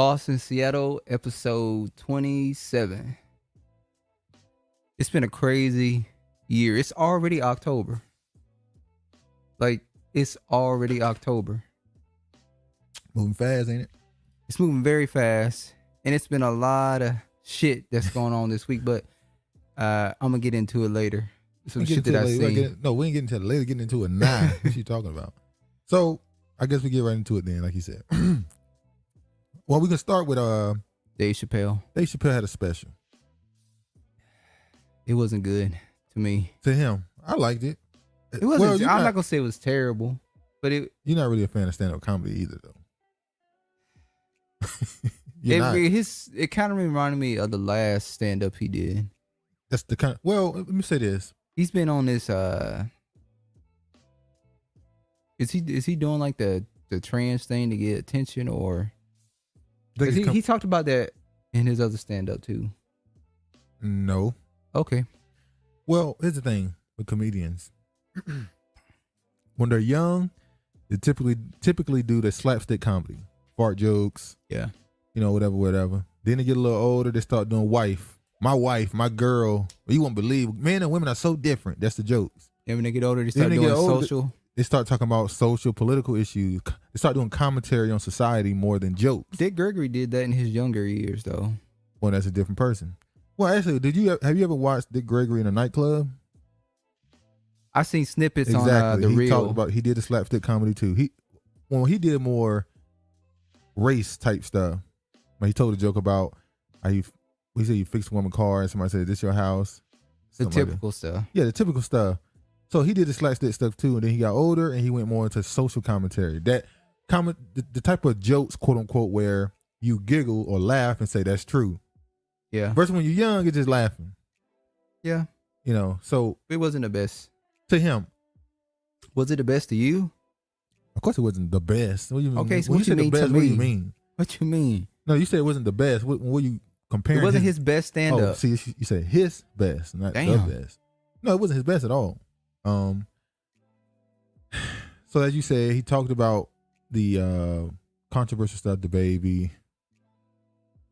Lost in Seattle, episode 27. It's been a crazy year. It's already October. It's already October. Moving fast, ain't it? It's moving very fast. And it's been a lot of shit that's going on this week, but I'm going to get into it later. Some shit that I've seen. No, we ain't getting into it later. Getting into it now. What you talking about? So, I guess we get right into it then, like you said. Well, we can start with Dave Chappelle. Dave Chappelle had a special. It wasn't good to me. To him, I liked it. It wasn't. Well, I'm not gonna say it was terrible, but you're not really a fan of stand-up comedy either, though. It kind of reminded me of the last stand-up he did. That's the kind. Well, let me say this. He's been on this. Is he doing like the trans thing to get attention, or? He talked about that in his other stand-up too. No. Okay. Well, here's the thing with comedians. When they're young, they typically do the slapstick comedy, fart jokes. Yeah. Whatever. Then they get a little older, they start doing wife, my girl. You won't believe, men and women are so different. That's the jokes. And when they get older, they start doing social. They start talking about social, political issues. They start doing commentary on society more than jokes. Dick Gregory did that in his younger years, though. Well, that's a different person. Well, actually, have you ever watched Dick Gregory in a nightclub? I've seen snippets exactly. on the Real. He did the slapstick comedy too. He did more race type stuff. He told a joke about how he said you fixed a woman's car and somebody said, "This your house?" The typical stuff. Yeah, the typical stuff. So he did the slapstick stuff too, and then he got older and he went more into social commentary. The type of jokes, quote unquote, where you giggle or laugh and say that's true. Yeah. Versus when you're young, it's just laughing. Yeah. So it wasn't the best. To him. Was it the best to you? Of course it wasn't the best. What do you mean? Okay, so what you mean to me? What do you mean? What you mean? No, you said it wasn't the best. What you comparing? It wasn't his best stand-up. Oh, see, you said his best, not the best. No, it wasn't his best at all. So as you said, he talked about the controversial stuff, the baby,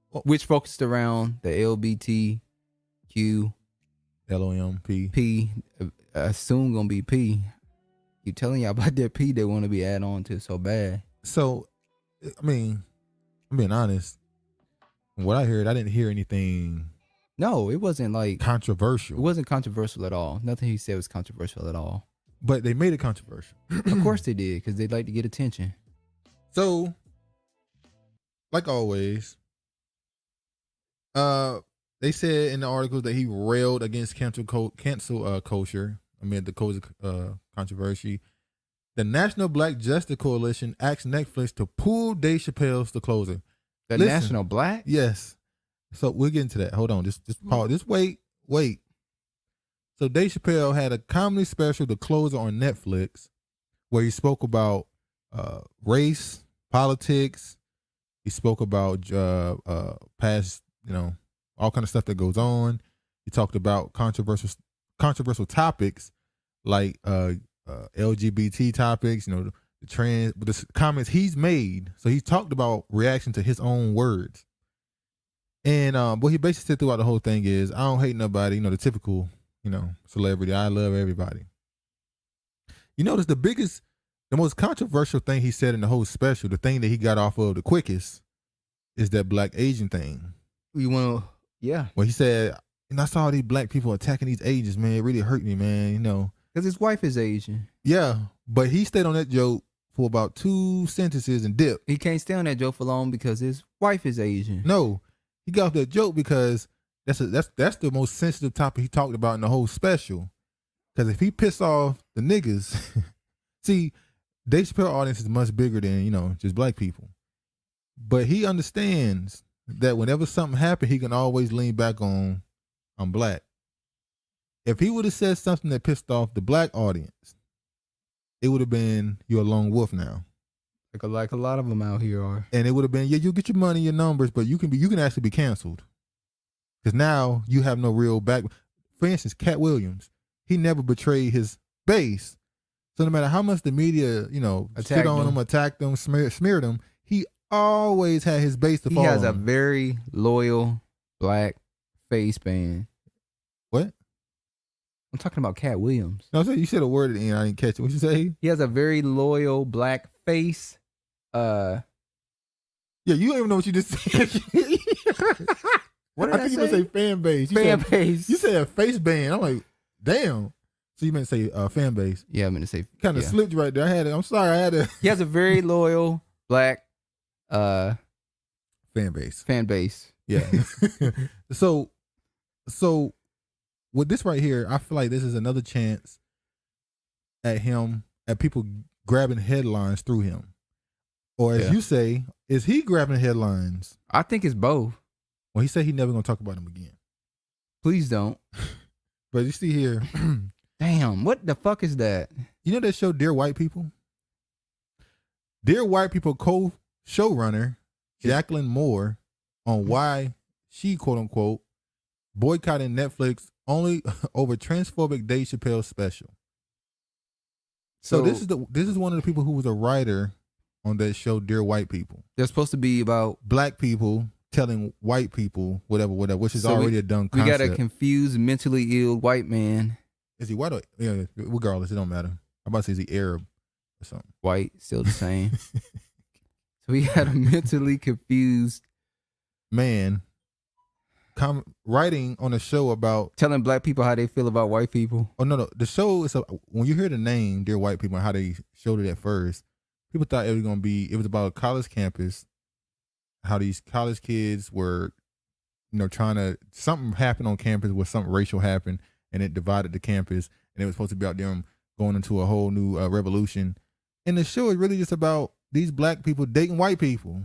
which focused around the LBTQ, LOMP, P. Soon gonna be P. Keep telling y'all about that P they want to be added on to so bad. So, I mean, I'm being honest. From what I heard, I didn't hear anything. No, it wasn't like controversial. It wasn't controversial at all. Nothing he said was controversial at all. But they made it controversial. Of course they did, because they'd like to get attention. So, like always, they said in the article that he railed against cancel culture amid the COVID controversy. The National Black Justice Coalition asked Netflix to pull Dave Chappelle's The Closer. Listen, National Black? Yes. So we'll get into that. Hold on. Just pause. Just wait. So Dave Chappelle had a comedy special, The Closer, on Netflix, where he spoke about race, politics. He spoke about past, all kind of stuff that goes on. He talked about controversial topics like LGBT topics, the trans, but the comments he's made. So he talked about reaction to his own words. And what he basically said throughout the whole thing is, I don't hate nobody, the typical, celebrity. I love everybody. You notice the most controversial thing he said in the whole special, the thing that he got off of the quickest, is that Black Asian thing. Yeah. Well, he said, I saw all these Black people attacking these Asians, man. It really hurt me, man, Because his wife is Asian. Yeah, but he stayed on that joke for about 2 sentences and dipped. He can't stay on that joke for long because his wife is Asian. No, he got off that joke because that's the most sensitive topic he talked about in the whole special. Because if he pissed off the niggas, see, Dave Chappelle audience is much bigger than, just Black people. But he understands that whenever something happened, he can always lean back on I'm Black. If he would have said something that pissed off the Black audience, it would have been, you're a lone wolf now. Like a lot of them out here are. And it would have been, yeah, you get your money, your numbers, but you can actually be canceled. Because now you have no real back. For instance, Cat Williams, he never betrayed his base. So no matter how much the media, shit on him, attacked him, smeared him, he always had his base to He fall has a on. very loyal black face band. What? I'm talking about Cat Williams. No, you said a word at the end. I didn't catch it. What you say? He has a very loyal black face. Yeah, you don't even know what you just said. What did I think you say? meant to say fan base. Fan base. You said a face band. I'm like, damn. So you meant to say fan base. Yeah, I'm gonna say Kind of slipped right there. I'm sorry. I had to. He has a very loyal black fan base. fan base. Yeah. So with this right here, I feel like this is another chance at people grabbing headlines through him. Or as you say, is he grabbing headlines? I think it's both. Well, he said he never gonna talk about him again. Please don't. But you see here, Damn, what the fuck is that? you know that show Dear White People? Dear White People co-showrunner Jaclyn Moore on why she, quote unquote, boycotting Netflix only over transphobic Dave Chappelle special. So this is one of the people who was a writer on that show Dear White People. They're supposed to be about Black people telling white people whatever, which is already a dumb concept. We got a confused, mentally ill white man. Is he white or yeah, regardless, it don't matter. I'm about to say is he Arab or something. White, still the same. So we had a mentally confused man writing on a show about telling black people how they feel about white people. Oh no, the show is when you hear the name Dear White People and how they showed it at first, people thought it was about a college campus, how these college kids were, something happened on campus where something racial happened and it divided the campus, and it was supposed to be about them going into a whole new revolution. And the show is really just about these black people dating white people.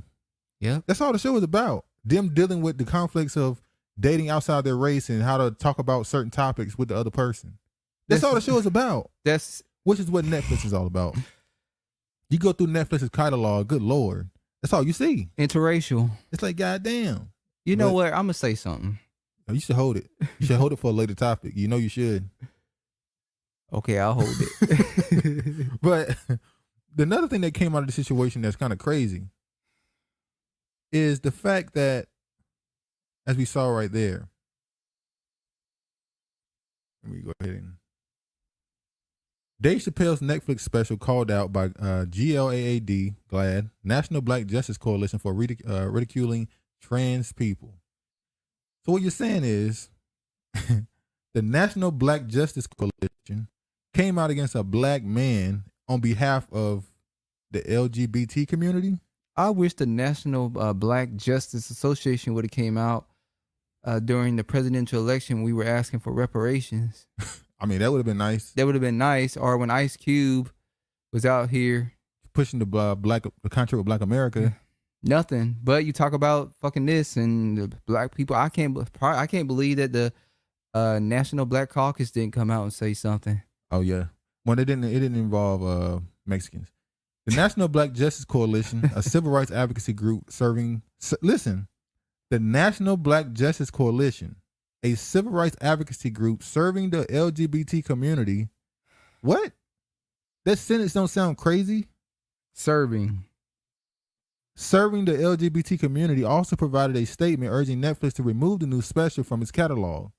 Yeah, that's all the show is about. Them dealing with the conflicts of dating outside their race and how to talk about certain topics with the other person. That's all the show is about. Which is what Netflix is all about. You go through Netflix's catalog, good Lord. That's all you see. Interracial. It's like, goddamn. You know what? I'm going to say something. You should hold it. You should hold it for a later topic. You know you should. Okay, I'll hold it. But another thing that came out of the situation that's kind of crazy is the fact that, as we saw right there, let me go ahead and Dave Chappelle's Netflix special called out by GLAAD, GLAAD, National Black Justice Coalition for ridiculing trans people. So what you're saying is the National Black Justice Coalition came out against a black man on behalf of the LGBT community? I wish the National Black Justice Association would have came out during the presidential election. We were asking for reparations. I mean, that would have been nice. That would have been nice. Or when Ice Cube was out here pushing the country with Black America. Nothing. But you talk about fucking this and the black people. I can't believe that the National Black Caucus didn't come out and say something. Oh yeah. Well, it didn't involve Mexicans. The National Black Justice Coalition, a civil rights advocacy group the National Black Justice Coalition, a civil rights advocacy group serving the LGBT community. What? That sentence don't sound crazy? Serving the LGBT community also provided a statement urging Netflix to remove the new special from its catalog.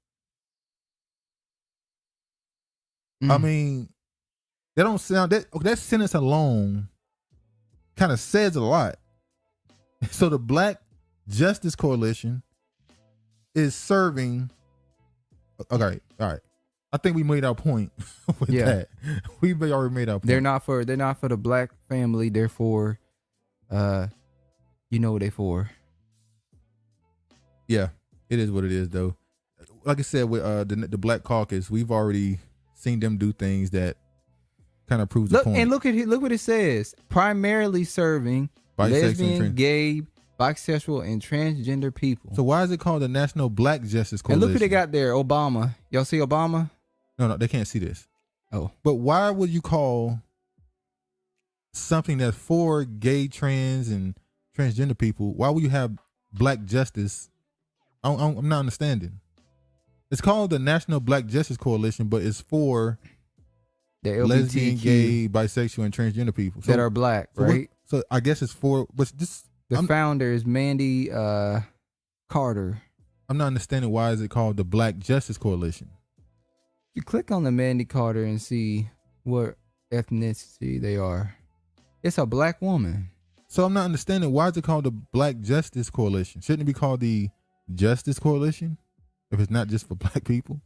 I mean, that don't sound that sentence alone kind of says a lot. So the Black Justice Coalition is serving. Okay, all right. I think we made our point with that. We already made our point. They're not for the black family. They're for, you know what they're for. Yeah, it is what it is, though. Like I said, with the Black Caucus, we've already seen them do things that kind of proves the point. And look what it says. Primarily serving lesbian, gay, bisexual, and transgender people. So why is it called the National Black Justice Coalition? And look who they got there. Obama. Y'all see Obama? No, they can't see this. Oh. But why would you call something that's for gay, trans, and transgender people, why would you have Black Justice? I'm not understanding. It's called the National Black Justice Coalition, but it's for the lesbian, gay, bisexual, and transgender people that are black, right? So I guess it's for, but The founder is Mandy Carter. I'm not understanding why is it called the Black Justice Coalition. You click on the Mandy Carter and see what ethnicity they are. It's a black woman. So I'm not understanding why is it called the Black Justice Coalition? Shouldn't it be called the Justice Coalition if it's not just for black people?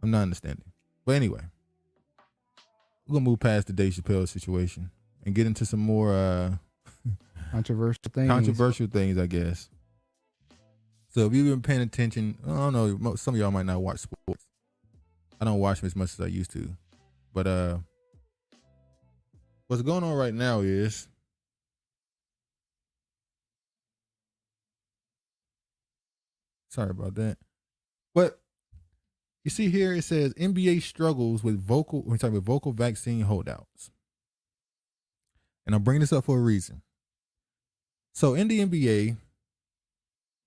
I'm not understanding. But anyway, we're gonna move past the Dave Chappelle situation and get into some more controversial things. Controversial things, I guess. So if you've been paying attention, I don't know, some of y'all might not watch sports. I don't watch them as much as I used to. But what's going on right now is sorry about that. But you see here it says NBA struggles with vocal vaccine holdouts. And I'm bringing this up for a reason. So in the NBA,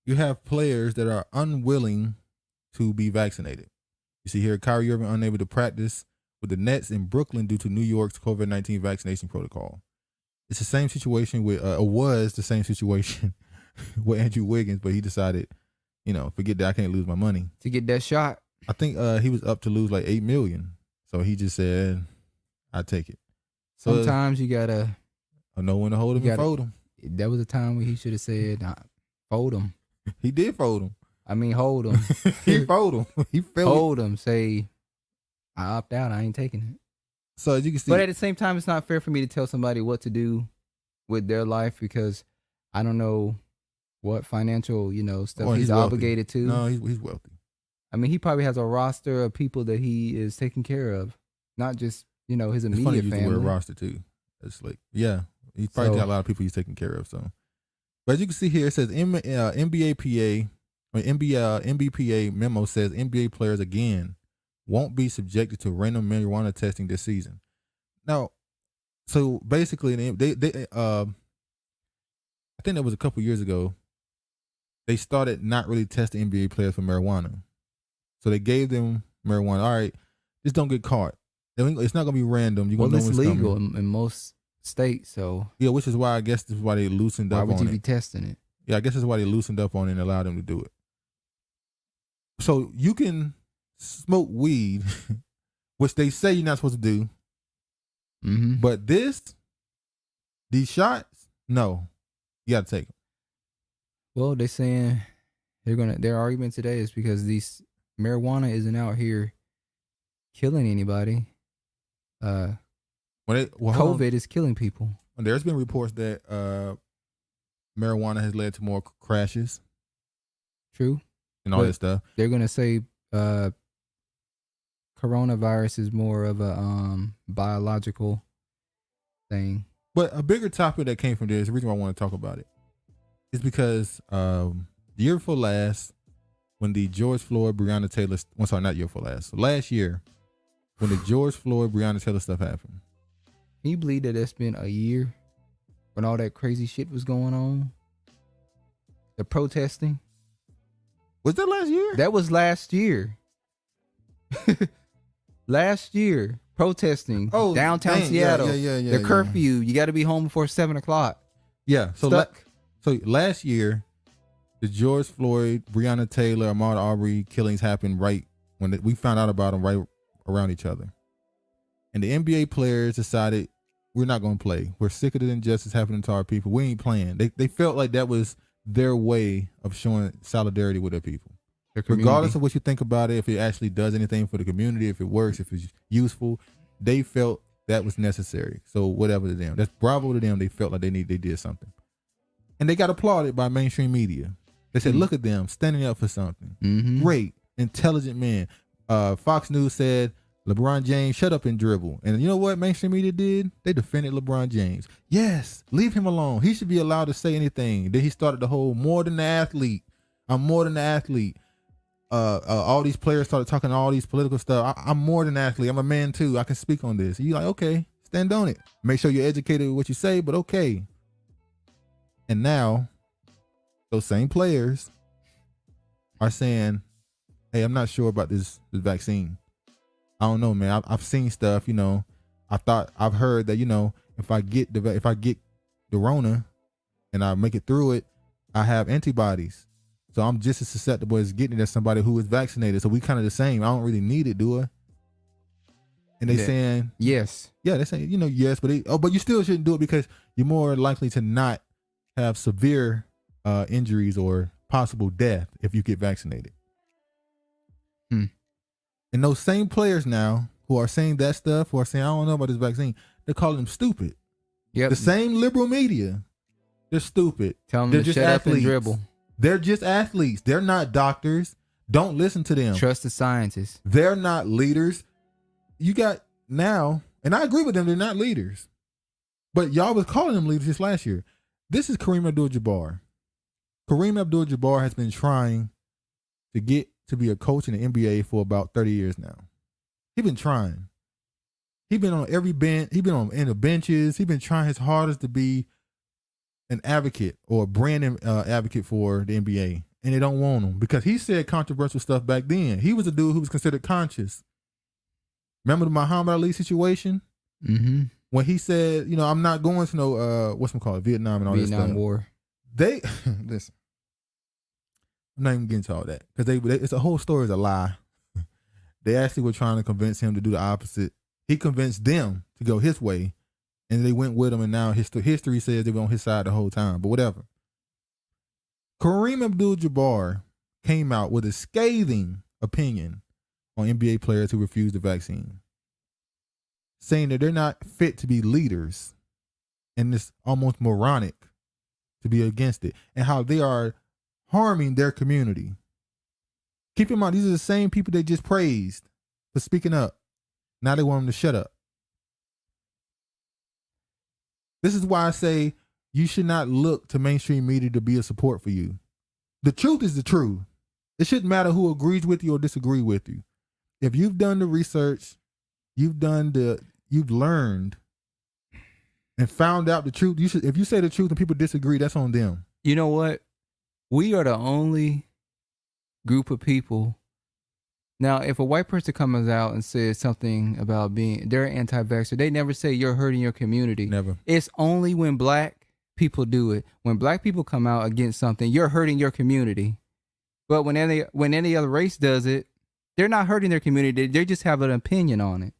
you have players that are unwilling to be vaccinated. You see here, Kyrie Irving unable to practice with the Nets in Brooklyn due to New York's COVID-19 vaccination protocol. It's the same situation with, was the same situation with Andrew Wiggins, but he decided, forget that, I can't lose my money. To get that shot. I think he was up to lose like $8 million. So he just said, I'll take it. So, sometimes you gotta know when to hold him and fold him. That was a time when he should have said, fold him. He did fold him. I mean, hold him. He fold him. He hold him. Say, I opt out. I ain't taking it. So as you can see, but at the same time, it's not fair for me to tell somebody what to do with their life because I don't know what financial, stuff he's obligated to. No, he's wealthy. I mean, he probably has a roster of people that he is taking care of, not just his immediate it's funny you family. Use the word roster too. It's like, yeah, he's probably got a lot of people he's taking care of. So, but as you can see here, it says NBPA memo says NBA players again won't be subjected to random marijuana testing this season. Now, so basically, they I think that was a couple years ago. They started not really testing NBA players for marijuana, so they gave them marijuana. All right, just don't get caught. It's not gonna be random. Well, it's legal in most states, so yeah, which is why I guess this is why they loosened up on it. Why would you be testing it? Yeah, I guess that's why they loosened up on it and allowed them to do it. So you can smoke weed, which they say you're not supposed to do. Mm-hmm. But these shots, no, you got to take them. Well, they're saying their argument today is because these marijuana isn't out here killing anybody. COVID is killing people. There's been reports that marijuana has led to more crashes. True. And all that stuff. They're going to say coronavirus is more of a biological thing. But a bigger topic that came from this, the reason why I want to talk about it, is because the year before last, when the George Floyd, Breonna Taylor, not year before last, so last year, when the George Floyd, Breonna Taylor stuff happened. Can you believe that it's been a year when all that crazy shit was going on? The protesting. Was that last year? That was last year. Last year, protesting downtown Seattle. Yeah. The curfew. You got to be home before 7:00. Yeah. So last year, the George Floyd, Breonna Taylor, Ahmaud Arbery killings happened right when we found out about them right around each other. And the NBA players decided, we're not going to play. We're sick of the injustice happening to our people. We ain't playing. They felt like that was their way of showing solidarity with their people. Regardless of what you think about it, if it actually does anything for the community, if it works, if it's useful, they felt that was necessary. So whatever to them. That's bravo to them. They felt like they did something. And they got applauded by mainstream media. They said, look at them standing up for something. Mm-hmm. Great, intelligent men. Fox News said, LeBron James, shut up and dribble. And you know what mainstream media did? They defended LeBron James. Yes, leave him alone. He should be allowed to say anything. Then he started the whole more than the athlete. I'm more than the athlete. All these players started talking all these political stuff. I'm more than an athlete. I'm a man too. I can speak on this. You like, okay, stand on it. Make sure you're educated with what you say, but okay. And now, those same players are saying, hey, I'm not sure about this vaccine. I don't know, man. I've seen stuff, I've heard that, if I get the Rona, and I make it through it, I have antibodies. So I'm just as susceptible as getting it as somebody who is vaccinated. So we kind of the same. I don't really need it, do I? And they saying yes. Yeah, they're saying, yes, but you still shouldn't do it because you're more likely to not have severe injuries or possible death if you get vaccinated. And those same players now who are saying that stuff, who are saying, I don't know about this vaccine, they're calling them stupid. Yep. The same liberal media, they're stupid. Tell them they're to just shut athletes. up and dribble. They're just athletes. They're not doctors. Don't listen to them. Trust the scientists. They're not leaders. You got now, and I agree with them, they're not leaders. But y'all was calling them leaders just last year. This is Kareem Abdul-Jabbar. Kareem Abdul-Jabbar has been trying to get to be a coach in the NBA for about 30 years now. He's been trying. He's been on every bench. He's been in the benches. He's been trying his hardest to be an advocate or a brand advocate for the NBA. And they don't want him because he said controversial stuff back then. He was a dude who was considered conscious. Remember the Muhammad Ali situation? Mm-hmm. When he said, I'm not going to no, Vietnam and all this stuff. Vietnam War. They, listen, I'm not even getting to all that because it's a whole story is a lie. They actually were trying to convince him to do the opposite. He convinced them to go his way, and they went with him, and now history says they were on his side the whole time, but whatever. Kareem Abdul-Jabbar came out with a scathing opinion on NBA players who refused the vaccine, saying that they're not fit to be leaders, and it's almost moronic to be against it, and how they are harming their community. Keep in mind, these are the same people they just praised for speaking up. Now they want them to shut up. This is why I say you should not look to mainstream media to be a support for you. The truth is the truth. It shouldn't matter who agrees with you or disagree with you. If you've done the research, you've learned and found out the truth. If you say the truth and people disagree, that's on them. You know what? We are the only group of people. Now, if a white person comes out and says something about they're anti-vaxxer, they never say you're hurting your community. Never. It's only when black people do it. When black people come out against something, you're hurting your community. But when any other race does it, they're not hurting their community. They just have an opinion on it.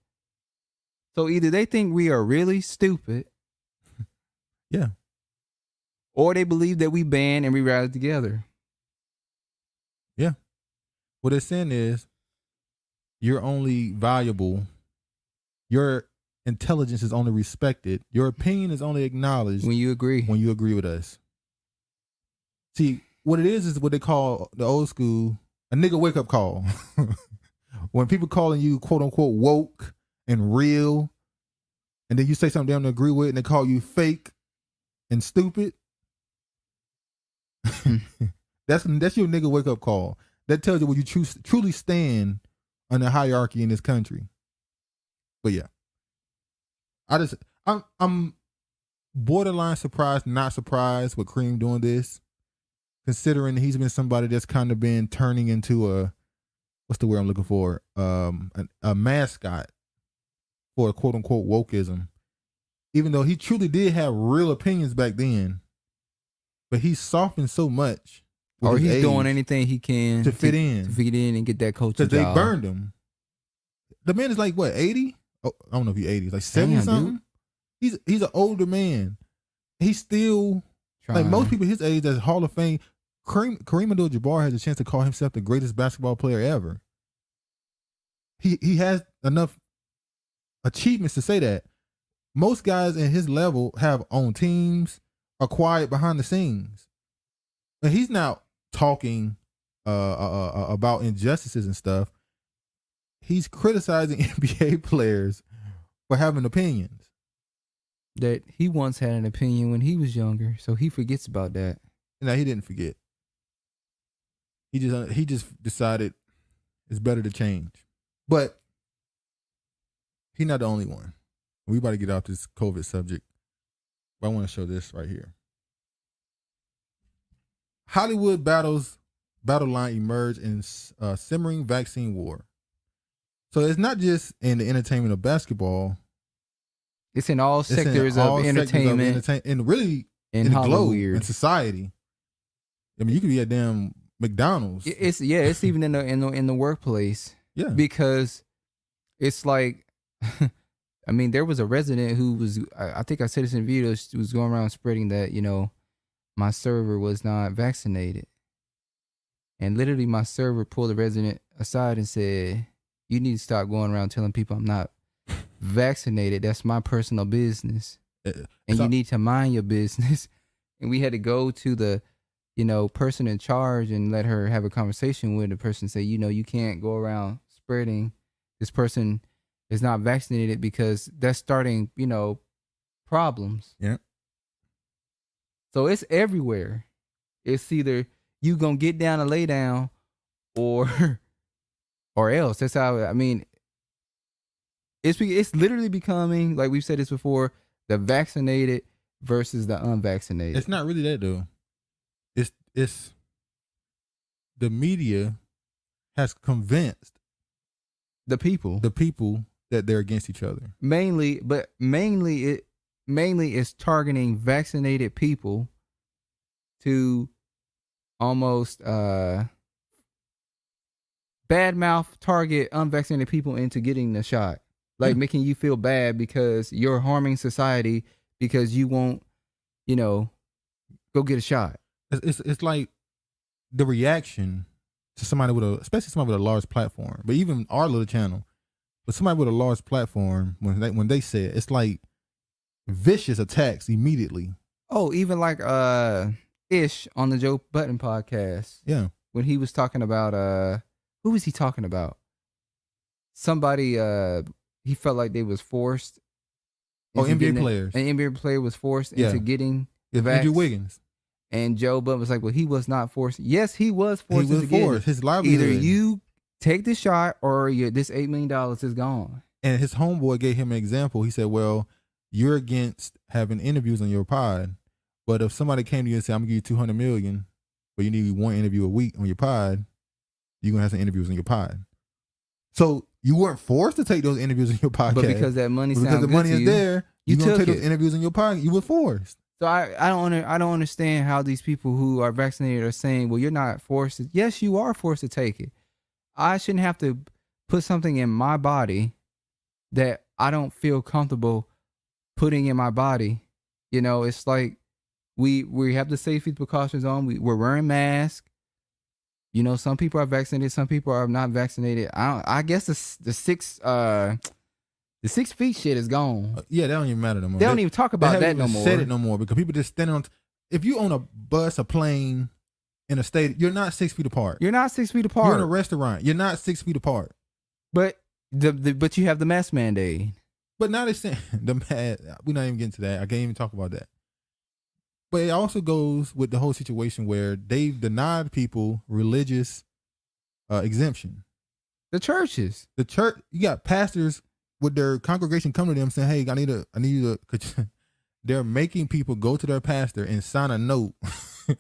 So either they think we are really stupid. Yeah. Or they believe that we band and we rally together. Yeah. What they're saying is you're only valuable. Your intelligence is only respected. Your opinion is only acknowledged when you agree. When you agree with us. See, what it is what they call the old school a nigga wake up call. When people calling you quote unquote woke and real, and then you say something they don't agree with, and they call you fake and stupid. That's your nigga wake up call. That tells you where you truly stand on the hierarchy in this country. But yeah, I'm borderline surprised, not surprised with Kareem doing this, considering he's been somebody that's kind of been turning into what's the word I'm looking for? A mascot for quote unquote wokeism. Even though he truly did have real opinions back then, but he's softened so much. Or he's doing anything he can to fit in. To fit in and get that coaching job. Because they burned him. The man is like, what, 80? Oh, I don't know if he's 80. He's like 70 something. Dude. He's an older man. He's still, like most people his age that's Hall of Fame. Kareem Abdul-Jabbar has a chance to call himself the greatest basketball player ever. He has enough achievements to say that. Most guys in his level have own teams, are quiet behind the scenes. And he's not talking about injustices and stuff. He's criticizing NBA players for having opinions. That he once had an opinion when he was younger, so he forgets about that. No, he didn't forget. He just decided it's better to change. But he's not the only one. We about to get off this COVID subject, but I want to show this right here. Hollywood battle line emerge in Simmering Vaccine War. So it's not just in the entertainment of basketball. It's in all sectors of entertainment. And really in the globe, Hollywood, in society. I mean, you could be at damn McDonald's. It's it's even in the workplace. Yeah, because it's like, I mean, there was a resident who was, I think I said this in videos, was going around spreading that, you know, my server was not vaccinated. And literally my server pulled the resident aside and said, you need to stop going around telling people I'm not vaccinated. That's my personal business. And you need to mind your business. And we had to go to the, you know, person in charge and let her have a conversation with the person, say, you know, you can't go around spreading this person is not vaccinated, because that's starting, you know, problems. Yeah. So it's everywhere. It's either you gonna get down and lay down, or else. That's how, I mean, it's literally becoming, like we've said this before, the vaccinated versus the unvaccinated. It's not really that though. It's the media has convinced the people that they're against each other. Mainly it's targeting vaccinated people to almost badmouth target unvaccinated people into getting the shot. Like making you feel bad because you're harming society because you won't, you know, go get a shot. It's like the reaction to somebody especially somebody with a large platform, but even our little channel, but somebody with a large platform, when they say it, it's like vicious attacks immediately. Oh, even like Ish on the Joe Budden podcast. Yeah. When he was talking about who was he talking about? Somebody he felt like they was forced. NBA players. An NBA player was forced into getting the vax. Andrew Wiggins. And Joe Budden was like, well, he was not forced. Yes, he was forced. He was forced. His livelihood. Either you take the shot or this $8 million is gone. And his homeboy gave him an example. He said, well, you're against having interviews on your pod, but if somebody came to you and said, I'm going to give you $200 million, but you need one interview a week on your pod, you're going to have some interviews on your pod. So you weren't forced to take those interviews on your podcast. But because that money sounds because the good money to is you, there, you going to took take those interviews on your podcast. You were forced. So I don't understand how these people who are vaccinated are saying, well, you're not forced to. Yes, you are forced to take it. I shouldn't have to put something in my body that I don't feel comfortable putting in my body. You know, it's like we have the safety precautions on. We're wearing masks. You know, some people are vaccinated, some people are not vaccinated. I guess the 6 feet shit is gone. Yeah, that don't even matter no more. They don't even talk about that no more. Said it no more because people just standing on. If you own a bus, a plane, in a state, you're not 6 feet apart. You're not 6 feet apart. You're in a restaurant. You're not 6 feet apart. But but you have the mask mandate. But now they're saying the mask. We're not even getting to that. I can't even talk about that. But it also goes with the whole situation where they've denied people religious exemption. The churches. The church. You got pastors with their congregation come to them saying, "Hey, I need you to." They're making people go to their pastor and sign a note.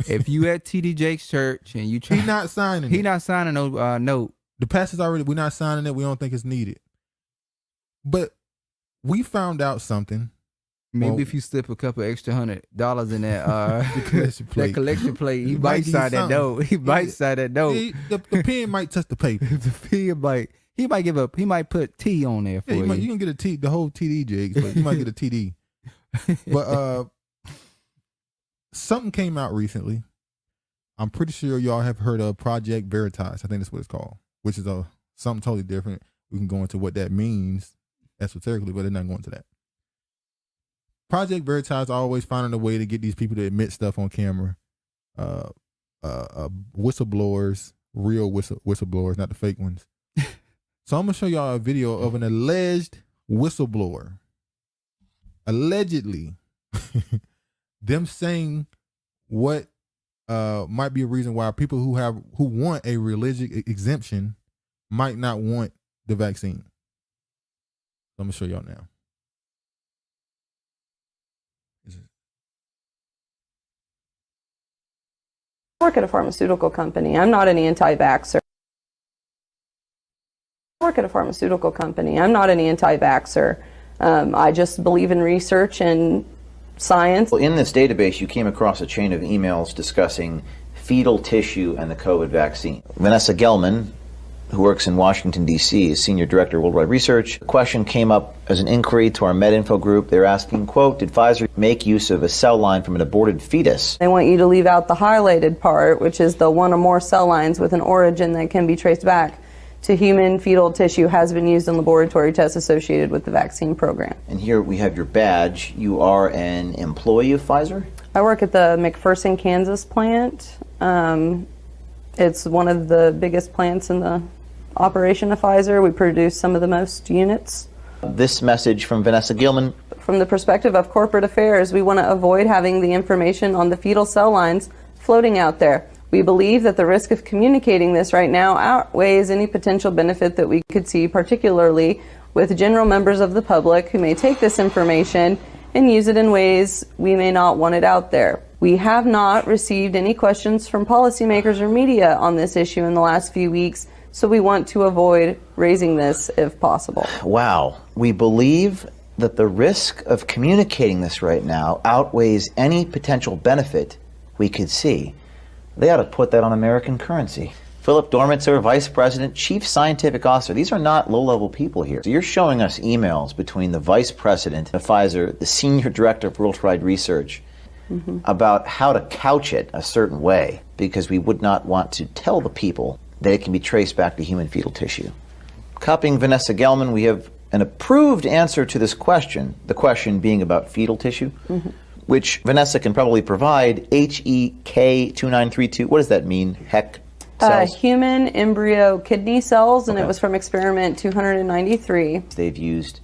If you at TD Jake's church and you try, he's not signing. He's not signing no note. The pastor's already. We're not signing it. We don't think it's needed. But we found out something. Maybe if you slip a couple extra $100 in that that collection plate, he might sign that note. He might sign that note. The pen might touch the paper. The pen might. He might put T on there for you. You can get a T, the whole TD jigs, but you might get a TD. But something came out recently. I'm pretty sure y'all have heard of Project Veritas. I think that's what it's called, which is something totally different. We can go into what that means esoterically, but they're not going to that. Project Veritas always finding a way to get these people to admit stuff on camera. Whistleblowers, real whistleblowers, not the fake ones. So I'm gonna show y'all a video of an alleged whistleblower. Allegedly, them saying what might be a reason why people who want a religious exemption might not want the vaccine. So I'm gonna show y'all now. I work at a pharmaceutical company. I'm not an anti-vaxxer. I just believe in research and science. Well, in this database, you came across a chain of emails discussing fetal tissue and the COVID vaccine. Vanessa Gelman, who works in Washington, D.C., is Senior Director of Worldwide Research. The question came up as an inquiry to our MedInfo group. They're asking, quote, did Pfizer make use of a cell line from an aborted fetus? They want you to leave out the highlighted part, which is the one or more cell lines with an origin that can be traced back to human fetal tissue has been used in laboratory tests associated with the vaccine program. And here we have your badge. You are an employee of Pfizer? I work at the McPherson, Kansas plant. It's one of the biggest plants in the operation of Pfizer. We produce some of the most units. This message from Vanessa Gilman. From the perspective of corporate affairs, we want to avoid having the information on the fetal cell lines floating out there. We believe that the risk of communicating this right now outweighs any potential benefit that we could see, particularly with general members of the public who may take this information and use it in ways we may not want it out there. We have not received any questions from policymakers or media on this issue in the last few weeks, so we want to avoid raising this if possible. Wow. We believe that the risk of communicating this right now outweighs any potential benefit we could see. They ought to put that on American currency. Philip Dormitzer, Vice President, Chief Scientific Officer. These are not low-level people here. So you're showing us emails between the Vice President of Pfizer, the Senior Director of Worldwide Research, about how to couch it a certain way, because we would not want to tell the people that it can be traced back to human fetal tissue. Copying Vanessa Gelman, we have an approved answer to this question, the question being about fetal tissue, which Vanessa can probably provide. HEK2932, what does that mean? HEK cells? Human embryo kidney cells, and it was from experiment 293. They've used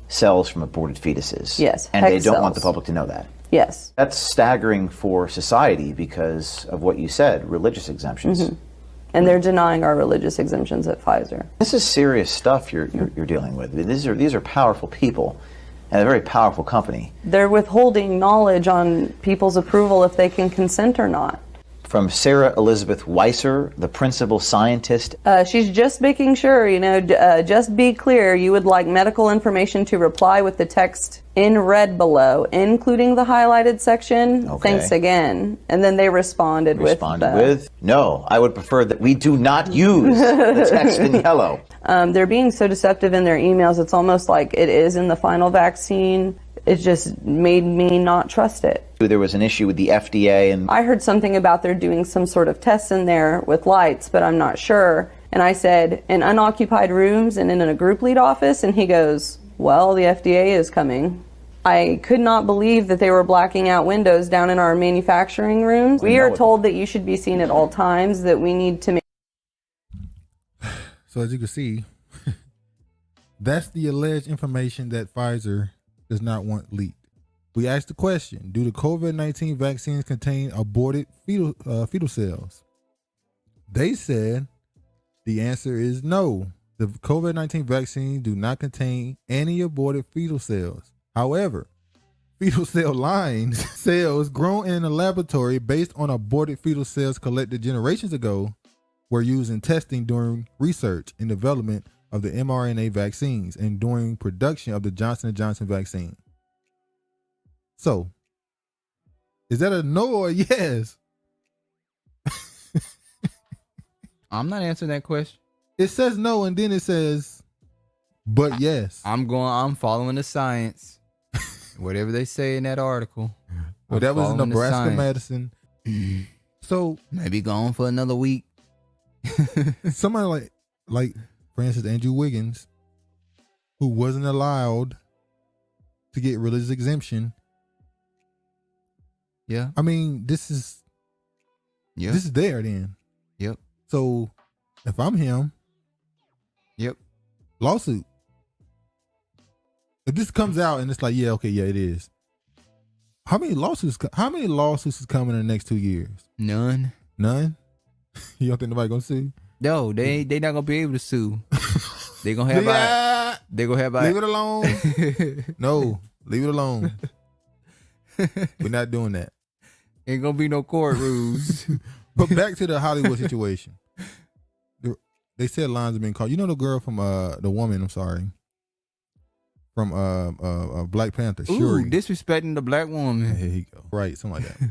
cells from aborted fetuses. Yes, and HEK they don't want the cells. public to know that. Yes. That's staggering for society because of what you said, religious exemptions. And they're denying our religious exemptions at Pfizer. This is serious stuff you're dealing with. These are powerful people and a very powerful company. They're withholding knowledge on people's approval if they can consent or not. From Sarah Elizabeth Weiser, the principal scientist. She's just making sure, just be clear, you would like medical information to reply with the text in red below, including the highlighted section. Okay. Thanks again. And then they responded with, no, I would prefer that we do not use the text in yellow. They're being so deceptive in their emails, it's almost like it is in the final vaccine. It just made me not trust it. There was an issue with the FDA, and I heard something about they're doing some sort of tests in there with lights, but I'm not sure. And I said, in unoccupied rooms and in a group lead office? And he goes, well, the FDA is coming. I could not believe that they were blacking out windows down in our manufacturing rooms. We are told that you should be seen at all times, that we need to make... So as you can see, that's the alleged information that Pfizer does not want leaked. We asked the question, do the COVID-19 vaccines contain aborted fetal cells? They said the answer is no. The COVID-19 vaccines do not contain any aborted fetal cells. However, fetal cell lines, cells grown in a laboratory based on aborted fetal cells collected generations ago, were used in testing during research and development of the mRNA vaccines and during production of the Johnson & Johnson vaccine. So, is that a no or a yes? I'm not answering that question. It says no, and then it says, but yes. I'm following the science. Whatever they say in that article. Well, that was in Nebraska, Madison. So maybe gone for another week. Somebody like for instance, Andrew Wiggins, who wasn't allowed to get religious exemption. Yeah. I mean, this is there then. Yep. So if I'm him, yep. Lawsuit. If this comes out and it's like, yeah, okay, yeah, it is. How many lawsuits is coming in the next 2 years? None. You don't think nobody gonna sue? No, they not gonna be able to sue. They gonna have leave it alone. No, leave it alone. We're not doing that. Ain't gonna be no court rules. But back to the Hollywood situation. They said lines have been called. You know the girl from the woman, I'm sorry, from Black Panther. Ooh, Shuri. disrespecting the black woman. Here you go. Right, something like that.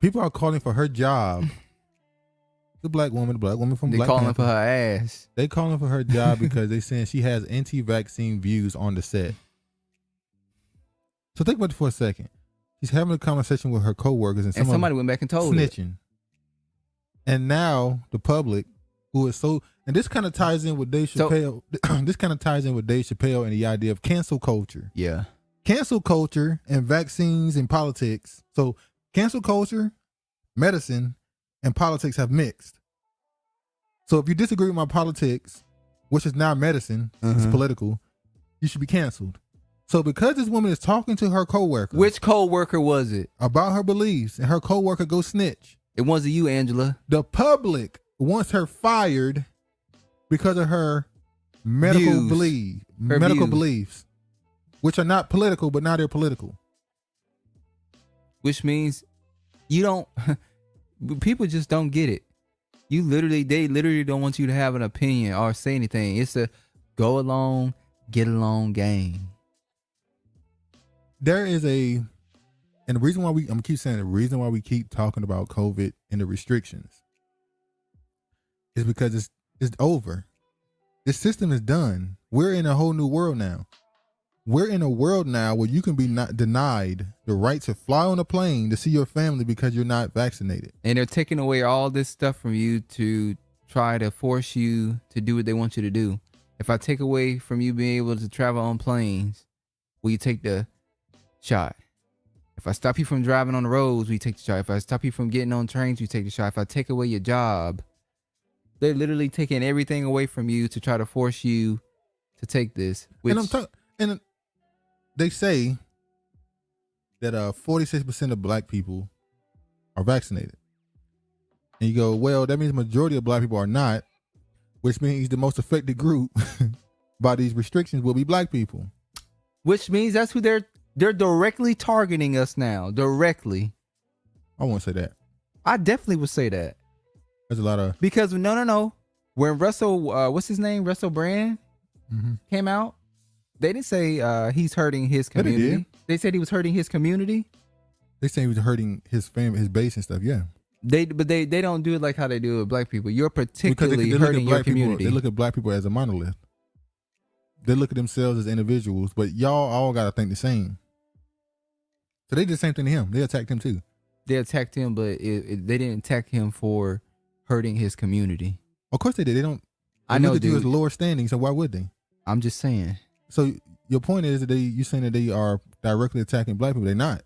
People are calling for her job. The black woman from They Black calling Panther. for her ass. They calling for her job because they saying she has anti-vaccine views on the set. So think about it for a second. She's having a conversation with her coworkers, and Somebody went back and told snitching. And now the public, who is so, and this kind of ties in with Dave Chappelle. This kind of ties in with Dave Chappelle and the idea of cancel culture. Yeah. Cancel culture and vaccines and politics. So cancel culture, medicine, and politics have mixed. So if you disagree with my politics, which is now medicine, it's political, you should be canceled. So because this woman is talking to her coworker, Which coworker was it? about her beliefs, and her coworker goes snitch, It wasn't you, Angela. the public wants her fired because of her medical Views. medical views. beliefs, which are not political, but now they're political. Which means you don't. People just don't get it. They literally don't want you to have an opinion or say anything. It's a go along, get along game. There is and the reason why I'm keep saying the reason why we keep talking about COVID and the restrictions is because it's over. This system is done. We're in a whole new world now. We're in a world now where you can be not denied the right to fly on a plane to see your family because you're not vaccinated. And they're taking away all this stuff from you to try to force you to do what they want you to do. If I take away from you being able to travel on planes, will you take the shot? If I stop you from driving on the roads, we take the shot. If I stop you from getting on trains, we take the shot. If I take away your job, they're literally taking everything away from you to try to force you to take this. Which, And they say that 46% of black people are vaccinated. And you go, well, that means the majority of black people are not, which means the most affected group by these restrictions will be black people. which means that's who they're directly targeting us now. Directly. I won't say that. I definitely would say that. There's a lot of Because no. When Russell, what's his name? Russell Brand came out. They didn't say he's hurting his Yeah, they community. did. They said he was hurting his community. They say he was hurting his family, his base and stuff. Yeah, But they don't do it like how they do it with black people. You're because particularly look at hurting your black people. community. They look at black people as a monolith. They look at themselves as individuals, but y'all all gotta think the same. So they did the same thing to him. They attacked him too. They attacked him, but they didn't attack him for hurting his community. Of course they did. They don't. They I know, look at you dude. as lower standing. So why would they? I'm just saying. So your point is that you saying that they are directly attacking black people? They're not.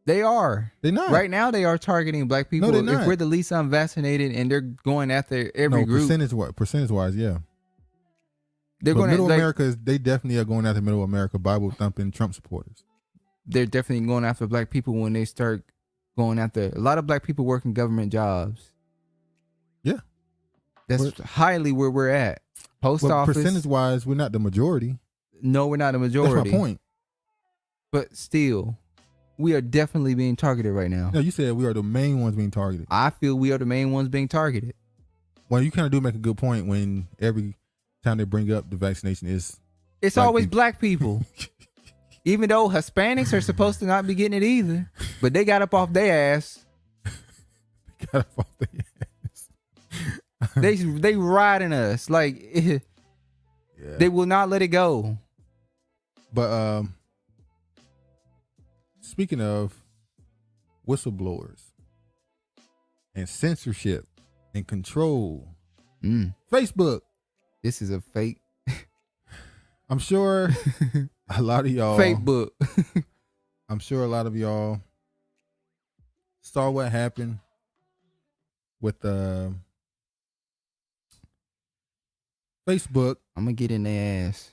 They are. They're not. Right now, they are targeting black people. No, they're not. If we're the least unvaccinated and they're going after every group, Percentage wise, yeah. they're But going middle to America, they definitely are going after middle America Bible thumping Trump supporters. they're definitely going after black people when they start going after a lot of black people working government jobs. Yeah. That's highly where we're at. Post But office. percentage wise, we're not the majority. No, we're not the majority. That's my point. But still, we are definitely being targeted right now. No, you said we are the main ones being targeted. I feel we are the main ones being targeted. Well, you kind of do make a good point when every time they bring up the vaccination is It's black always people. black people. Even though Hispanics are supposed to not be getting it either. But they got up off their ass. got up off their ass. They riding us. Like, Yeah. they will not let it go. But speaking of whistleblowers and censorship and control, Facebook. This is a fake. I'm sure a lot of y'all. Fake book. I'm sure a lot of y'all saw what happened with Facebook I'm going to get in their ass.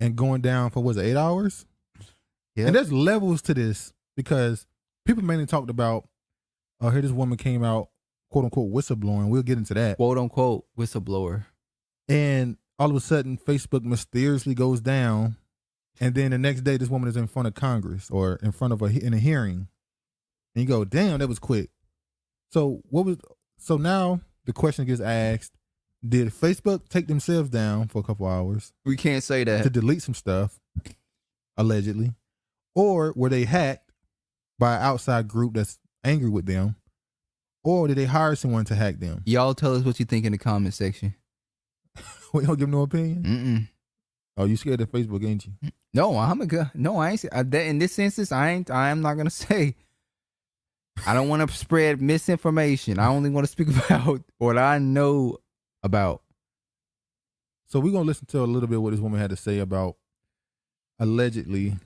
and going down for, was it 8 hours? Yep. And there's levels to this because people mainly talked about, here this woman came out, quote unquote, whistleblowing. We'll get into that. Quote unquote whistleblower. And all of a sudden, Facebook mysteriously goes down. And then the next day, this woman is in front of Congress or in front of in a hearing. And you go, damn, that was quick. So now the question gets asked, Did Facebook take themselves down for a couple hours We can't say to that. delete some stuff, allegedly? Or were they hacked by an outside group that's angry with them? Or did they hire someone to hack them? Y'all tell us what you think in the comment section. We don't give no opinion? Mm-mm. Oh, you scared of Facebook, ain't you? No, I'm a good. No, I ain't. In this instance, I'm not gonna say. I don't want to spread misinformation. I only want to speak about what I know about. So we're going to listen to a little bit of what this woman had to say about allegedly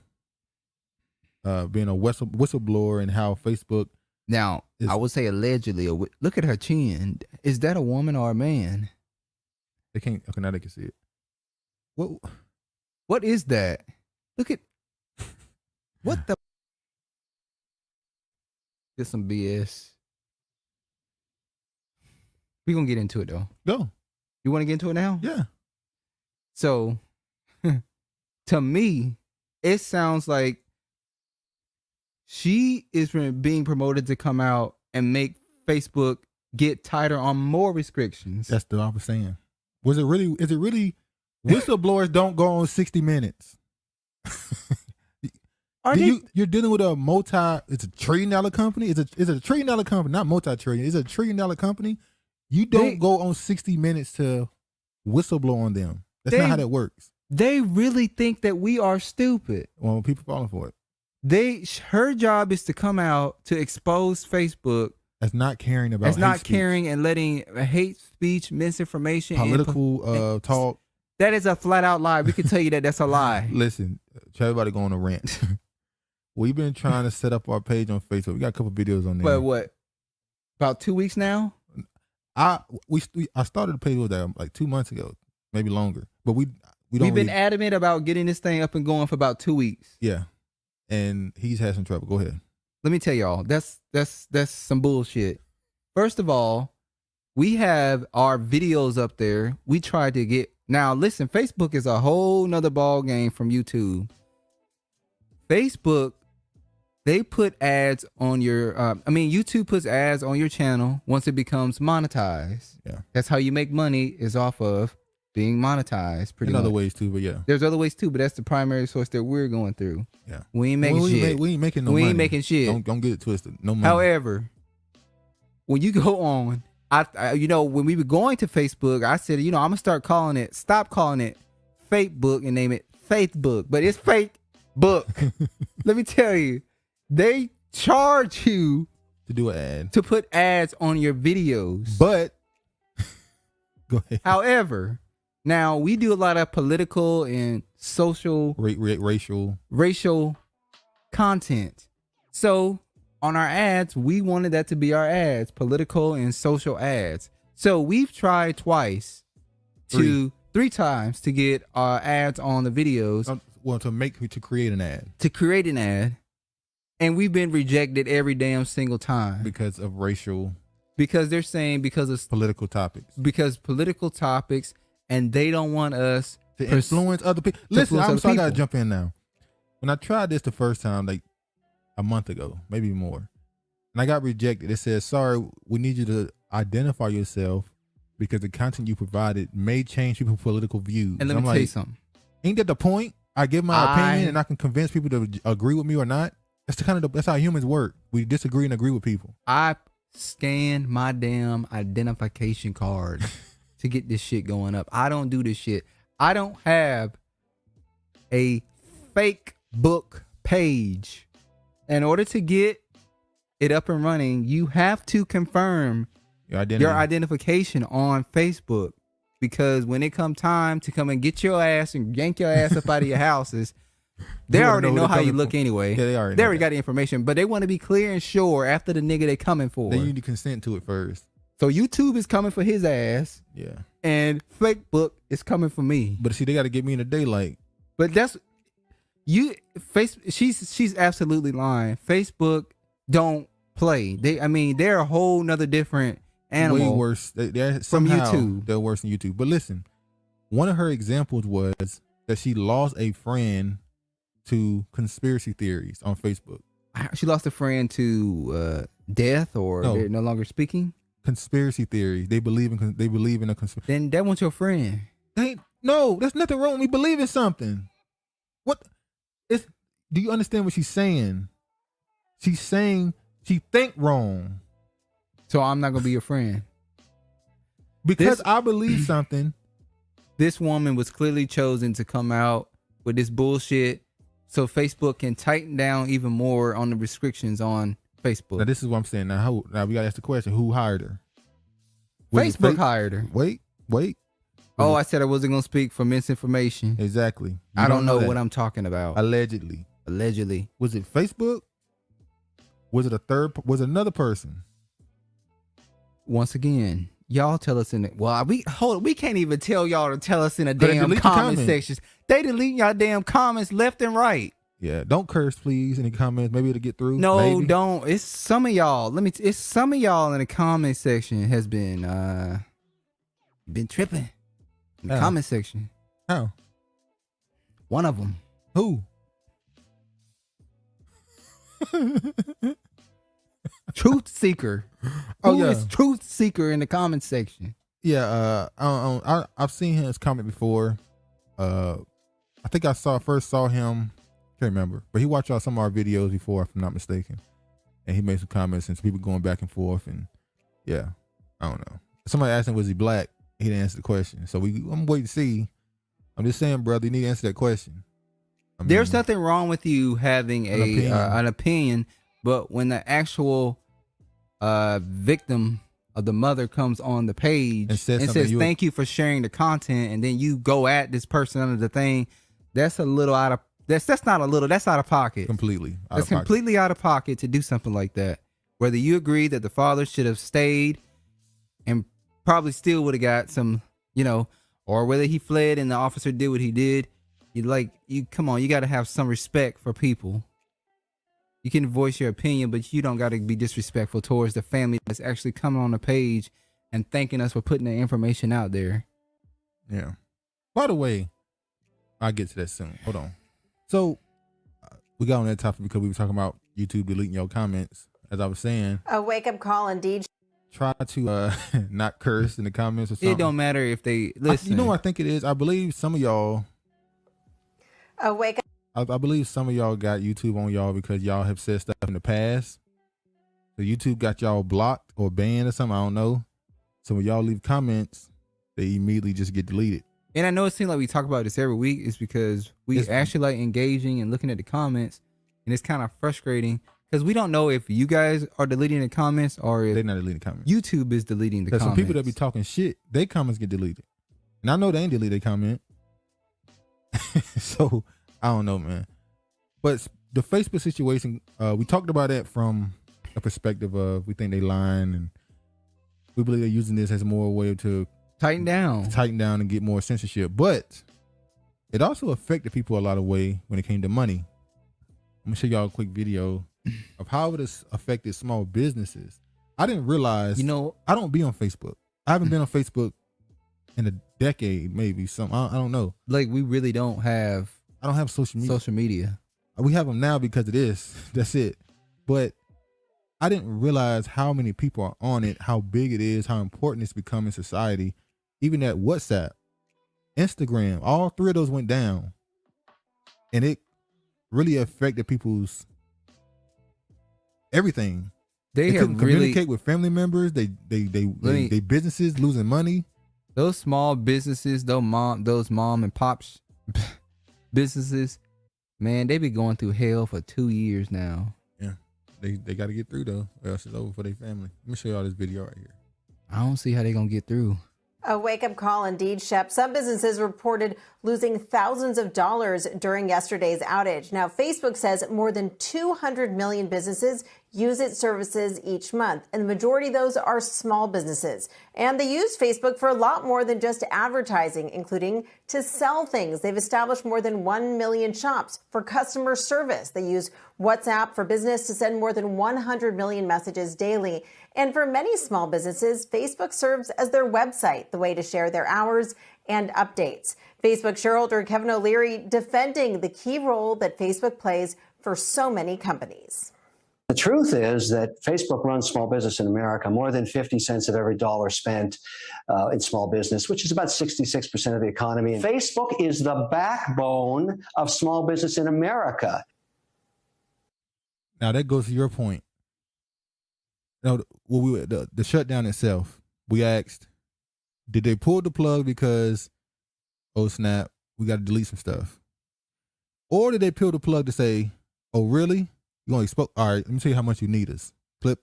being a whistleblower and how Facebook. Now, I would say allegedly. Look at her chin. Is that a woman or a man? They can't. Okay, now they can see it. What is that? Look at. What the? This some BS. We gonna get into it though. Go. You want to get into it now? Yeah. So, to me, it sounds like she is being promoted to come out and make Facebook get tighter on more restrictions. That's what I was saying. Is it really whistleblowers don't go on 60 Minutes? You're dealing with it's a $1 trillion company. It's a $1 trillion company, not multi-trillion. It's a $1 trillion company. You don't go on 60 Minutes to whistleblow on them. That's not how that works. They really think that we are stupid. Well, people falling for it. Her job is to come out to expose Facebook as not caring about as not caring and letting hate speech, misinformation, political talk. That is a flat out lie. We can tell you that that's a lie. Listen, everybody go on a rant. We've been trying to set up our page on Facebook. We got a couple videos on there. But what? About 2 weeks now? I started the page with that like 2 months ago, maybe longer. But we've been adamant about getting this thing up and going for about 2 weeks. Yeah, and he's had some trouble. Go ahead. Let me tell y'all, that's some bullshit. First of all, we have our videos up there. We tried to get now. Listen, Facebook is a whole nother ball game from YouTube. Facebook, they put ads on your. YouTube puts ads on your channel once it becomes monetized. Yeah, that's how you make money, is off of being monetized. Pretty much. Other ways too, but yeah, there's other ways too, but that's the primary source that we're going through. Yeah, we ain't making shit. We ain't making no money. We ain't making shit. Don't get it twisted. No money. However, when you go on, I when we were going to Facebook, I said, I'm gonna stop calling it Fakebook and name it Faithbook, but it's Fake Book. Let me tell you, they charge you to do an ad, to put ads on your videos. But go ahead. However, now we do a lot of political and social, racial content. So on our ads, we wanted that to be our ads, political and social ads. So we've tried three times to get our ads on the videos. To create an ad. To create an ad. And we've been rejected every damn single time. Because of racial. Because they're saying because of political topics. Because political topics, and they don't want us to influence other people. Listen, I gotta jump in now. When I tried this the first time, like a month ago, maybe more, and I got rejected. It says, sorry, we need you to identify yourself because the content you provided may change people's political views. And let me tell you something. Ain't that the point? I give my opinion and I can convince people to agree with me or not. That's how humans work. We disagree and agree with people. I scanned my damn identification card to get this shit going up. I don't do this shit. I don't have a fake book page. In order to get it up and running, you have to confirm your identification on Facebook. Because when it come time to come and get your ass and yank your ass up out of your houses, they already know how you look anyway. Yeah, they already got the information, but they want to be clear and sure after the nigga they coming for. They need to consent to it first. So YouTube is coming for his ass. Yeah. And Facebook is coming for me. But see, they got to get me in the daylight. But she's absolutely lying. Facebook don't play. They're a whole nother different animal. Way worse. They're from YouTube. They're worse than YouTube. But listen, one of her examples was that she lost a friend to conspiracy theories on Facebook. She lost a friend to death, or they're no longer speaking? conspiracy theories. They believe in a conspiracy. Then that one's your friend. No, there's nothing wrong with me believing something. What? Do you understand what she's saying? She's saying she think wrong. So I'm not gonna be your friend. Because I believe something. This woman was clearly chosen to come out with this bullshit so Facebook can tighten down even more on the restrictions on Facebook. Now this is what I'm saying. Now we gotta ask the question: who hired her? Facebook hired her. Wait. I said I wasn't gonna speak for misinformation. Exactly. I don't know what I'm talking about. Allegedly. Was it Facebook? Was it was it another person? Once again, y'all tell us we can't even tell y'all to tell us in a damn comment sections. They delete y'all damn comments left and right. Yeah, don't curse, please, in the comments. Maybe it'll get through. No, maybe. Don't. It's some of y'all. It's some of y'all in the comment section has been tripping in the comment section. How? One of them. Who? Truth seeker. Who is truth seeker in the comment section? Yeah, I've seen his comment before. I think I first saw him. Can't remember, but he watched out some of our videos before, if I'm not mistaken, and he made some comments and some people going back and forth, and yeah, I don't know. Somebody asked him, was he black? He didn't answer the question, so I'm waiting to see. I'm just saying, brother, you need to answer that question. There's nothing wrong with you having an opinion, but when the actual victim of the mother comes on the page and says thank you for sharing the content, and then you go at this person under the thing, that's a little out of that's not a little, that's out of pocket. Completely. That's completely out of pocket to do something like that. Whether you agree that the father should have stayed and probably still would have got some, or whether he fled and the officer did what he did, come on, you got to have some respect for people. You can voice your opinion, but you don't got to be disrespectful towards the family that's actually coming on the page and thanking us for putting the information out there. Yeah. By the way, I'll get to that soon. Hold on. So we got on that topic because we were talking about YouTube deleting your comments. As I was saying, a wake-up call indeed. Try to not curse in the comments or something. It don't matter if they listen. You know what I think it is? I believe some of y'all. A wake-up. I believe some of y'all got YouTube on y'all because y'all have said stuff in the past. So YouTube got y'all blocked or banned or something. I don't know. So when y'all leave comments, they immediately just get deleted. And I know it seems like we talk about this every week. It's because we actually like engaging and looking at the comments, and it's kind of frustrating because we don't know if you guys are deleting the comments or if they're not deleting comments. YouTube is deleting the comments. Some people that be talking shit, their comments get deleted, and I know they ain't delete their comment. So I don't know, man. But the Facebook situation, we talked about it from a perspective of we think they lying, and we believe they're using this as more a way to tighten down and get more censorship. But it also affected people a lot of way when it came to money. I'm gonna show y'all a quick video of how it has affected small businesses. I didn't realize, I don't be on Facebook. I haven't been on Facebook in a decade, maybe something. I don't know. Like we really don't have. I don't have social media. We have them now because of this. That's it. But I didn't realize how many people are on it, how big it is, how important it's become in society. Even that WhatsApp, Instagram, all three of those went down, and it really affected people's everything. They couldn't communicate with family members. They businesses losing money. Those small businesses, those mom and pops businesses, man, they be going through hell for 2 years now. Yeah, they got to get through though, or else it's over for their family. Let me show y'all this video right here. I don't see how they gonna get through. A wake-up call indeed, Shep. Some businesses reported losing thousands of dollars during yesterday's outage. Now, Facebook says more than 200 million businesses use its services each month, and the majority of those are small businesses. And they use Facebook for a lot more than just advertising, including to sell things. They've established more than 1 million shops for customer service. They use WhatsApp for business to send more than 100 million messages daily. And for many small businesses, Facebook serves as their website, the way to share their hours and updates. Facebook shareholder Kevin O'Leary defending the key role that Facebook plays for so many companies. The truth is that Facebook runs small business in America. More than 50 cents of every dollar spent in small business, which is about 66% of the economy. And Facebook is the backbone of small business in America. Now that goes to your point. Now, the shutdown itself, we asked, did they pull the plug because, oh snap, we got to delete some stuff? Or did they pull the plug to say, oh really? You gonna expose? All right, let me tell you how much you need us. Clip.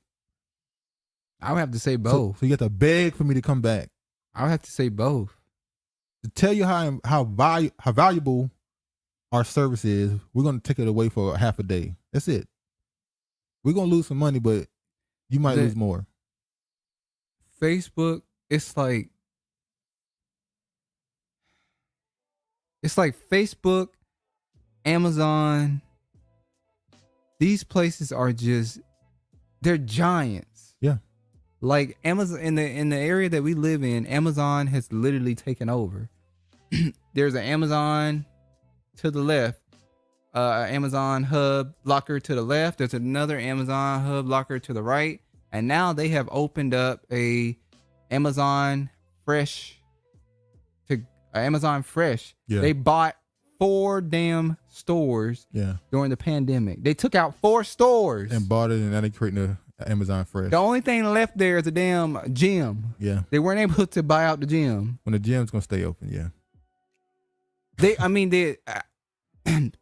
I would have to say both. So you have to beg for me to come back. I would have to say both. To tell you how valuable our service is, we're gonna take it away for half a day. That's it. We're gonna lose some money, but you might lose more. Facebook, it's like Facebook, Amazon. These places are they're giants. Yeah. Like Amazon in the area that we live in, Amazon has literally taken over. There's an Amazon to the left, Amazon hub locker to the left. There's another Amazon hub locker to the right, and now they have opened up a Amazon Fresh. Yeah. They bought 4 damn stores during the pandemic. They took out 4 stores and bought it, and now they're creating the Amazon Fresh. The only thing left there is a damn gym. Yeah. They weren't able to buy out the gym. When the gym's gonna stay open, yeah.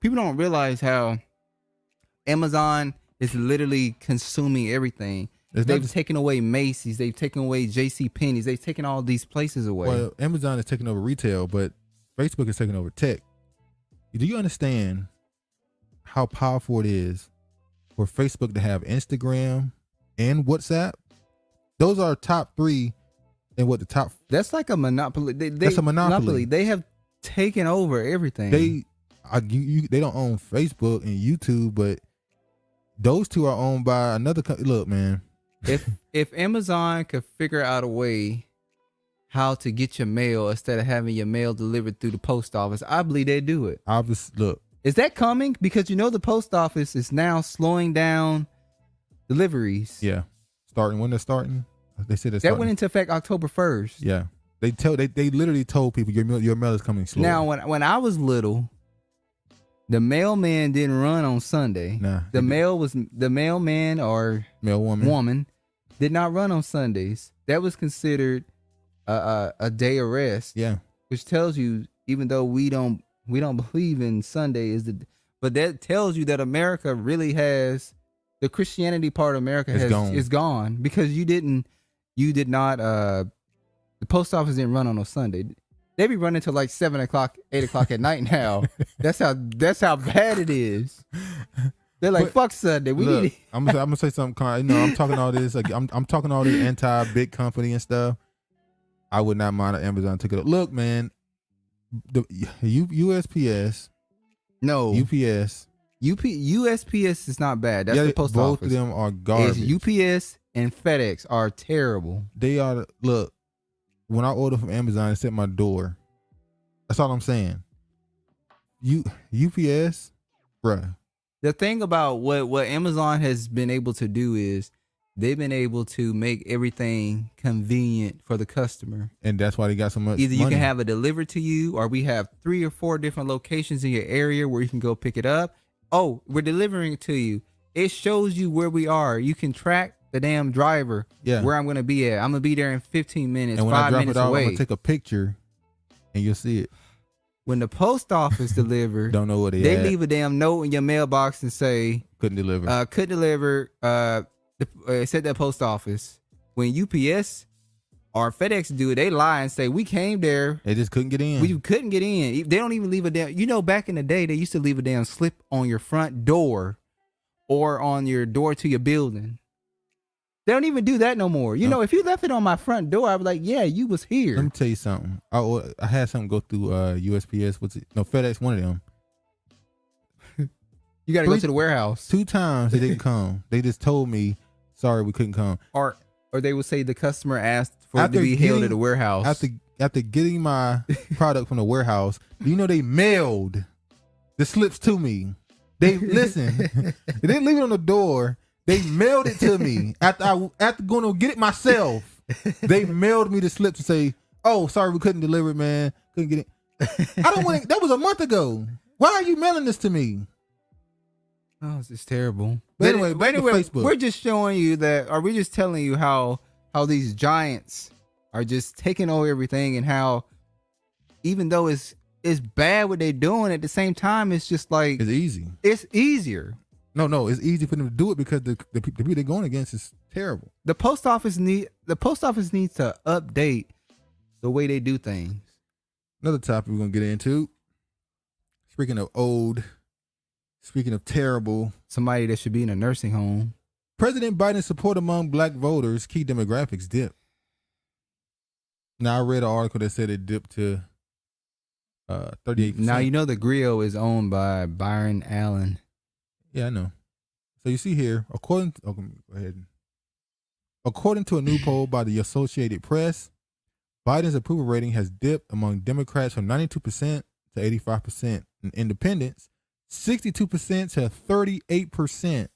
People don't realize how Amazon is literally consuming everything. They've taken away Macy's. They've taken away JCPenney's. They've taken all these places away. Well, Amazon is taking over retail, but Facebook is taking over tech. Do you understand how powerful it is for Facebook to have Instagram and WhatsApp? Those are top 3 and what the top. That's like a monopoly. That's a monopoly. They have taken over everything. They don't own Facebook and YouTube, but those 2 are owned by another company. Look, man. If Amazon could figure out a way how to get your mail instead of having your mail delivered through the post office, I believe they'd do it. Look. Is that coming? Because the post office is now slowing down deliveries. Yeah. When they're starting? They said that went into effect October 1st. Yeah. They literally told people your mail is coming slow. Now when I was little, the mailman didn't run on Sunday. Nah. The mailman or woman did not run on Sundays. That was considered a day of rest. Yeah. Which tells you, even though we don't believe in Sunday but that tells you that America really has the Christianity part of America is gone because you did not the post office didn't run on a Sunday. They be running till like 7 o'clock, 8 o'clock at night now. That's how bad it is. They're like, fuck Sunday. I'm gonna say something. I'm talking all this. Like, I'm talking all this anti-big company and stuff. I would not mind if Amazon took it up. Look, man, the USPS, no UPS, USPS is not bad. That's the post office. Both of them are garbage. UPS and FedEx are terrible. They are. Look, when I order from Amazon, it's at my door. That's all I'm saying. UPS, bruh. The thing about what Amazon has been able to do is they've been able to make everything convenient for the customer. And that's why they got so much Either money. You can have it delivered to you, or we have 3 or 4 different locations in your area where you can go pick it up. Oh, we're delivering it to you. It shows you where we are. You can track the damn driver where I'm going to be at. I'm going to be there in 15 minutes, and when 5 I drop minutes it off, away. I'm going to take a picture and you'll see it. When the post office deliver, don't know what they leave a damn note in your mailbox and say couldn't deliver. Couldn't deliver. It said that post office. When UPS or FedEx do it, they lie and say we came there. They just couldn't get in. We couldn't get in. They don't even leave a damn. Back in the day, they used to leave a damn slip on your front door or on your door to your building. They don't even do that no more. If you left it on my front door, I'd be like, yeah, you was here. Let me tell you something. I had something go through USPS. FedEx, one of them. You got to go to the warehouse. 2 times they didn't come. They just told me, sorry, we couldn't come. Or they would say the customer asked for it to be held at the warehouse. After getting my product from the warehouse, they mailed the slips to me. They listen. They didn't leave it on the door. They mailed it to me after going to get it myself. They mailed me the slip to say, "Oh, sorry, we couldn't deliver it, man. Couldn't get it." I don't want. That was a month ago. Why are you mailing this to me? Oh, it's just terrible. But anyway, back to Facebook. We're just showing you that, or we're just telling you how these giants are just taking over everything, and how even though it's bad what they're doing, at the same time it's just like it's easy. It's easier. No, it's easy for them to do it because the people they're going against is terrible. The post office needs to update the way they do things. Another topic we're gonna get into. Speaking of old, speaking of terrible, somebody that should be in a nursing home. President Biden's support among black voters, key demographics dipped. Now I read an article that said it dipped to 38%. Now you know the grill is owned by Byron Allen. Yeah, I know. So you see here, according to a new poll by the Associated Press, Biden's approval rating has dipped among Democrats from 92% to 85%, and independents 62% to 38%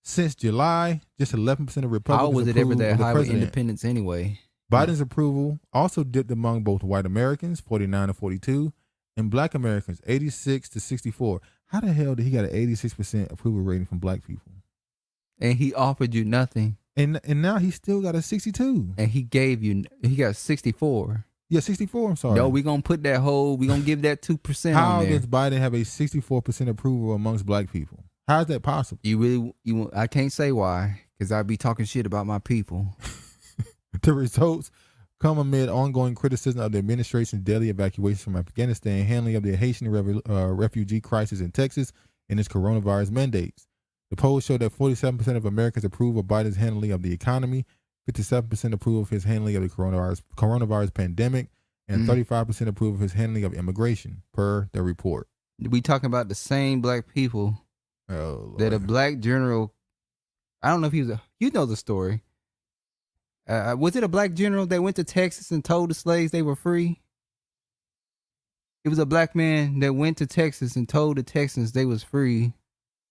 since July. Just 11% of Republicans. How was it ever that high with president. independents anyway? Biden's approval also dipped among both white Americans, 49 to 42, and black Americans, 86 to 64. How the hell did he get an 86% approval rating from black people? And he offered you nothing. And now he still got a 62. And he got 64. Yeah, 64, I'm sorry. No, we're going to put that we're going to give that 2% How on there. does Biden have a 64% approval amongst black people? How is that possible? I can't say why, because I'd be talking shit about my people. The results come amid ongoing criticism of the administration's daily evacuations from Afghanistan, handling of the Haitian refugee crisis in Texas, and its coronavirus mandates. The polls show that 47% of Americans approve of Biden's handling of the economy, 57% approve of his handling of the coronavirus pandemic, and 35% approve of his handling of immigration, per the report. We talking about the same black people that a black general, I don't know if he was you know the story. Was it a black general that went to Texas and told the slaves they were free? It was a black man that went to Texas and told the Texans they was free,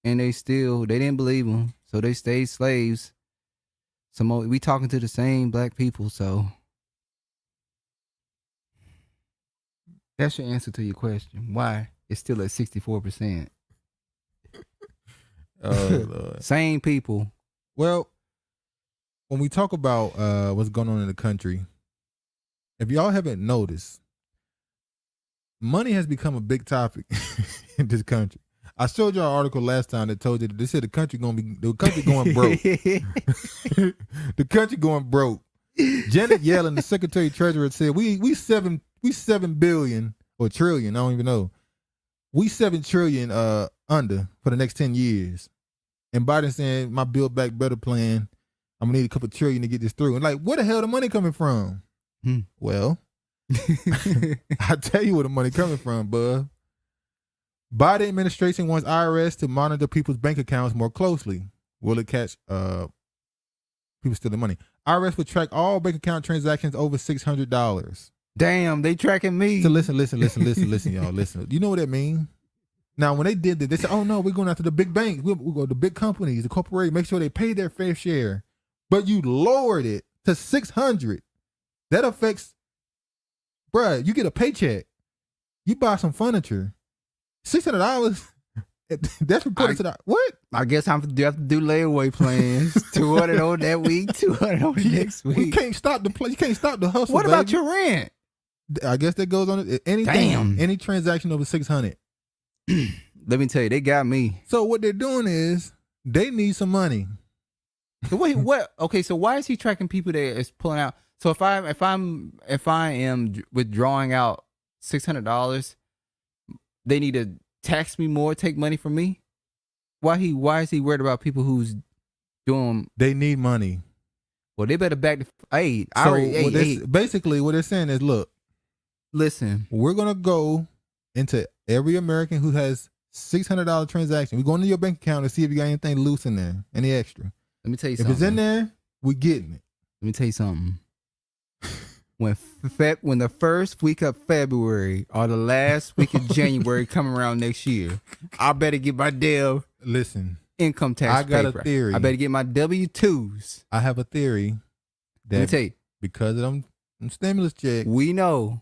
and they didn't believe him, so they stayed slaves. We talking to the same black people, so that's your answer to your question. Why it's still at 64%? Oh, Lord. Same people. Well, when we talk about what's going on in the country, if y'all haven't noticed, money has become a big topic in this country. I showed y'all an article last time that told you that they said the country going broke. The country going broke. Janet Yellen, the Secretary Treasurer, said we 7 billion or trillion, I don't even know. We 7 trillion under for the next 10 years. And Biden saying my Build Back Better plan, I'm gonna need a couple trillion to get this through. And like, where the hell the money coming from? Well, I tell you where the money coming from, bud. Biden administration wants IRS to monitor people's bank accounts more closely. Will it catch people stealing money? IRS will track all bank account transactions over $600. Damn, they tracking me. So listen, y'all. Listen. You know what that means? Now, when they did that, they said, "Oh no, we're going after the big banks. We'll go to the big companies, the corporations. Make sure they pay their fair share." But you lowered it to $600. That affects, bruh. You get a paycheck, you buy some furniture, $600. That's reported to the what? I guess I have to do layaway plans. 200 on that week, 200 on the next week. You can't stop the play. You can't stop the hustle. What about baby. your rent? I guess that goes on anything. Damn. Any transaction over $600. Let me tell you, they got me. So what they're doing is they need some money. So wait, what? Okay, so why is he tracking people that is pulling out? So if I am withdrawing out $600, they need to tax me more, take money from me. Why is he worried about people who's doing? They need money. Well, they better back the aid. Basically, what they're saying is, look, listen, we're gonna go into every American who has $600 transaction. We're going to your bank account to see if you got anything loose in there, any extra. Let me tell you if something. If it's in there, we're getting it. Let me tell you something. When the first week of February or the last week of January come around next year, I better get my deal. Listen. income tax I got paper. a theory. I better get my W-2s. I have a theory Let me that tell you, because of them stimulus checks, we know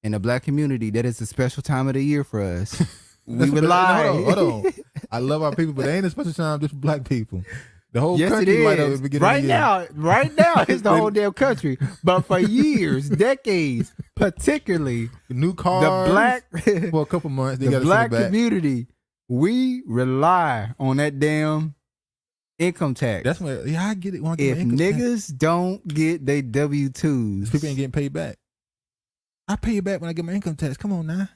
in the black community that it's a special time of the year for us. We rely. Hold on. I love our people, but it ain't a special time just for black people. The whole Yes, it country light up at the is. beginning of the year. Right now, it's the whole damn country. But for years, decades, particularly New cars. the black, for a couple months. They the gotta black send it back. community, we rely on that damn income tax. That's what. Yeah, I get it. When I get If my income tax. niggas don't get their W-2s, People ain't getting paid back. I pay it back when I get my income tax. Come on now.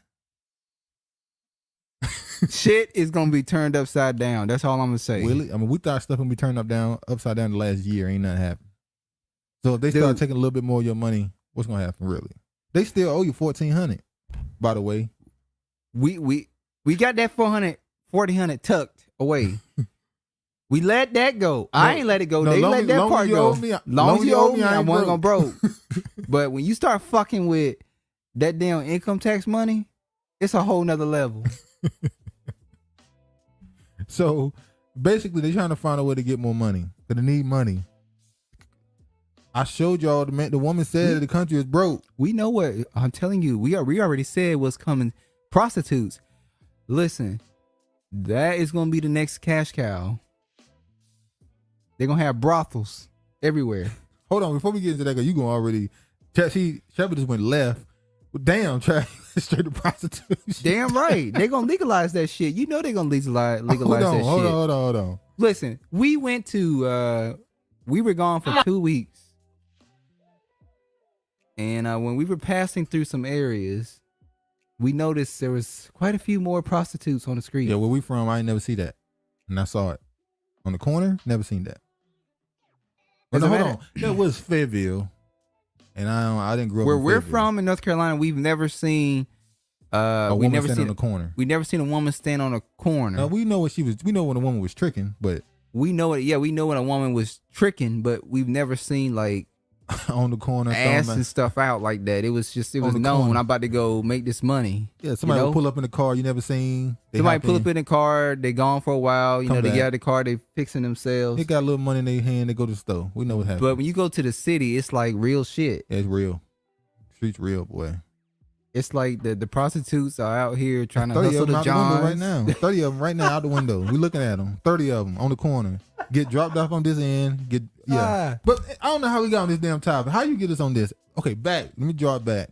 shit is gonna be turned upside down. That's all I'm gonna say. Really? I mean, we thought stuff would be turned upside down the last year. Ain't nothing happened. So if they start taking a little bit more of your money, what's gonna happen? Really? They still owe you $1,400. By the way, We got that 1,400 tucked away. We let that go. I ain't let it go. no, They long let as- that long as part you go. owe me, Long as you owe me, I ain't wasn't gonna broke. broke. But when you start fucking with that damn income tax money, it's a whole nother level. So basically, they're trying to find a way to get more money. But they need money. I showed y'all the woman said the country is broke. We know what I'm telling you. We already said what's coming. Prostitutes. Listen, that is gonna be the next cash cow. They're gonna have brothels everywhere. Hold on, before we get into that, you gonna already. Shepard just went left. Well, damn, try straight to prostitution. Damn right. They're gonna legalize that shit. You know they're gonna legalize that shit. Hold on. Listen, we went to we were gone for 2 weeks. And when we were passing through some areas, we noticed there was quite a few more prostitutes on the street. Yeah, where we from, I ain't never see that. And I saw it. On the corner, never seen that. But no, hold on. That was Fayetteville. And I didn't grow up Where in we're Fayetteville. from in North Carolina, we've never seen A woman standing on the corner. We never seen a woman stand on a corner. We know what she was. We know when a woman was tricking, but we know it. Yeah, we know when a woman was tricking, but we've never seen like on the corner, ass and stuff out like that. It was On the known. corner. I'm about to go make this money. Yeah, somebody you know? will pull up in the car you never seen. Somebody pull up in the car. They gone for a while. You Come know, they back. get out of the car. They fixing themselves. They got a little money in their hand. They go to the store. We know what happened. But when you go to the city, it's like real shit. Yeah, it's real. Streets real, boy. It's like the prostitutes are out here trying to 30 hustle of them the out the window Johns. right now. 30 of them right now out the window. We looking at them. 30 of them on the corner. Get dropped off on this end. But I don't know how we got on this damn topic. How you get us on this? Okay, back. Let me draw it back.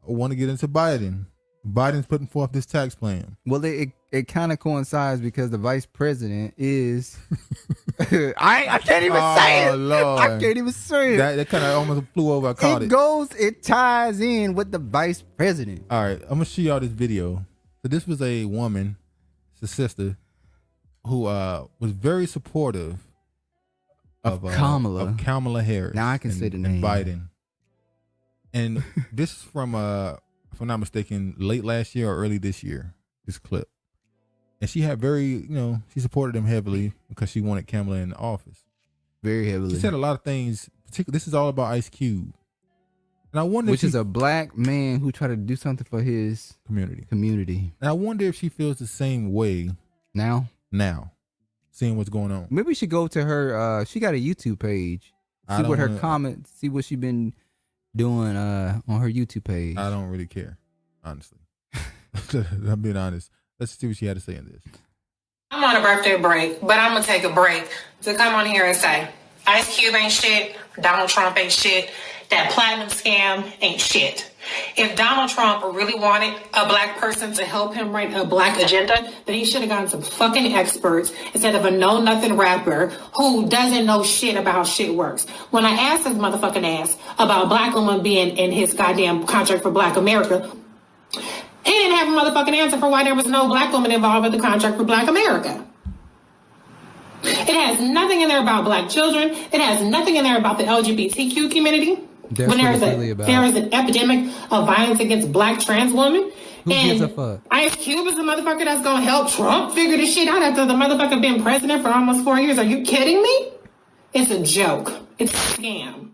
I want to get into Biden. Biden's putting forth this tax plan. Well, it kind of coincides because the vice president is. I can't even say it. Lord. I can't even say it. That kind of almost flew over. I caught it. It ties in with the vice president. All right, I'm gonna show y'all this video. So this was a woman, it's a sister, who was very supportive of Kamala Harris. Now I can say the name. And Biden. And this is from if I'm not mistaken, late last year or early this year. This clip, and she had she supported them heavily because she wanted Kamala in the office. Very heavily. She said a lot of things. Particularly, this is all about Ice Cube. And I wonder, which is a black man who tried to do something for his community. And I wonder if she feels the same way now, seeing what's going on. Maybe we should go to her. She got a YouTube page. See what her comments. See what she been doing on her YouTube page. I don't really care, honestly. I'm being honest. Let's see what she had to say in this. I'm on a birthday break, but I'm going to take a break to come on here and say, Ice Cube ain't shit, Donald Trump ain't shit, that platinum scam ain't shit. If Donald Trump really wanted a black person to help him write a black agenda, then he should have gotten some fucking experts instead of a know-nothing rapper who doesn't know shit about how shit works. When I asked his motherfucking ass about black women being in his goddamn contract for Black America, he didn't have a motherfucking answer for why there was no black woman involved with the contract for Black America. It has nothing in there about black children. It has nothing in there about the LGBTQ community. That's when what it's really about. there is an epidemic of violence against black trans women. Who gives a fuck? Ice Cube is the motherfucker that's going to help Trump figure this shit out after the motherfucker been president for almost 4 years. Are you kidding me? It's a joke. It's a scam.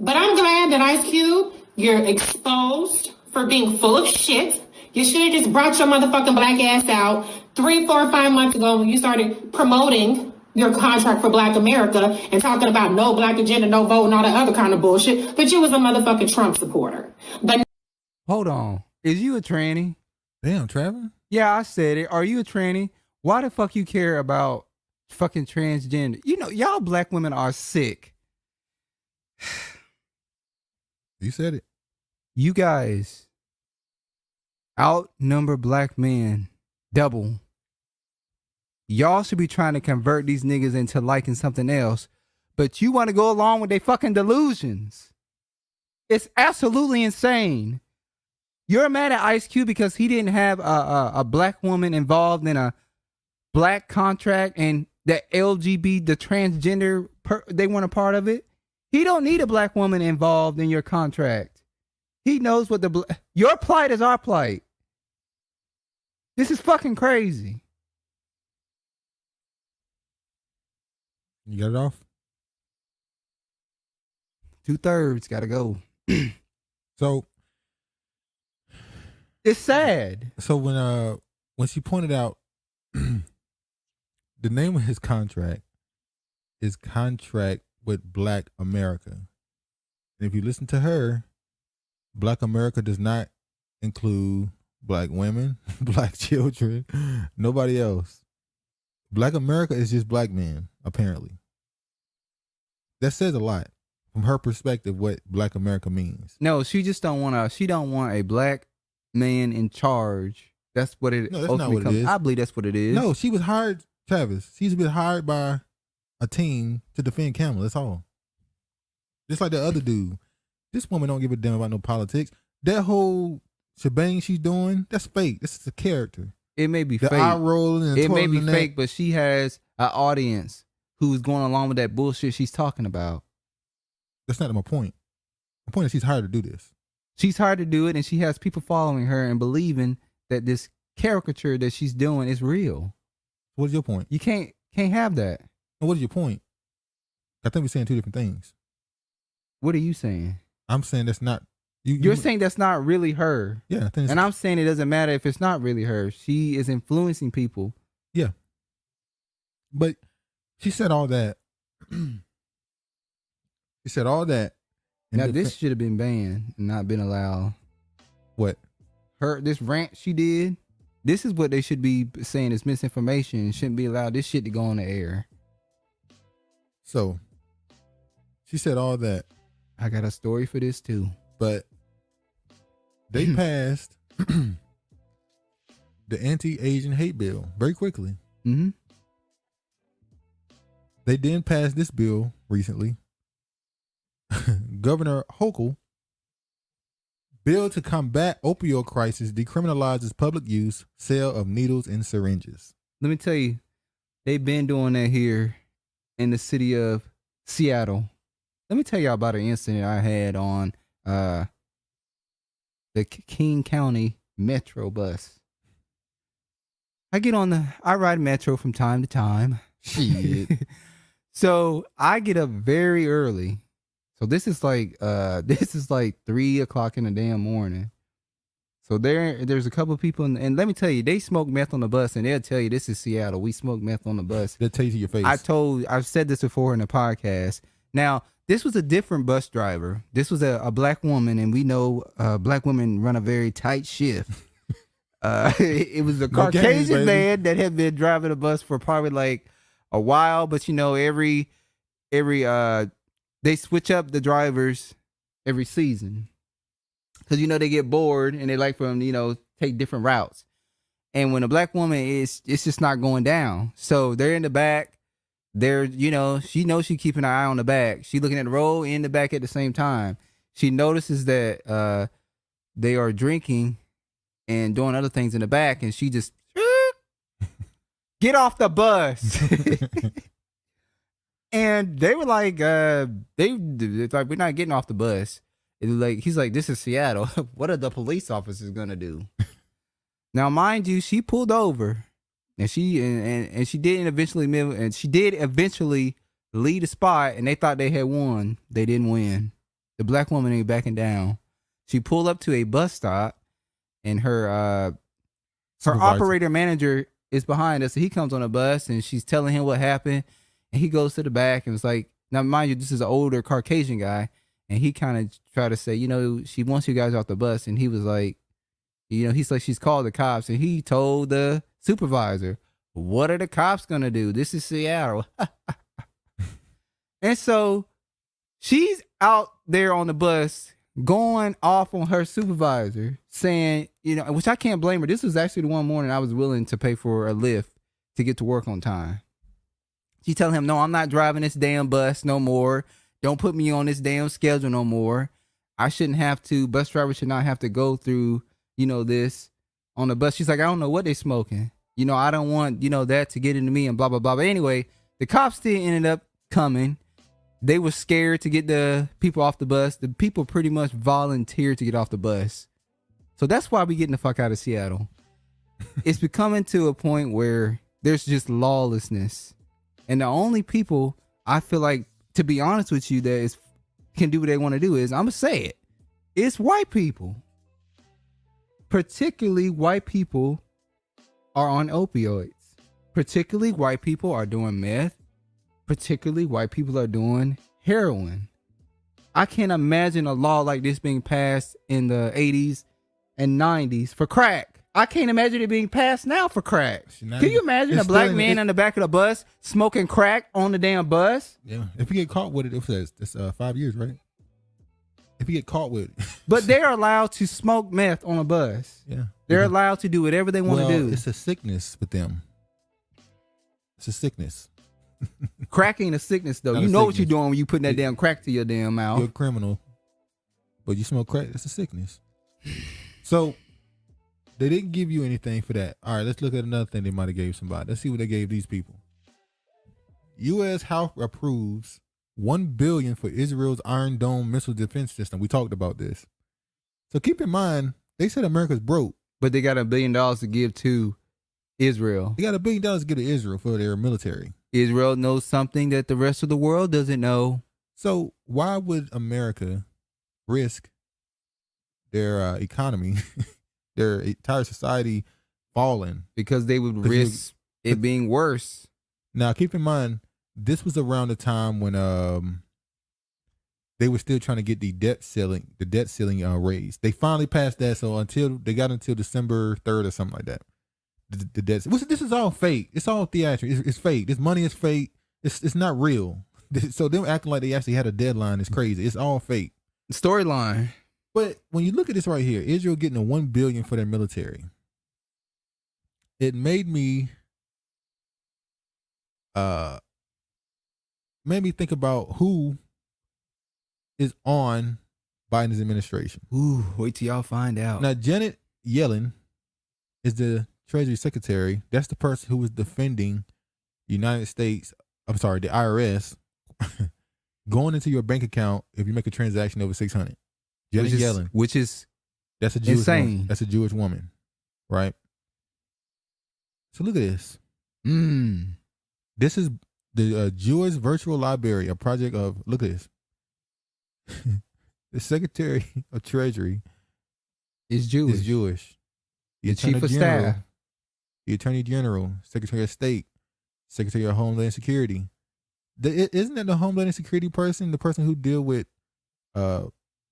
But I'm glad that Ice Cube, you're exposed for being full of shit. You should have just brought your motherfucking black ass out 3, 4, 5 months ago when you started promoting your contract for Black America and talking about no black agenda, no vote, and all that other kind of bullshit. But you was a motherfucking Trump supporter. But Hold on. Is you a tranny? Damn, Trevor. Yeah, I said it. Are you a tranny? Why the fuck you care about fucking transgender? You know, y'all black women are sick. You said it. You guys outnumber black men double. Y'all should be trying to convert these niggas into liking something else, but you want to go along with their fucking delusions. It's absolutely insane. You're mad at Ice Cube because he didn't have a black woman involved in a black contract and the LGBT, the transgender, they weren't a part of it. He don't need a black woman involved in your contract. He knows what your plight is our plight. This is fucking crazy. You got it off? 2/3 gotta go. So it's sad. So when she pointed out the name of his contract is Contract with Black America. And if you listen to her, Black America does not include black women, black children, nobody else. Black America is just black men, apparently. That says a lot from her perspective what Black America means. No, she just don't want a black man in charge. That's what it No, that's not what it is. I believe that's what it is. No, she was hired, Travis. She's been hired by a team to defend Kamala. That's all. Just like the other dude. This woman don't give a damn about no politics. That whole shebang she's doing, that's fake. This is a character. It may be the fake. eye rolling and it may be twirling fake, but she has an audience who's going along with that bullshit she's talking about. That's not my point. My point is she's hired to do this. She's hired to do it, and she has people following her and believing that this caricature that she's doing is real. What is your point? You can't have that. And what is your point? I think we're saying two different things. What are you saying? I'm saying that's not. You're saying that's not really her. Yeah, I think and I'm saying it doesn't matter if it's not really her. She is influencing people. Yeah. But she said all that. She said all that. Now this should have been banned and not been allowed. What? This rant she did. This is what they should be saying is misinformation and shouldn't be allowed this shit to go on the air. So she said all that. I got a story for this too. But they passed the anti-Asian hate bill very quickly. Mm-hmm. They then passed this bill recently. Governor Hochul, bill to combat opioid crisis decriminalizes public use, sale of needles and syringes. Let me tell you, they've been doing that here in the city of Seattle. Let me tell y'all about an incident I had on the King County Metro bus. I ride Metro from time to time. Shit. So I get up very early. So this is like 3 o'clock in the damn morning. So there's a couple of people and let me tell you, they smoke meth on the bus and they'll tell you this is Seattle. We smoke meth on the bus. They'll tell you to your face. I've said this before in the podcast. Now, this was a different bus driver. This was a black woman, and we know black women run a very tight shift. It was a Caucasian man that had been driving a bus for probably like a while, but you know, every they switch up the drivers every season because you know they get bored and they like for them to take different routes. And when a black woman it's just not going down, so they're in the back. She knows she's keeping an eye on the back. She looking at the road and the back at the same time. She notices that they are drinking and doing other things in the back, and she just get off the bus. And they were like, it's like, we're not getting off the bus. It's like he's like, this is Seattle. What are the police officers gonna do? Now, mind you, she pulled over. And she did eventually lead the spot, and they thought they had won. They didn't win. The black woman ain't backing down. She pulled up to a bus stop, and her Supervisor. operator manager is behind us. So he comes on a bus and she's telling him what happened, and he goes to the back and was like, now mind you, this is an older Caucasian guy, and he kind of tried to say, you know, she wants you guys off the bus, and he was like, you know, he's like, she's called the cops, and he told the supervisor, what are the cops gonna do? This is Seattle. And so she's out there on the bus going off on her supervisor, saying, you know, which I can't blame her. This was actually the one morning I was willing to pay for a Lyft to get to work on time. She telling him, no, I'm not driving this damn bus no more. Don't put me on this damn schedule no more. I shouldn't have to, bus drivers should not have to go through, you know, this on the bus. She's like, I don't know what they smoking. You know, I don't want, you know, that to get into me and blah, blah, blah. But anyway, the cops still ended up coming. They were scared to get the people off the bus. The people pretty much volunteered to get off the bus. So that's why we getting the fuck out of Seattle. It's becoming to a point where there's just lawlessness. And the only people I feel like, to be honest with you, that is can do what they want to do is, I'm going to say it, it's white people. Particularly white people are on opioids. Particularly white people are doing meth. Particularly white people are doing heroin. I can't imagine a law like this being passed in the 80s and 90s for crack. I can't imagine it being passed now for crack. Can you imagine a black man on the back of the bus smoking crack on the damn bus? Yeah. If you get caught with it, it's 5 years, right? If you get caught with it. But they're allowed to smoke meth on a bus. Yeah. They're allowed to do whatever they want to do. It's a sickness with them. It's a sickness. Crack ain't a sickness, though. Not You a know what sickness. you're doing when you putting that damn crack to your damn mouth. You're a criminal. But you smoke crack, that's a sickness. So they didn't give you anything for that. All right, let's look at another thing they might have gave somebody. Let's see what they gave these people. U.S. House approves $1 billion for Israel's Iron Dome missile defense system. We talked about this. So keep in mind, they said America's broke. But they got $1 billion to give to Israel. They got $1 billion to give to Israel for their military. Israel knows something that the rest of the world doesn't know. So why would America risk their economy, their entire society falling? Because they would risk it being worse. Now, keep in mind, this was around the time when they were still trying to get the debt ceiling raised. They finally passed that, so they got until December 3rd or something like that. The debt. This is all fake. It's all theatrical. It's fake. This money is fake. It's not real. So them acting like they actually had a deadline is crazy. It's all fake. Storyline. But when you look at this right here, Israel getting $1 billion for their military, it made me think about who is on Biden's administration. Ooh, wait till y'all find out. Now, Janet Yellen is the Treasury Secretary. That's the person who was defending the IRS going into your bank account if you make a transaction over 600. Janet Yellen, which is that's a Jewish insane. Woman. That's a Jewish woman, right? So look at this. This is the Jewish Virtual Library, a project of, look at this. The Secretary of Treasury is Jewish. The Chief of Staff, the Attorney General, Secretary of State, Secretary of Homeland Security. Isn't that the Homeland Security person, the person who deal with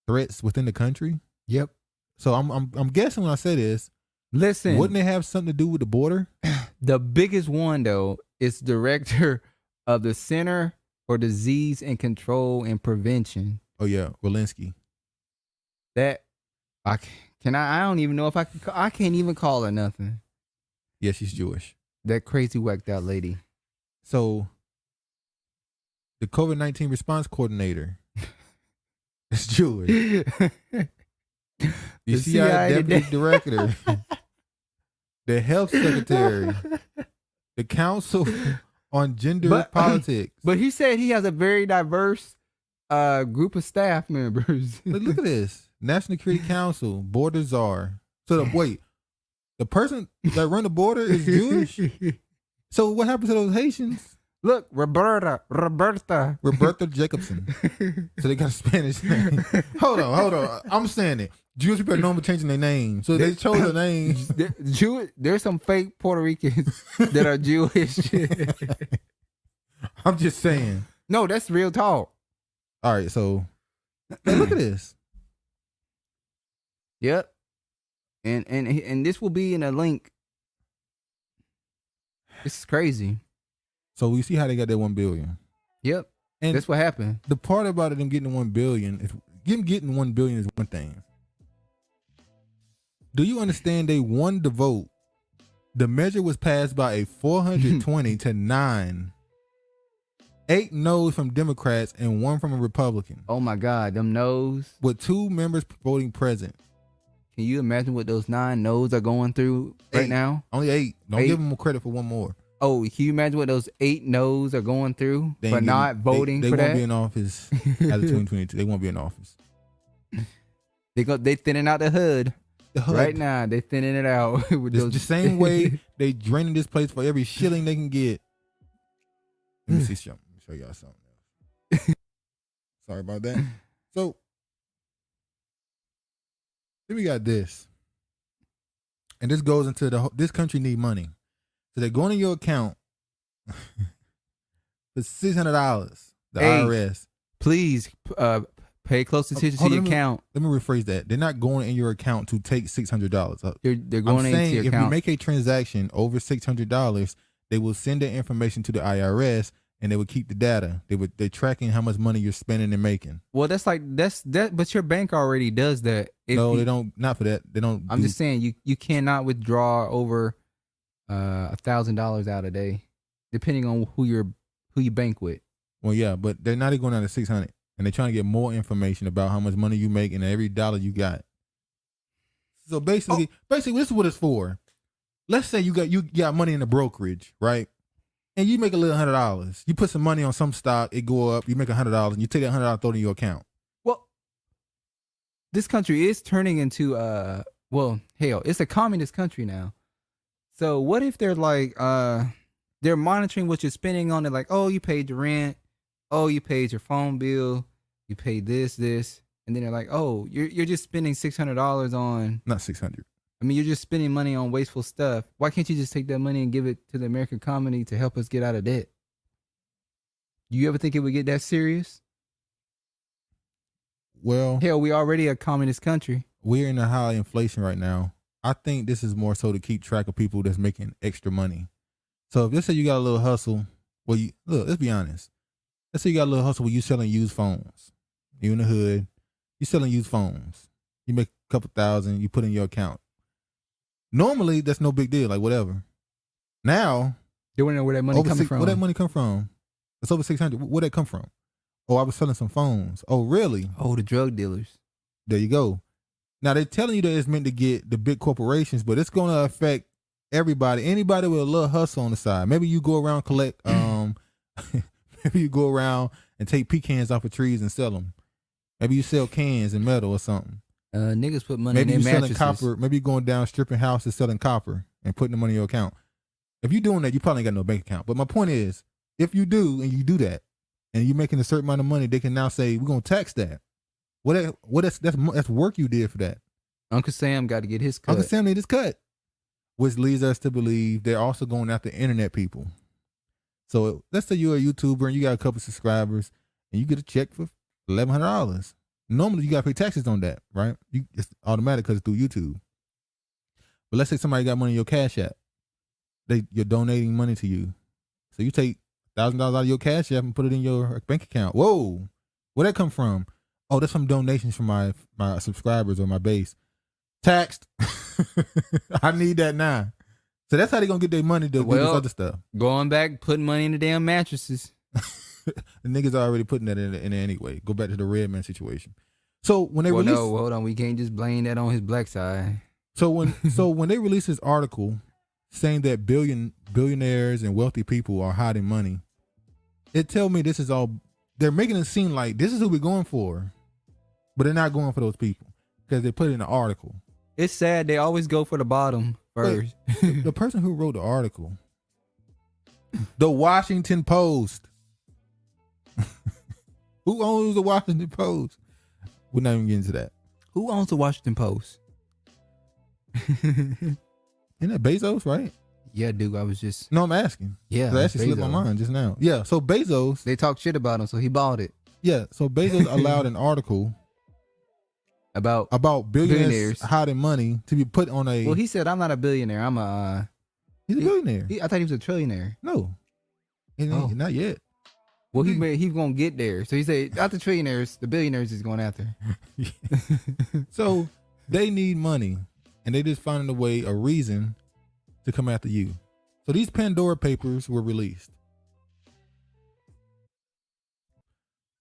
threats within the country? Yep. So I'm guessing when I say this, listen, wouldn't it have something to do with the border? The biggest one though is director of the Center for Disease and Control and Prevention. Oh yeah, Walensky. That I don't even know if I can't even call her nothing. Yeah, she's Jewish. That crazy whacked out lady. So the COVID-19 response coordinator is Jewish. The CIA deputy director, the health secretary, the council on gender politics. But he said he has a very diverse group of staff members. Look at this. National Security Council, border czar. So the person that run the border is Jewish. So what happened to those Haitians? Look, Roberta. Jacobin. So they got a Spanish name. Hold on. I'm saying it. Jewish people are known for changing their name. So they chose a name. There's some fake Puerto Ricans that are Jewish. I'm just saying. No, that's real talk. All right, so hey, look at this. Yep. And this will be in a link. This is crazy. So we see how they got that $1 billion. Yep. And that's what happened. The part about them getting $1 billion is getting $1 billion is one thing. Do you understand they won the vote? The measure was passed by a 420 to 9. 8 no's from Democrats and 1 from a Republican. Oh my God, them no's. With 2 members voting present. Can you imagine what those 9 no's are going through right now? Only 8. Don't give them credit for 1 more. Oh, can you imagine what those 8 no's are going through for not voting for that? They won't be in office as of 2022. They won't be in office. They thinning out the hood. Right now, they thinning it out. With the same way they draining this place for every shilling they can get. Let me see something. Let me show y'all something. Sorry about that. So, then we got this. And this goes into this country need money. So they're going to your account for $600. The IRS. Please pay close attention to your account. Let me rephrase that. They're not going in your account to take $600. They're going into your account. If you make a transaction over $600, they will send that information to the IRS and they will keep the data. They're tracking how much money you're spending and making. Well, but your bank already does that. No, they don't. Not for that. They don't. I'm just saying you cannot withdraw over $1,000 out a day, depending on who you bank with. Well, yeah, but they're not going down to 600, and they're trying to get more information about how much money you make and every dollar you got. So basically, this is what it's for. Let's say you got money in the brokerage, right? And you make a little $100. You put some money on some stock, it go up. You make $100, and you take that $100, throw it in your account. Well, this country is turning into it's a communist country now. So what if they're like they're monitoring what you're spending on it? Like, oh, you paid your rent, oh, you paid your phone bill, you paid this, and then they're like, oh, you're just spending $600 on not 600. I mean, you're just spending money on wasteful stuff. Why can't you just take that money and give it to the American community to help us get out of debt? You ever think it would get that serious? Well, hell, we already a communist country. We're in a high inflation right now. I think this is more so to keep track of people that's making extra money. So if let's say you got a little hustle, let's be honest. Let's say you got a little hustle where you selling used phones. You in the hood, you selling used phones. You make a couple thousand, you put in your account. Normally, that's no big deal, like whatever. Now, they want to know where that money coming from. Where that money come from? It's over 600. Where'd that come from? Oh, I was selling some phones. Oh, really? Oh, the drug dealers. There you go. Now, they're telling you that it's meant to get the big corporations, but it's going to affect everybody. Anybody with a little hustle on the side. Maybe you go around collect, maybe you go around and take pecans off of trees and sell them. Maybe you sell cans and metal or something. Niggas put money in their Selling mattresses. copper. Maybe you're going down stripping houses selling copper and putting the money in your account. If you're doing that, you probably ain't got no bank account. But my point is, if you do and you do that and you're making a certain amount of money, they can now say, we're going to tax that. That's work you did for that. Uncle Sam got to get his cut. Uncle Sam need his cut. Which leads us to believe they're also going after internet people. So let's say you're a YouTuber and you got a couple subscribers and you get a check for $1,100. Normally you got to pay taxes on that, right? It's automatic because it's through YouTube. But let's say somebody got money in your Cash App. You're donating money to you. So you take $1,000 out of your Cash App and put it in your bank account. Whoa, where'd that come from? Oh, that's from donations from my subscribers or my base. Taxed. I need that now. So that's how they gonna get their money to do this other stuff. Going back, putting money in the damn mattresses. The niggas are already putting that in there anyway. Go back to the Red Man situation. So when they release, no, hold on, we can't just blame that on his black side. So when they release this article saying that billionaires and wealthy people are hiding money, it tell me this is all they're making it seem like this is who we're going for, but they're not going for those people because they put it in the article. It's sad they always go for the bottom first. The person who wrote the article, The Washington Post. Who owns the Washington Post? We're not even getting to that. Who owns the Washington Post? Isn't that Bezos, right? Yeah, dude. I was just. No, I'm asking. Yeah, that actually slipped my mind just now. Yeah, so Bezos. They talk shit about him, so he bought it. Yeah, so Bezos allowed an article about billionaires hiding money to be put on a. Well, he said, "I'm not a billionaire. I'm a." He's a billionaire. I thought he was a trillionaire. No, not yet. Well, he's gonna get there. So he said, "Not the trillionaires, the billionaires is going after." So they need money, and they just finding a reason to come after you. So these Pandora papers were released.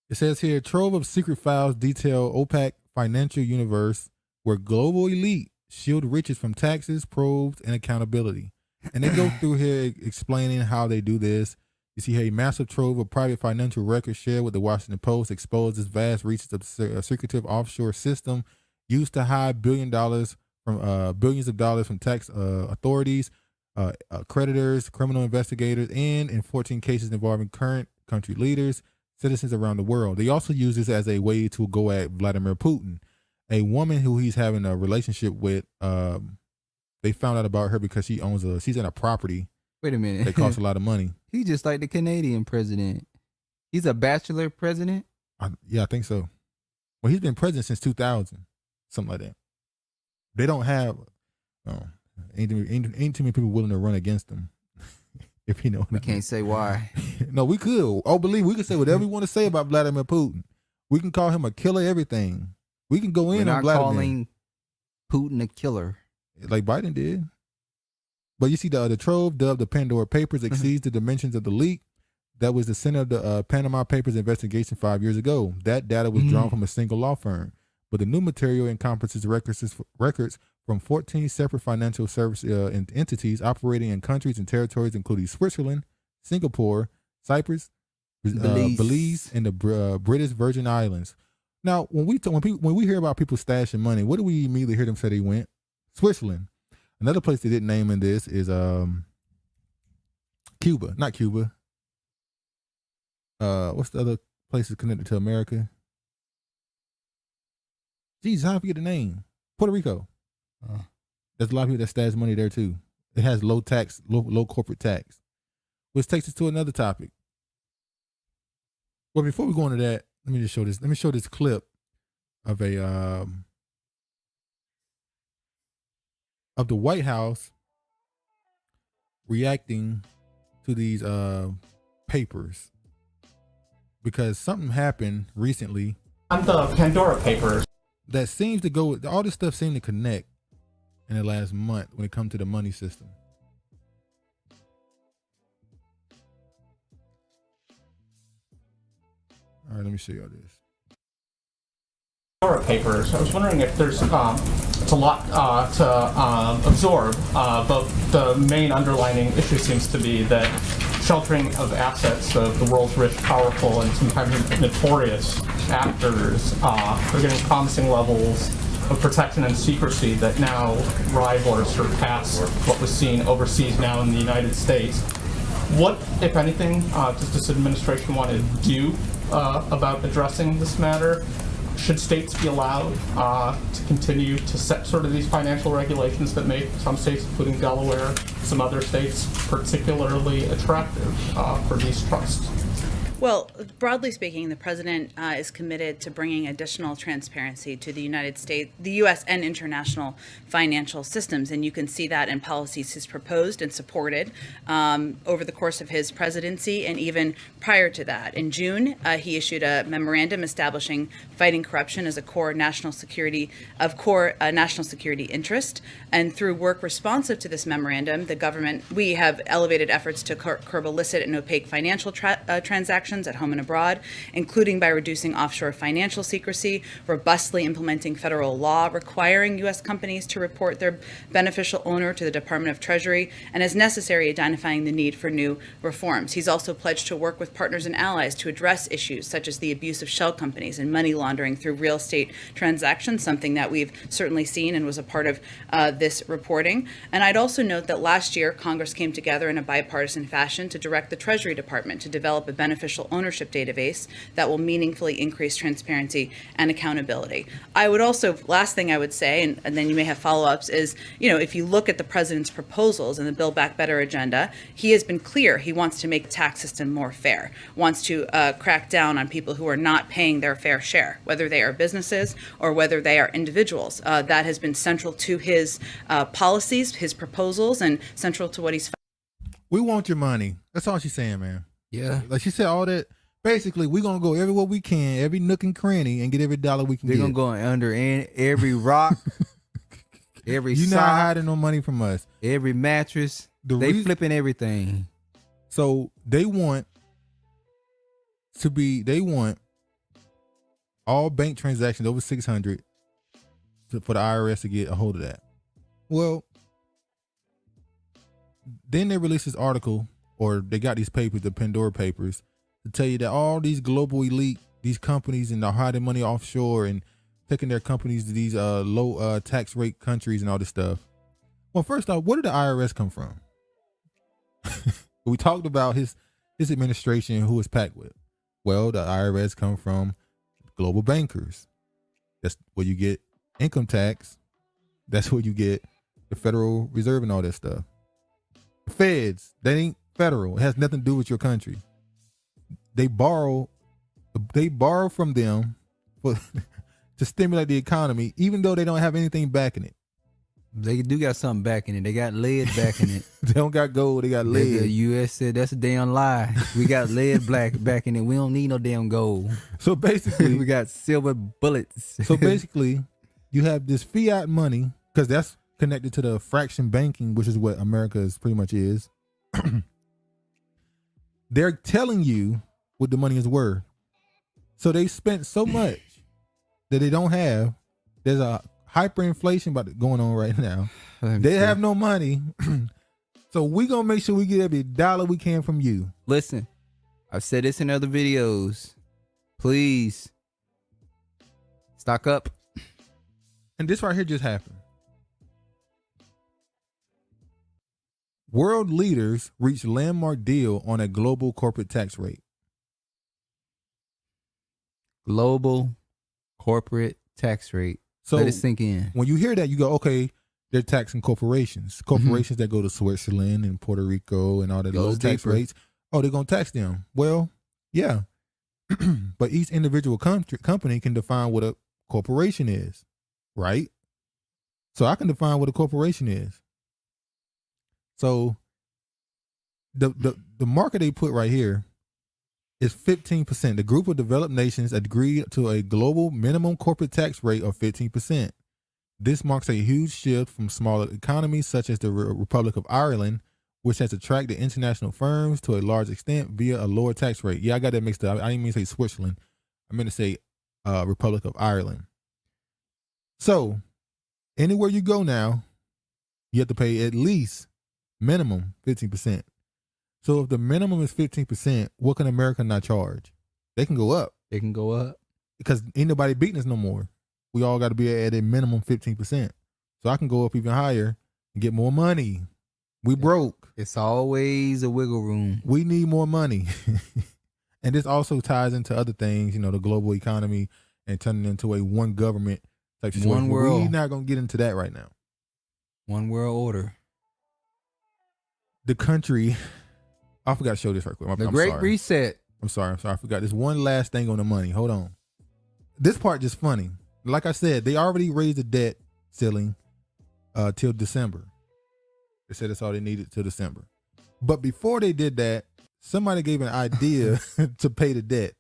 It says here, trove of secret files detail opaque financial universe where global elite shield riches from taxes, probes, and accountability. And they go through here explaining how they do this. You see here, a massive trove of private financial records shared with the Washington Post exposes vast reaches of a secretive offshore system used to hide billions of dollars from tax authorities, creditors, criminal investigators, and in 14 cases involving current country leaders, citizens around the world. They also use this as a way to go at Vladimir Putin, a woman who he's having a relationship with. They found out about her because she's in a property. Wait a minute. That costs a lot of money. He's just like the Canadian president. He's a bachelor president. Yeah, I think so. Well, he's been president since 2000, something like that. They don't have, ain't too many people willing to run against him. If you know what I mean. Can't say why. No, we could. Oh, believe we can say whatever we want to say about Vladimir Putin. We can call him a killer, everything. We can go in on Vladimir. We're not calling Putin a killer. Like Biden did. But you see the trove dubbed the Pandora Papers exceeds the dimensions of the leak. That was the center of the Panama Papers investigation 5 years ago. That data was drawn from a single law firm. But the new material encompasses records from 14 separate financial service entities operating in countries and territories including Switzerland, Singapore, Cyprus, Belize, and the British Virgin Islands. Now, when we hear about people stashing money, what do we immediately hear them say they went? Switzerland. Another place they didn't name in this is Cuba. Not Cuba. What's the other places connected to America? Jesus, how do I forget the name? Puerto Rico. There's a lot of people that stash money there too. It has low corporate tax. Which takes us to another topic. Well, before we go into that, let me just show this. Let me show this clip of of the White House reacting to these papers, because something happened recently. On the Pandora Papers. That seems to go, all this stuff seemed to connect in the last month when it comes to the money system. All right, let me show y'all this. Pandora Papers. I was wondering if there's it's a lot to absorb, but the main underlining issue seems to be that sheltering of assets of the world's rich, powerful, and sometimes notorious actors are getting promising levels of protection and secrecy that now rival or surpass what was seen overseas now in the United States. What, if anything, does this administration want to do about addressing this matter? Should states be allowed to continue to set sort of these financial regulations that make some states, including Delaware, some other states, particularly attractive for these trusts? Well, broadly speaking, the president is committed to bringing additional transparency to the United States, the U.S. and international financial systems, and you can see that in policies he's proposed and supported over the course of his presidency, and even prior to that. In June, he issued a memorandum establishing fighting corruption as a core national security interest, and through work responsive to this memorandum, we have elevated efforts to curb illicit and opaque financial transactions transactions at home and abroad, including by reducing offshore financial secrecy, robustly implementing federal law requiring U.S. companies to report their beneficial owner to the Department of Treasury, and as necessary, identifying the need for new reforms. He's also pledged to work with partners and allies to address issues such as the abuse of shell companies and money laundering through real estate transactions, something that we've certainly seen and was a part of this reporting. And I'd also note that last year, Congress came together in a bipartisan fashion to direct the Treasury Department to develop a beneficial ownership database that will meaningfully increase transparency and accountability. I would also, last thing I would say, and then you may have follow-ups, is, if you look at the president's proposals in the Build Back Better agenda, he has been clear he wants to make the tax system more fair, wants to crack down on people who are not paying their fair share, whether they are businesses or whether they are individuals. That has been central to his policies, his proposals, and central to what he's. We want your money. That's all she's saying, man. Yeah. Like she said, all that. Basically, we're going to go everywhere we can, every nook and cranny, and get every dollar we can get. They're going to go under every rock, every You're sock, not hiding no money from us. every mattress. They flipping everything. So they want all bank transactions over 600 for the IRS to get a hold of that. Well, then they released this article, or they got these papers, the Pandora Papers, to tell you that all these global elite, these companies, and they're hiding money offshore and taking their companies to these low tax rate countries and all this stuff. Well, first off, where did the IRS come from? We talked about his administration and who it's packed with. Well, the IRS come from global bankers. That's where you get income tax. That's where you get the Federal Reserve and all that stuff. The feds, they ain't federal. It has nothing to do with your country. They borrow from them to stimulate the economy, even though they don't have anything backing it. They do got something backing it. They got lead backing it. They don't got gold, they got lead. The U.S. said that's a damn lie. We got lead backing it. We don't need no damn gold. So basically, we got silver bullets. So basically, you have this fiat money, because that's connected to the fraction banking, which is what America is pretty much is. They're telling you what the money is worth. So they spent so much that they don't have. There's a hyperinflation going on right now. They have no money. So we're going to make sure we get every dollar we can from you. Listen, I've said this in other videos. Please stock up. And this right here just happened. World leaders reach landmark deal on a global corporate tax rate. Global corporate tax rate. So let it sink in. When you hear that, you go, okay, they're taxing corporations. Corporations that go to Switzerland and Puerto Rico and all that low tax rates. Oh, they're going to tax them. Well, yeah. But each individual company can define what a corporation is, right? So I can define what a corporation is. So the marker they put right here is 15%. The group of developed nations agreed to a global minimum corporate tax rate of 15%. This marks a huge shift from smaller economies such as the Republic of Ireland, which has attracted international firms to a large extent via a lower tax rate. Yeah, I got that mixed up. I didn't mean to say Switzerland. I meant to say Republic of Ireland. So anywhere you go now, you have to pay at least minimum 15%. So if the minimum is 15%, what can America not charge? They can go up. They can go up. Because ain't nobody beating us no more. We all got to be at a minimum 15%. So I can go up even higher and get more money. We broke. It's always a wiggle room. We need more money. And this also ties into other things, the global economy and turning into a one government type situation. One world. We're not going to get into that right now. One world order. The country, I forgot to show this right quick. The Great Reset. I'm sorry. I forgot. There's one last thing on the money. Hold on. This part just funny. Like I said, they already raised the debt ceiling till December. They said that's all they needed till December. But before they did that, somebody gave an idea to pay the debt.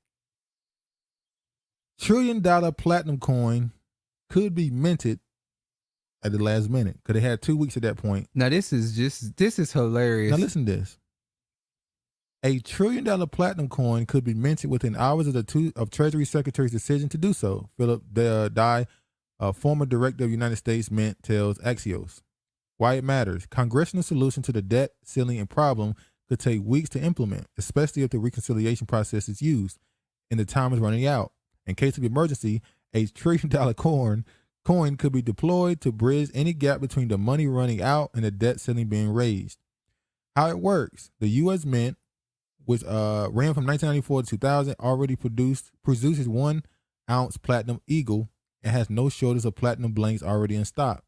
$1 trillion platinum coin could be minted at the last minute, because they had 2 weeks at that point. Now this is hilarious. Now listen to this. A $1 trillion platinum coin could be minted within hours of Treasury Secretary's decision to do so. Philip Dye, a former director of United States Mint, tells Axios. Why it matters. Congressional solution to the debt ceiling and problem could take weeks to implement, especially if the reconciliation process is used and the time is running out. In case of emergency, a $1 trillion coin could be deployed to bridge any gap between the money running out and the debt ceiling being raised. How it works. The U.S. Mint, which ran from 1994 to 2000, already produces 1 ounce platinum eagle and has no shortage of platinum blanks already in stock.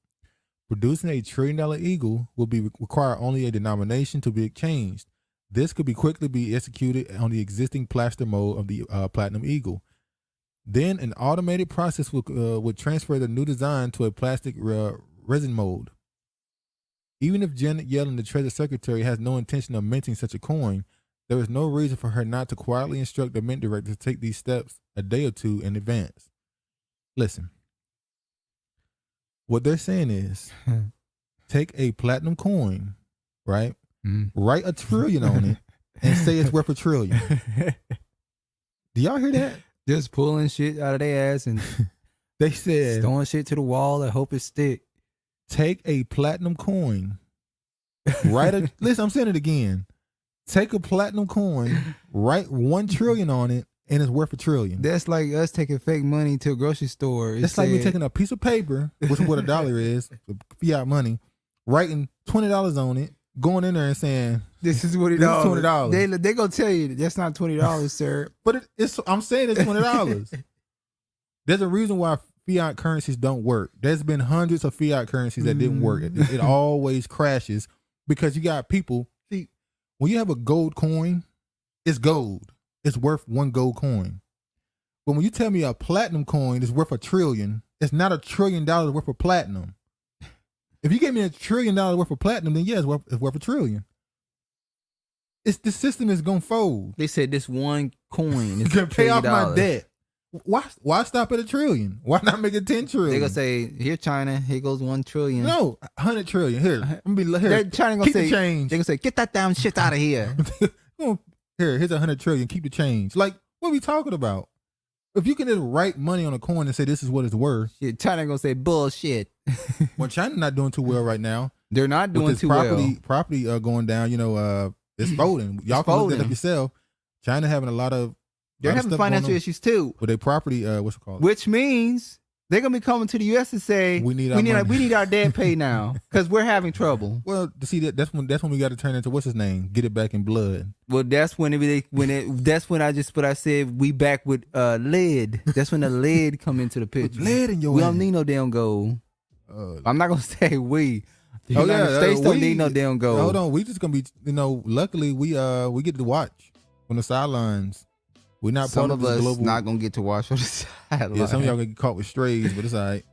Producing a $1 trillion eagle will require only a denomination to be exchanged. This could quickly be executed on the existing plaster mold of the platinum eagle. Then an automated process would transfer the new design to a plastic resin mold. Even if Janet Yellen, the Treasury Secretary, has no intention of minting such a coin, there is no reason for her not to quietly instruct the mint director to take these steps a day or two in advance. Listen, what they're saying is take a platinum coin, right? Write $1 trillion on it and say it's worth $1 trillion. Do y'all hear that? Just pulling shit out of their ass and they said throwing shit to the wall and hope it stick. Take a platinum coin, listen, I'm saying it again. Take a platinum coin, write $1 trillion on it, and it's worth $1 trillion. That's like us taking fake money to a grocery store. It's like me taking a piece of paper, which is what $1 is, fiat money, writing $20 on it, going in there and saying, "This is $20. This is $20. They gonna tell you that's not $20, sir. But I'm saying it's $20. There's a reason why fiat currencies don't work. There's been hundreds of fiat currencies that didn't work. It always crashes because you got people. See, when you have a gold coin, it's gold. It's worth 1 gold coin. But when you tell me a platinum coin is worth $1 trillion, it's not $1 trillion worth of platinum. If you gave me $1 trillion worth of platinum, then yeah, it's worth $1 trillion. The system is gonna fold. They said this one coin is to pay off my debt. Why stop at $1 trillion? Why not make it 10 trillion? They gonna say, here China, here goes $1 trillion. No, 100 trillion. Here, here. China gonna keep say, the change. They gonna say, get that damn shit out of here. Here's 100 trillion. Keep the change. Like, what are we talking about? If you can just write money on a coin and say this is what it's worth, shit, China gonna say bullshit. Well, China's not doing too well right now. They're not doing too well. Property going down. It's folding. Y'all can look that up yourself. China having a lot of. They're having financial issues too. With their property, what's it called? Which means they're gonna be coming to the U.S. and say we need our debt paid now because we're having trouble. Well, to see that's when we got to turn into what's his name? Get it back in blood. Well, that's when I said we back with lead. That's when the lead come into the picture. Lead in your we don't need no damn gold. I'm not gonna say we. The United States don't need no damn gold. Hold on, we just gonna be. Luckily we get to watch on the sidelines. We're not some part of us global. Not gonna get to watch on the sideline. Yeah, some of y'all gonna get caught with strays, but it's all right.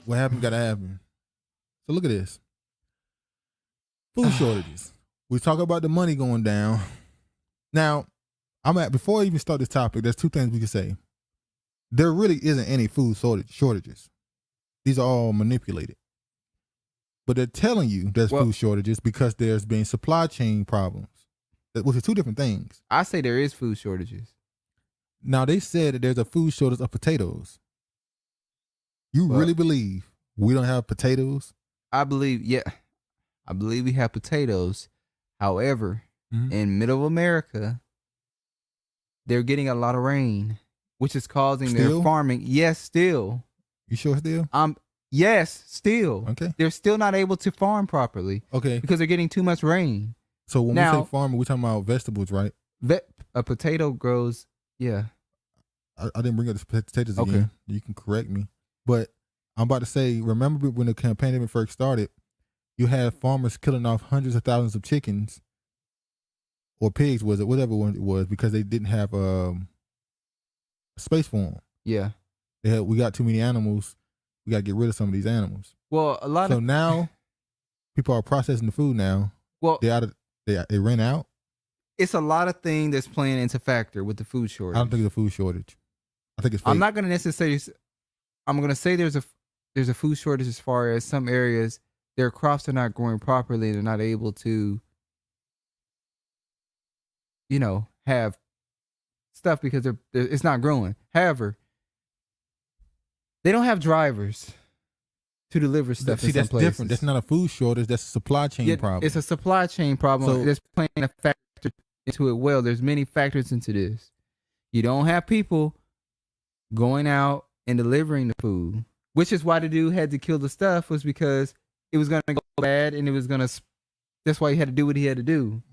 What happened gotta happen. So look at this. Food shortages. We talk about the money going down. Now, before I even start this topic, there's 2 things we can say. There really isn't any food shortages. These are all manipulated. But they're telling you there's food shortages because there's been supply chain problems. Which are 2 different things. I say there is food shortages. Now they said that there's a food shortage of potatoes. You really believe we don't have potatoes? I believe we have potatoes. However, in middle America, they're getting a lot of rain, which is causing their farming. Yes, still. You sure still? Yes, still. Okay. They're still not able to farm properly. Okay. Because they're getting too much rain. So when we say farming, we're talking about vegetables, right? A potato grows, yeah. I didn't bring up the potatoes again. Okay. You can correct me. But I'm about to say, remember when the pandemic first started, you had farmers killing off hundreds of thousands of chickens or pigs, whatever one it was, because they didn't have space for them. Yeah. We got too many animals. We got to get rid of some of these animals. Well, So now people are processing the food now. Well, they ran out. It's a lot of things that's playing into factor with the food shortage. I don't think it's a food shortage. I think it's fake. I'm not going to necessarily. I'm going to say there's a food shortage as far as some areas their crops are not growing properly. They're not able to have stuff because it's not growing. However, they don't have drivers to deliver stuff. See, that's different. That's not a food shortage. That's a supply chain problem. It's a supply chain problem. So, there's playing a factor into it. Well, there's many factors into this. You don't have people going out and delivering the food, which is why the dude had to kill the stuff, was because it was going to go bad and it was going to. That's why he had to do what he had to do,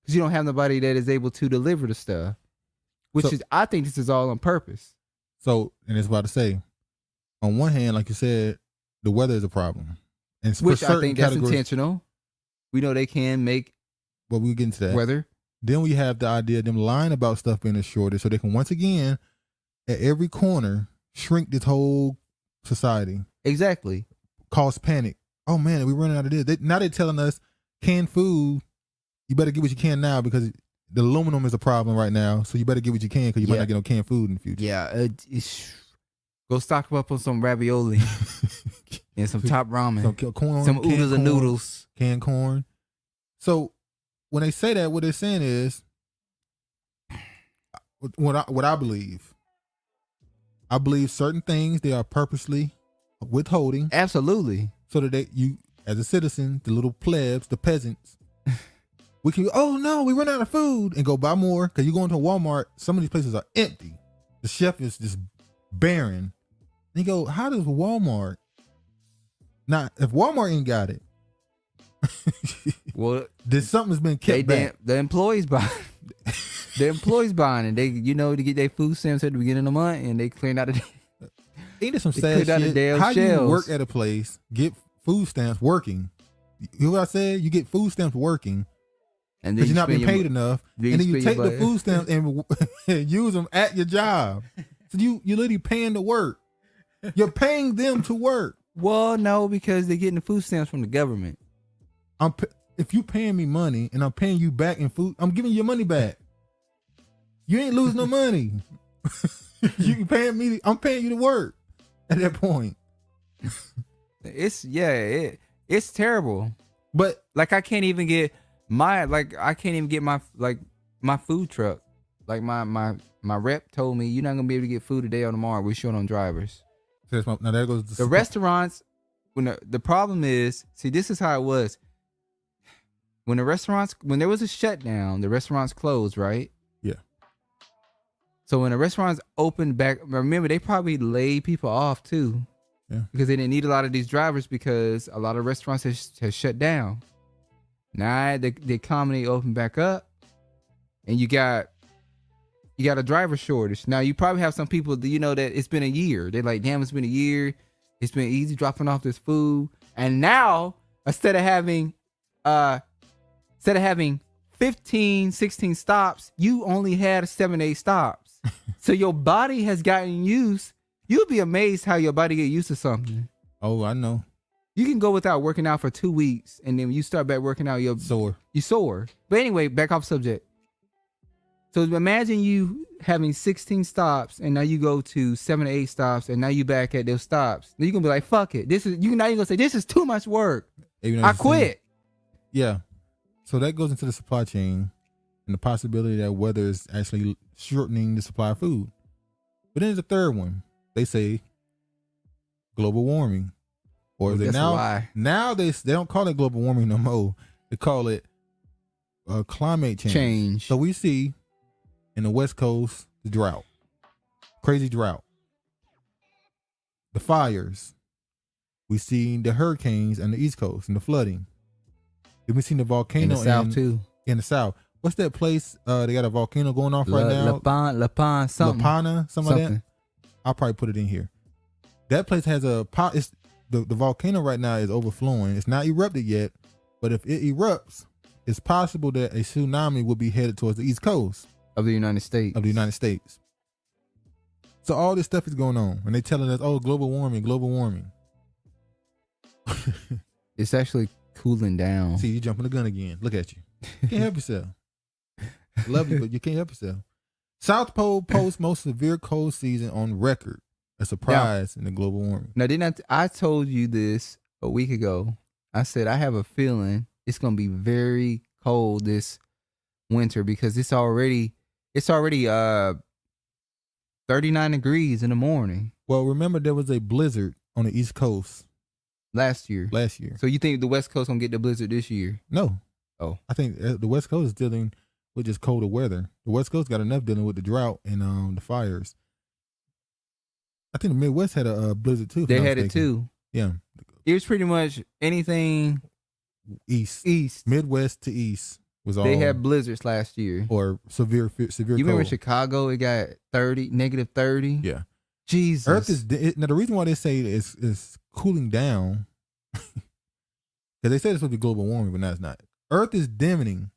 because you don't have nobody that is able to deliver the stuff. I think this is all on purpose. So, and it's about to say, on one hand, like you said, the weather is a problem, and which I think that's intentional. We know they can make. Well, we'll get into that. Weather. Then we have the idea of them lying about stuff being a shortage, so they can once again, at every corner, shrink this whole society. Exactly. Cause panic. Oh man, we're running out of this. Now they're telling us canned food. You better get what you can now because the aluminum is a problem right now. So you better get what you can because you might not get no canned food in the future. Yeah. Go stock up on some ravioli and some top ramen, some corn, some oodles and noodles, canned corn. So when they say that, what they're saying is, what I believe. I believe certain things they are purposely withholding. Absolutely. So that you, as a citizen, the little plebs, the peasants, we can, oh no, we run out of food and go buy more. Because you go into Walmart, some of these places are empty. The shelf is just barren. And you go, how does Walmart not, if Walmart ain't got it, well, then something's been kept back. The employees buy. The employees buying, and they, to get their food stamps at the beginning of the month, and they clearing out the. Ain't there some sad shit? How do you work at a place, get food stamps working? You know what I said? You get food stamps working, and because you're not being paid enough, and then you take the food stamps and use them at your job. So you're literally paying to work. You're paying them to work. Well, no, because they're getting the food stamps from the government. If you paying me money and I'm paying you back in food, I'm giving you your money back. You ain't losing no money. You paying me. I'm paying you to work. At that point, it's terrible. But like I can't even get my food truck. Like my rep told me, you're not gonna be able to get food today or tomorrow. We're short on drivers. Now there goes the restaurants. When the problem is, see, this is how it was. When there was a shutdown, the restaurants closed, right? Yeah. So when the restaurants opened back, remember, they probably laid people off too. Yeah. Because they didn't need a lot of these drivers because a lot of restaurants has shut down. Now the economy opened back up and you got a driver shortage. Now you probably have some people that that it's been a year. They're like, damn, it's been a year. It's been easy dropping off this food. And now instead of having 15, 16 stops, you only had 7-8 stops. So your body has gotten used. You'll be amazed how your body get used to something. Oh, I know. You can go without working out for 2 weeks, and then when you start back working out, you're sore. But anyway, back off subject. So imagine you having 16 stops, and now you go to 7 to 8 stops, and now you back at those stops. Then you're gonna be like, "Fuck it, you're gonna say this is too much work. I quit." Yeah. So that goes into the supply chain and the possibility that weather is actually shortening the supply of food. But then there's a third one. They say global warming. Or they now they don't call it global warming no more. They call it climate change. So we see in the West Coast the drought. Crazy drought. The fires. We see the hurricanes on the East Coast and the flooding. Then we seen the volcano in the South too. In the South. What's that place? They got a volcano going off right now. La Pana, something like that. I'll probably put it in here. That place has the volcano right now is overflowing. It's not erupted yet, but if it erupts, it's possible that a tsunami will be headed towards the East Coast of the United States. So all this stuff is going on, and they're telling us, "Oh, global warming." It's actually cooling down. See, you jumping the gun again. Look at you. You can't help yourself. Love you, but you can't help yourself. South Pole posts most severe cold season on record. A surprise in the global warming. Now, didn't I told you this a week ago? I said I have a feeling it's gonna be very cold this winter because it's already 39 degrees in the morning Well, remember there was a blizzard on the East Coast last year. So you think the West Coast gonna get the blizzard this year? No. Oh. I think the West Coast is dealing with just colder weather. The West Coast got enough dealing with the drought and the fires. I think the Midwest had a blizzard too. They had it too. Yeah. It was pretty much anything East. Midwest to East was all. They had blizzards last year. Or severe You remember cold. Chicago? It got negative 30. Yeah. Jesus. Earth is now the reason why they say it's cooling down because they say it's supposed to be global warming, but now it's not. Earth is dimming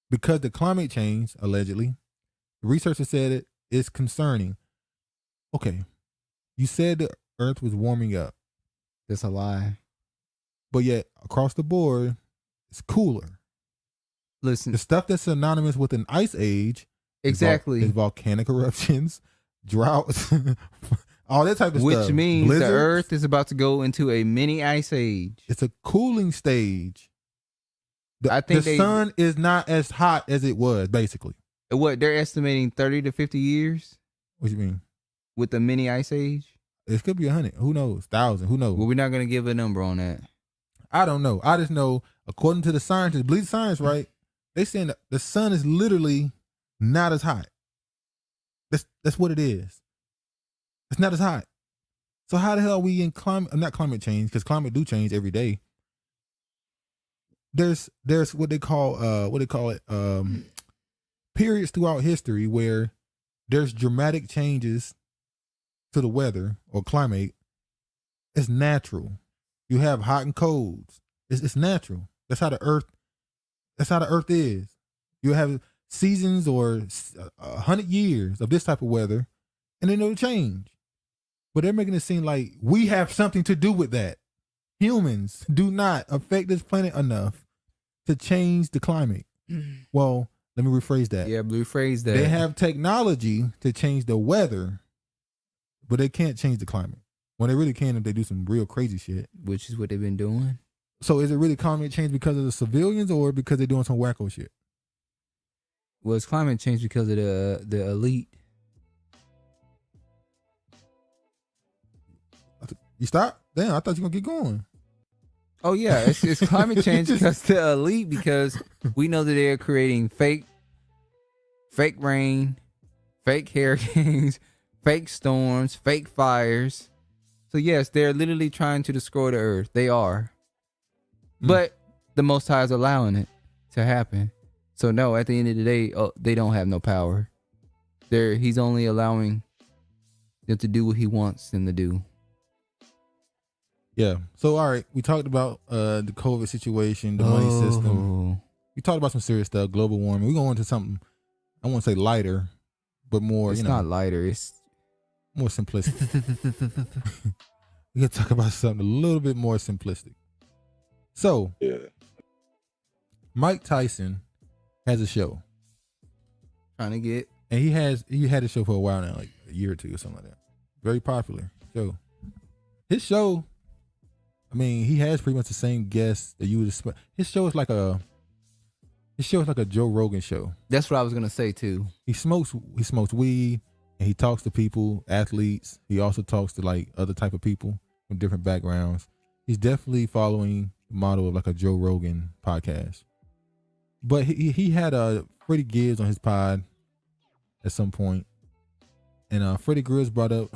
because the climate change allegedly. The researchers said it's concerning. Okay, you said the Earth was warming up. That's a lie. But yet across the board, it's cooler. Listen, the stuff that's synonymous with an ice age, exactly, is volcanic eruptions, droughts. All that type of stuff. Which means Blizzards. the Earth is about to go into a mini ice age. It's a cooling stage. I think the sun is not as hot as it was, basically. What, they're estimating 30 to 50 years? What do you mean? With the mini ice age? It could be 100. Who knows? 1,000. Who knows? Well, we're not going to give a number on that. I don't know. I just know, according to the scientists, believe science, right? They saying that the sun is literally not as hot. That's what it is. It's not as hot. So how the hell are we in not climate change, because climate do change every day. There's what they call periods throughout history where there's dramatic changes to the weather or climate. It's natural. You have hot and colds. It's natural. That's how the earth is. You have seasons or 100 years of this type of weather, and then it'll change. But they're making it seem like we have something to do with that. Humans do not affect this planet enough to change the climate. Well, let me rephrase that. Yeah, rephrase that. They have technology to change the weather, but they can't change the climate. When they really can if they do some real crazy shit. Which is what they've been doing. So is it really climate change because of the civilians or because they're doing some wacko shit? Well, it's climate change because of the elite. You stop? Damn, I thought you were going to keep going. Oh, yeah. It's climate change because the elite, because we know that they're creating fake rain, fake hurricanes, fake storms, fake fires. So, yes, they're literally trying to destroy the earth. They are. But the Most High is allowing it to happen. So, no, at the end of the day, they don't have no power. He's only allowing them to do what he wants them to do. Yeah. So, all right. We talked about the COVID situation, the money system. We talked about some serious stuff, global warming. We're going into something, I won't say lighter, but more, It's not lighter. It's more simplistic. We're going to talk about something a little bit more simplistic. So, Mike Tyson has a show. Trying to get. And he had a show for a while now, like a year or two or something like that. Very popular show. His show, I mean, he has pretty much the same guests that you would expect. His show is like a Joe Rogan show. That's what I was gonna say too. He smokes weed and he talks to people, athletes. He also talks to like other type of people from different backgrounds. He's definitely following the model of like a Joe Rogan podcast. But he had Freddie Gibbs on his pod at some point, and Freddie Gibbs brought up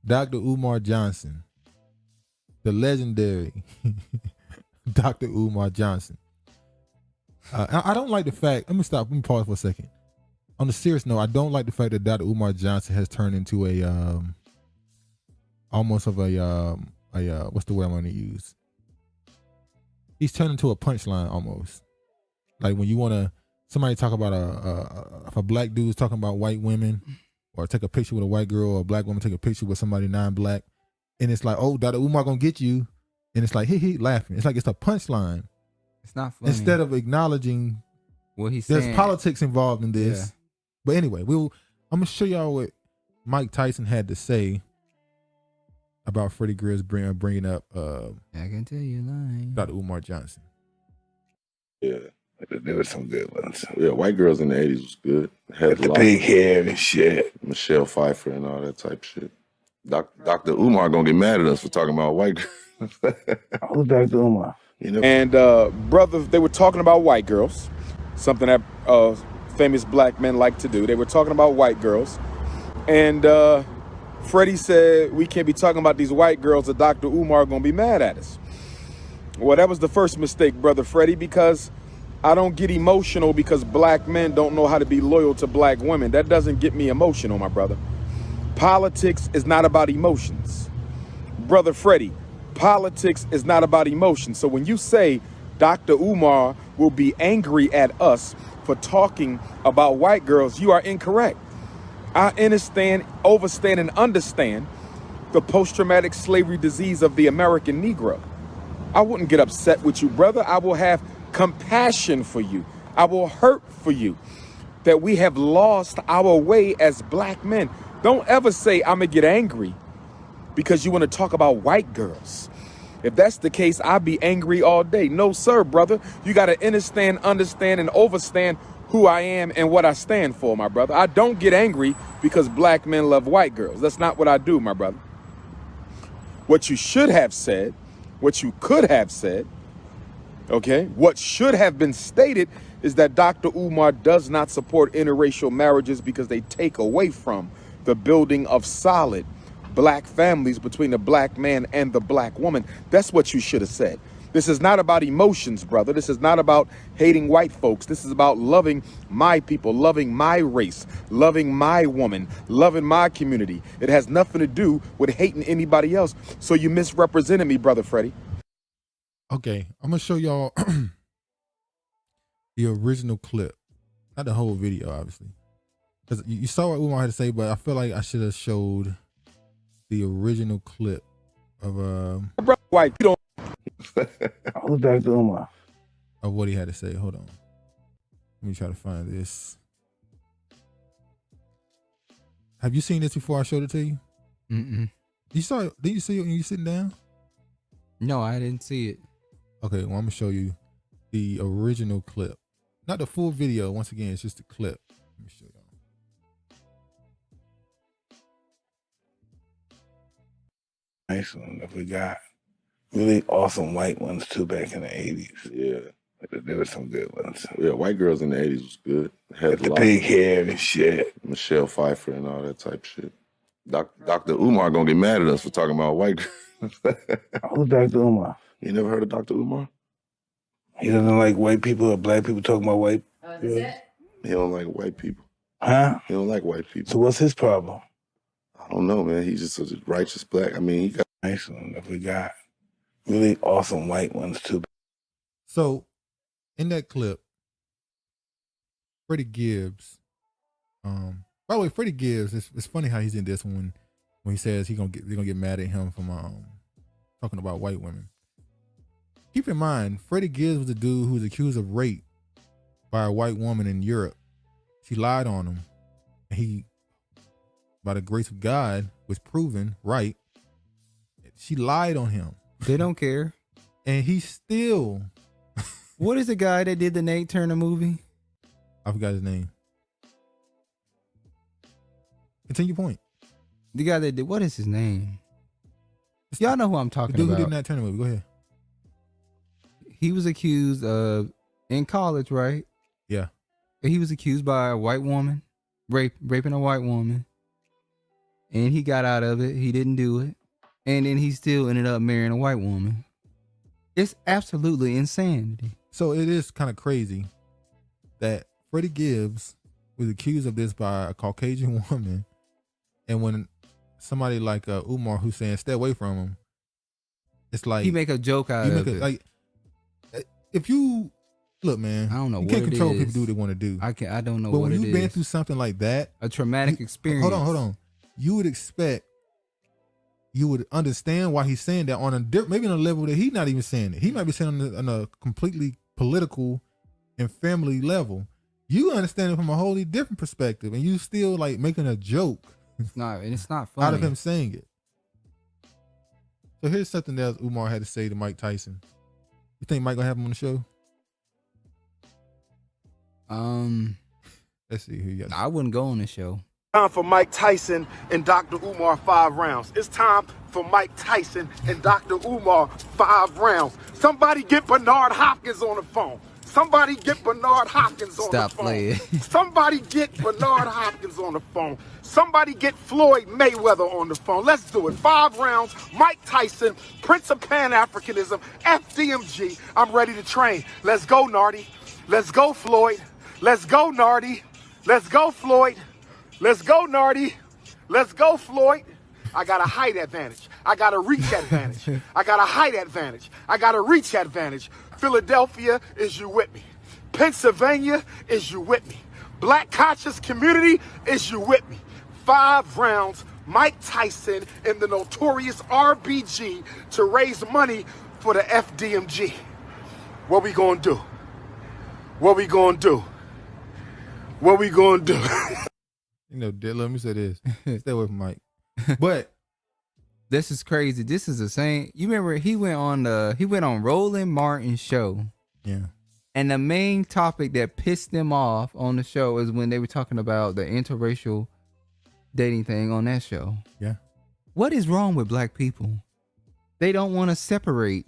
Dr. Umar Johnson, the legendary Dr. Umar Johnson. I don't like the fact. Let me pause for a second. On a serious note, I don't like the fact that Dr. Umar Johnson has turned into a almost of a what's the word I'm going to use? He's turned into a punchline almost. Like when you want to somebody talk about if a black dude's talking about white women, or take a picture with a white girl, or a black woman take a picture with somebody non-black, and it's like, oh, Dr. Umar gonna get you, and it's like he laughing. It's like it's a punchline. It's not funny. Instead of acknowledging what he's there's saying. politics involved in this. Yeah. But anyway, I'm gonna show y'all what Mike Tyson had to say about Freddie Gibbs bringing up I can tell you lying. Dr. Umar Johnson. Yeah, There were some good ones. Yeah, White Girls in the 80s was good. Had the big hair and shit. Michelle Pfeiffer and all that type of shit. Dr. Umar gonna get mad at us for talking about white girls. Who's Dr. Umar? And brothers, they were talking about white girls, something that famous black men like to do. They were talking about white girls. And Freddie said, we can't be talking about these white girls or Dr. Umar gonna be mad at us. Well, that was the first mistake, Brother Freddie, because I don't get emotional because black men don't know how to be loyal to black women. That doesn't get me emotional, my brother. Politics is not about emotions. Brother Freddie, politics is not about emotions. So when you say Dr. Umar will be angry at us for talking about white girls, you are incorrect. I understand, overstand, and understand the post-traumatic slavery disease of the American Negro. I wouldn't get upset with you, brother. I will have compassion for you. I will hurt for you that we have lost our way as black men. Don't ever say I'm gonna get angry because you want to talk about white girls. If that's the case, I'll be angry all day. No, sir, brother. You got to understand, and overstand who I am and what I stand for, my brother. I don't get angry because black men love white girls. That's not what I do, my brother. What you should have said, what you could have said, okay, what should have been stated is that Dr. Umar does not support interracial marriages because they take away from the building of solid black families between the black man and the black woman. That's what you should have said. This is not about emotions, brother. This is not about hating white folks. This is about loving my people, loving my race, loving my woman, loving my community. It has nothing to do with hating anybody else. So you misrepresented me, Brother Freddie. Okay, I'm gonna show y'all the original clip, not the whole video, obviously, because you saw what Umar had to say, but I feel like I should have showed the original clip of White, you don't. Who's Dr. Umar? Of what he had to say. Hold on, let me try to find this. Have you seen this before I showed it to you? You saw it? Did you see it when you sitting down? No, I didn't see it. Okay, well, I'm gonna show you the original clip, not the full video. Once again, it's just a clip. Let me show y'all. Nice one that we got. Really awesome white ones too back in the 80s. Yeah. There were some good ones. Yeah, White Girls in the 80s was good. Had the big hair and shit. Michelle Pfeiffer and all that type of shit. Dr. Umar gonna get mad at us for talking about white girls. Who's Dr. Umar? You never heard of Dr. Umar? He doesn't like white people or black people talking about white people. Oh, is it? He don't like white people. Huh? He don't like white people. So what's his problem? I don't know, man. He's just such a righteous black. I mean, he got nice one that we got. Really awesome white ones too. So, in that clip, Freddie Gibbs. By the way, Freddie Gibbs. It's funny how he's in this one when he says they're gonna get mad at him from talking about white women. Keep in mind, Freddie Gibbs was the dude who was accused of rape by a white woman in Europe. She lied on him, and he, by the grace of God, was proven right. She lied on him. They don't care. And he still. What is the guy that did the Nate Turner movie? I forgot his name. Continue point. The guy that did, what is his name? Y'all know who I'm talking the dude about. Who did Nate Turner movie? Go ahead. He was accused of, in college, right? Yeah. He was accused by a white woman, raping a white woman. And he got out of it. He didn't do it. And then he still ended up marrying a white woman. It's absolutely insanity. So it is kind of crazy that Freddie Gibbs was accused of this by a Caucasian woman. And when somebody like Umar who's saying stay away from him, it's like he make a joke out of it. Like, if you look, man, I don't know. You what can't control it is. people do what they want to do. I don't know. But what when it you've been is. through something like that, a traumatic experience. Hold on. You would expect. You would understand why he's saying that on a maybe on a level that he's not even saying it. He might be saying on a completely political and family level. You understand it from a wholly different perspective, and you still like making a joke. It's not funny. Out of him saying it. So here's something else Umar had to say to Mike Tyson. You think Mike gonna have him on the show? Let's see who you got. I wouldn't go on the show. Time for Mike Tyson and Dr. Umar 5 rounds. It's time for Mike Tyson and Dr. Umar 5 rounds. Somebody get Bernard Hopkins on the phone. Somebody get Bernard Hopkins on the phone. Stop playing. Somebody get Bernard Hopkins on the phone. Somebody get Floyd Mayweather on the phone. Let's do it. 5 rounds. Mike Tyson, Prince of Pan-Africanism, FDMG. I'm ready to train. Let's go, Nardi. Let's go, Floyd. Let's go, Nardi. Let's go, Floyd. Let's go, Nardi. Let's go, Floyd. I got a height advantage. I got a reach advantage. I got a height advantage. I got a reach advantage. Philadelphia, is you with me? Pennsylvania, is you with me? Black conscious community, is you with me? 5 rounds, Mike Tyson and the notorious RBG to raise money for the FDMG. What we gonna do? What we gonna do? What we gonna do? You know, let me say this. Stay away from Mike. But this is crazy. This is the same. You remember he went on Roland Martin's show. Yeah. And the main topic that pissed them off on the show is when they were talking about the interracial dating thing on that show. Yeah. What is wrong with black people? They don't want to separate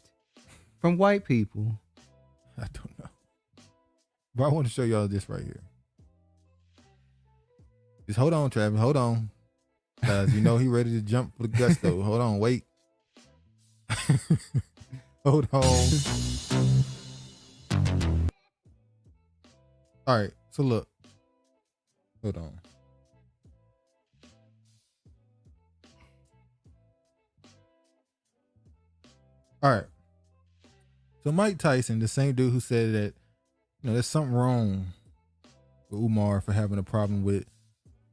from white people. I don't know. But I want to show y'all this right here. Just hold on, Travis. Hold on. You know he ready to jump for the gusto. Hold on, wait. Hold on. All right, so look. Hold on. All right. So Mike Tyson, the same dude who said that, you know, there's something wrong with Umar for having a problem with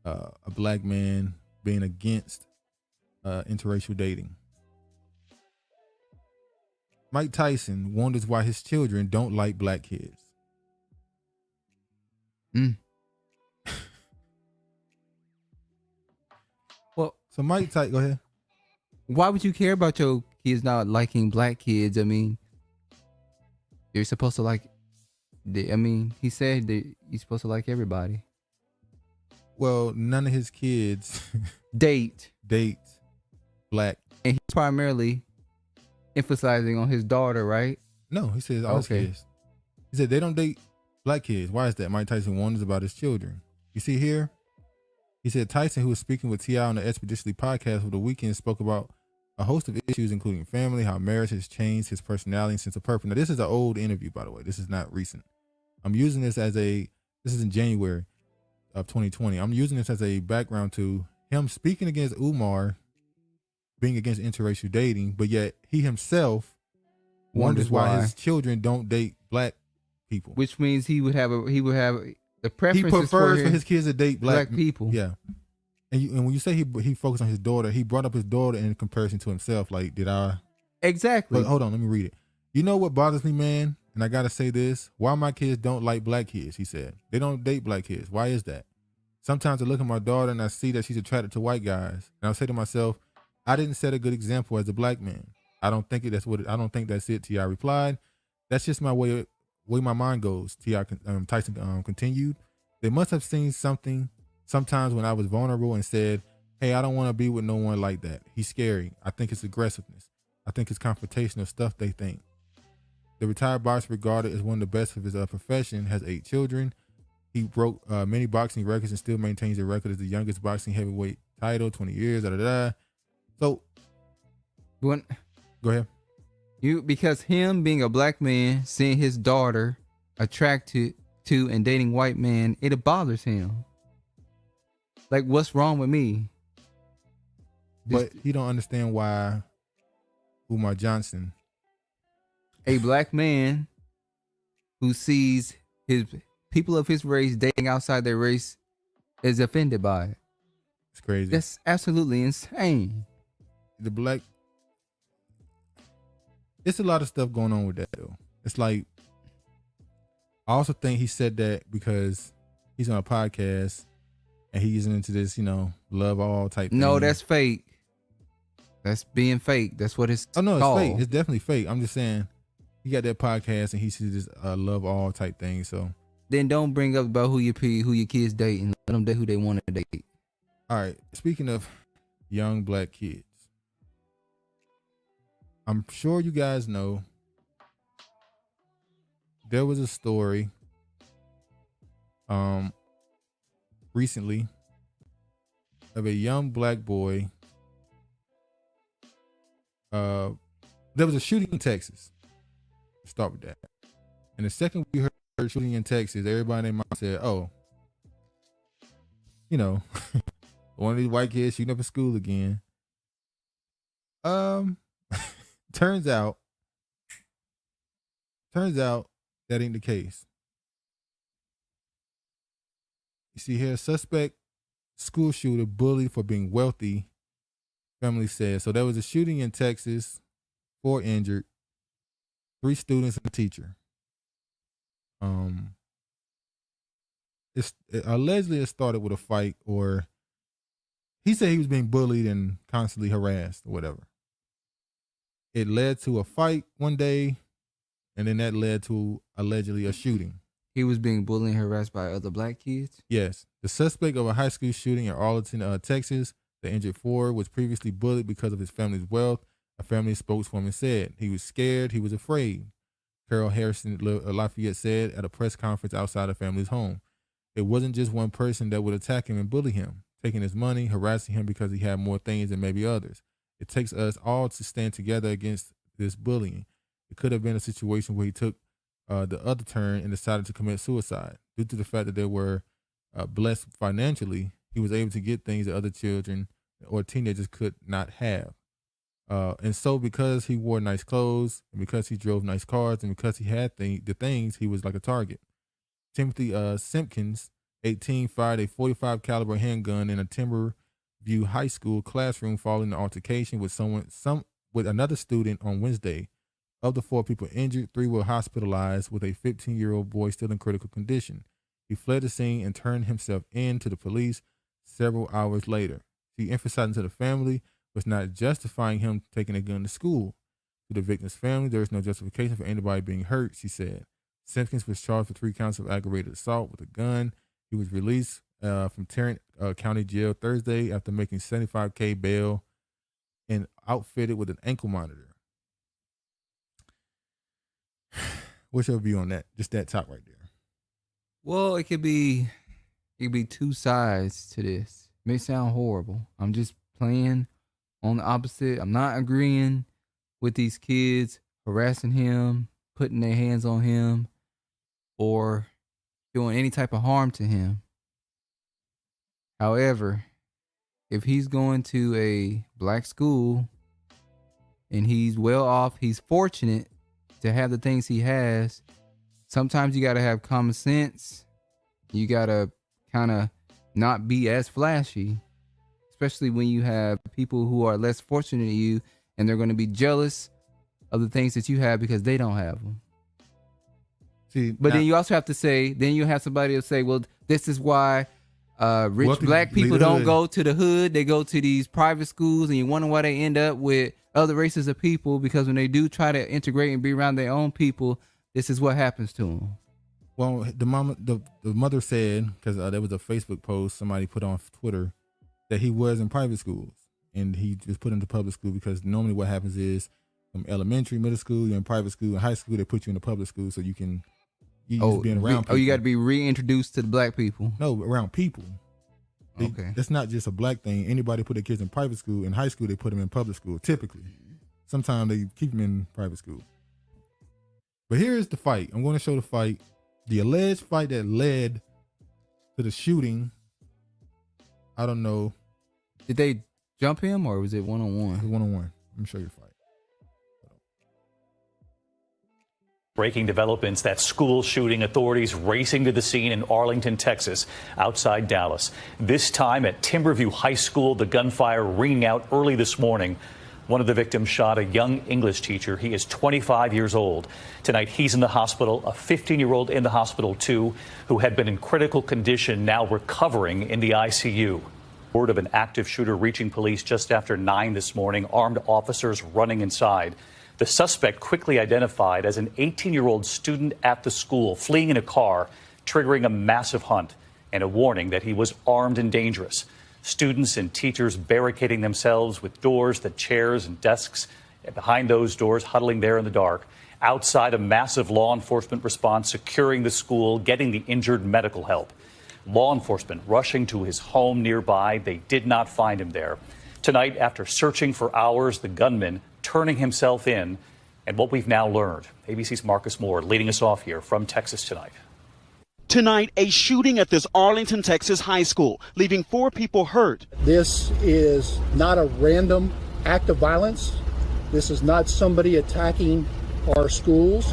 a black man being against interracial dating. Mike Tyson wonders why his children don't like black kids. Well, so Mike Tyson, go ahead. Why would you care about your kids not liking black kids? I mean, you're supposed to like. He said that you're supposed to like everybody. Well, none of his kids date black. And he's primarily emphasizing on his daughter, right? No, he says all his kids. He said they don't date black kids. Why is that? Mike Tyson wonders about his children. You see here? He said Tyson, who was speaking with T.I. on the Expeditiously podcast over the weekend, spoke about a host of issues, including family, how marriage has changed his personality and sense of purpose. Now, this is an old interview, by the way. This is not recent. I'm using this this is in January of 2020. I'm using this as a background to him speaking against Umar being against interracial dating, but yet he himself wonders why his children don't date black people. Which means he would have the preference. He prefers for his kids to date black people. Yeah. And when you say he focused on his daughter, he brought up his daughter in comparison to himself. Like, did I? Exactly. But hold on, let me read it. You know what bothers me, man? And I got to say this. Why my kids don't like black kids, he said. They don't date black kids. Why is that? Sometimes I look at my daughter and I see that she's attracted to white guys. And I'll say to myself, I didn't set a good example as a black man. I don't think that's it, T.I. replied. That's just my way my mind goes, Tyson continued. They must have seen something sometimes when I was vulnerable and said, hey, I don't want to be with no one like that. He's scary. I think it's aggressiveness. I think it's confrontational stuff they think. The retired boxer, regarded as one of the best of his profession, has 8 children. He broke many boxing records and still maintains the record as the youngest boxing heavyweight title, 20 years, So, go ahead. Because him being a black man, seeing his daughter attracted to and dating white men, it bothers him. Like, what's wrong with me? But he don't understand why Umar Johnson, a black man who sees his people of his race dating outside their race, is offended by it. It's crazy. That's absolutely insane. It's a lot of stuff going on with that, though. It's like, I also think he said that because he's on a podcast and he's into this, love all type thing. No, that's fake. That's being fake. That's what it's Oh, no, it's called. fake. It's definitely fake. I'm just saying, he got that podcast and he sees this love all type thing. So then don't bring up about who your kids date, and let them date who they want to date. All right. Speaking of young black kids, I'm sure you guys know there was a story recently of a young black boy. There was a shooting in Texas. Let's start with that. And the second we heard shooting in Texas, everybody in their mind said, oh, you know, one of these white kids shooting up in school again. Turns out that ain't the case. You see here, suspect school shooter bullied for being wealthy, family says. So there was a shooting in Texas, 4 injured, 3 students and a teacher. Allegedly it started with a fight, or he said he was being bullied and constantly harassed or whatever. It led to a fight one day, and then that led to allegedly a shooting. He was being bullied and harassed by other black kids? Yes. The suspect of a high school shooting in Arlington, Texas, the injured 4, was previously bullied because of his family's wealth. A family spokeswoman said he was scared, he was afraid. Carol Harrison Lafayette said at a press conference outside the family's home. It wasn't just one person that would attack him and bully him, taking his money, harassing him because he had more things than maybe others. It takes us all to stand together against this bullying. It could have been a situation where he took the other turn and decided to commit suicide. Due to the fact that they were blessed financially, he was able to get things that other children or teenagers could not have. And so because he wore nice clothes, and because he drove nice cars, and because he had the things, he was like a target. Timothy Simpkins, 18, fired a .45 caliber handgun in a Timberview High School classroom following an altercation with another student on Wednesday. Of the 4 people injured, 3 were hospitalized, with a 15-year-old boy still in critical condition. He fled the scene and turned himself in to the police several hours later. She emphasized to the family was not justifying him taking a gun to school. To the victim's family, there is no justification for anybody being hurt, she said. Simpkins was charged with 3 counts of aggravated assault with a gun. He was released from Tarrant County Jail Thursday after making $75K bail and outfitted with an ankle monitor. What's your view on that? Just that top right there. Well, it could be 2 sides to this. It may sound horrible. I'm just playing on the opposite. I'm not agreeing with these kids harassing him, putting their hands on him, or doing any type of harm to him. However, if he's going to a black school and he's well off, he's fortunate to have the things he has, sometimes you got to have common sense. You got to kind of not be as flashy, especially when you have people who are less fortunate than you, and they're going to be jealous of the things that you have because they don't have them. See, but then you also have to say, then you have somebody to say, well, this is why rich black people don't go to the hood. They go to these private schools, and you wonder why they end up with other races of people, because when they do try to integrate and be around their own people, this is what happens to them. Well, the mother said, because there was a Facebook post somebody put on Twitter, that he was in private schools and he was put into public school, because normally what happens is from elementary, middle school, you're in private school, and high school, they put you in the public school so you can just being around people. You got to be reintroduced to the black people. No, around people. Okay. That's not just a black thing. Anybody put their kids in private school. In high school, they put them in public school, typically. Sometimes they keep them in private school. But here's the fight. I'm going to show the fight. The alleged fight that led to the shooting. I don't know. Did they jump him, or was it one-on-one? It was one-on-one. Let me show you the fight. Breaking developments, that school shooting, authorities racing to the scene in Arlington, Texas, outside Dallas. This time at Timberview High School, the gunfire ringing out early this morning. One of the victims shot a young English teacher. He is 25 years old. Tonight, he's in the hospital, a 15-year-old in the hospital, too, who had been in critical condition, now recovering in the ICU. Word of an active shooter reaching police just after 9 this morning, armed officers running inside. The suspect, quickly identified as an 18-year-old student at the school, fleeing in a car, triggering a massive hunt and a warning that he was armed and dangerous. Students and teachers barricading themselves with doors, the chairs and desks behind those doors, huddling there in the dark. Outside, a massive law enforcement response securing the school, getting the injured medical help. Law enforcement rushing to his home nearby. They did not find him there. Tonight, after searching for hours, the gunman turning himself in, and what we've now learned. ABC's Marcus Moore leading us off here from Texas tonight. Tonight, a shooting at this Arlington, Texas high school, leaving 4 people hurt. This is not a random act of violence. This is not somebody attacking our schools.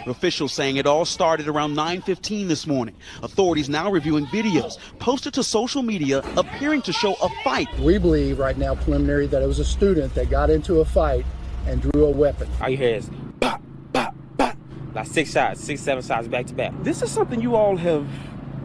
Officials saying it all started around 9:15 this morning. Authorities now reviewing videos posted to social media appearing to show a fight. We believe right now, preliminary, that it was a student that got into a fight and drew a weapon. All you hear is pop, pop, pop. Like 6 shots, 6, 7 shots back to back. This is something you all have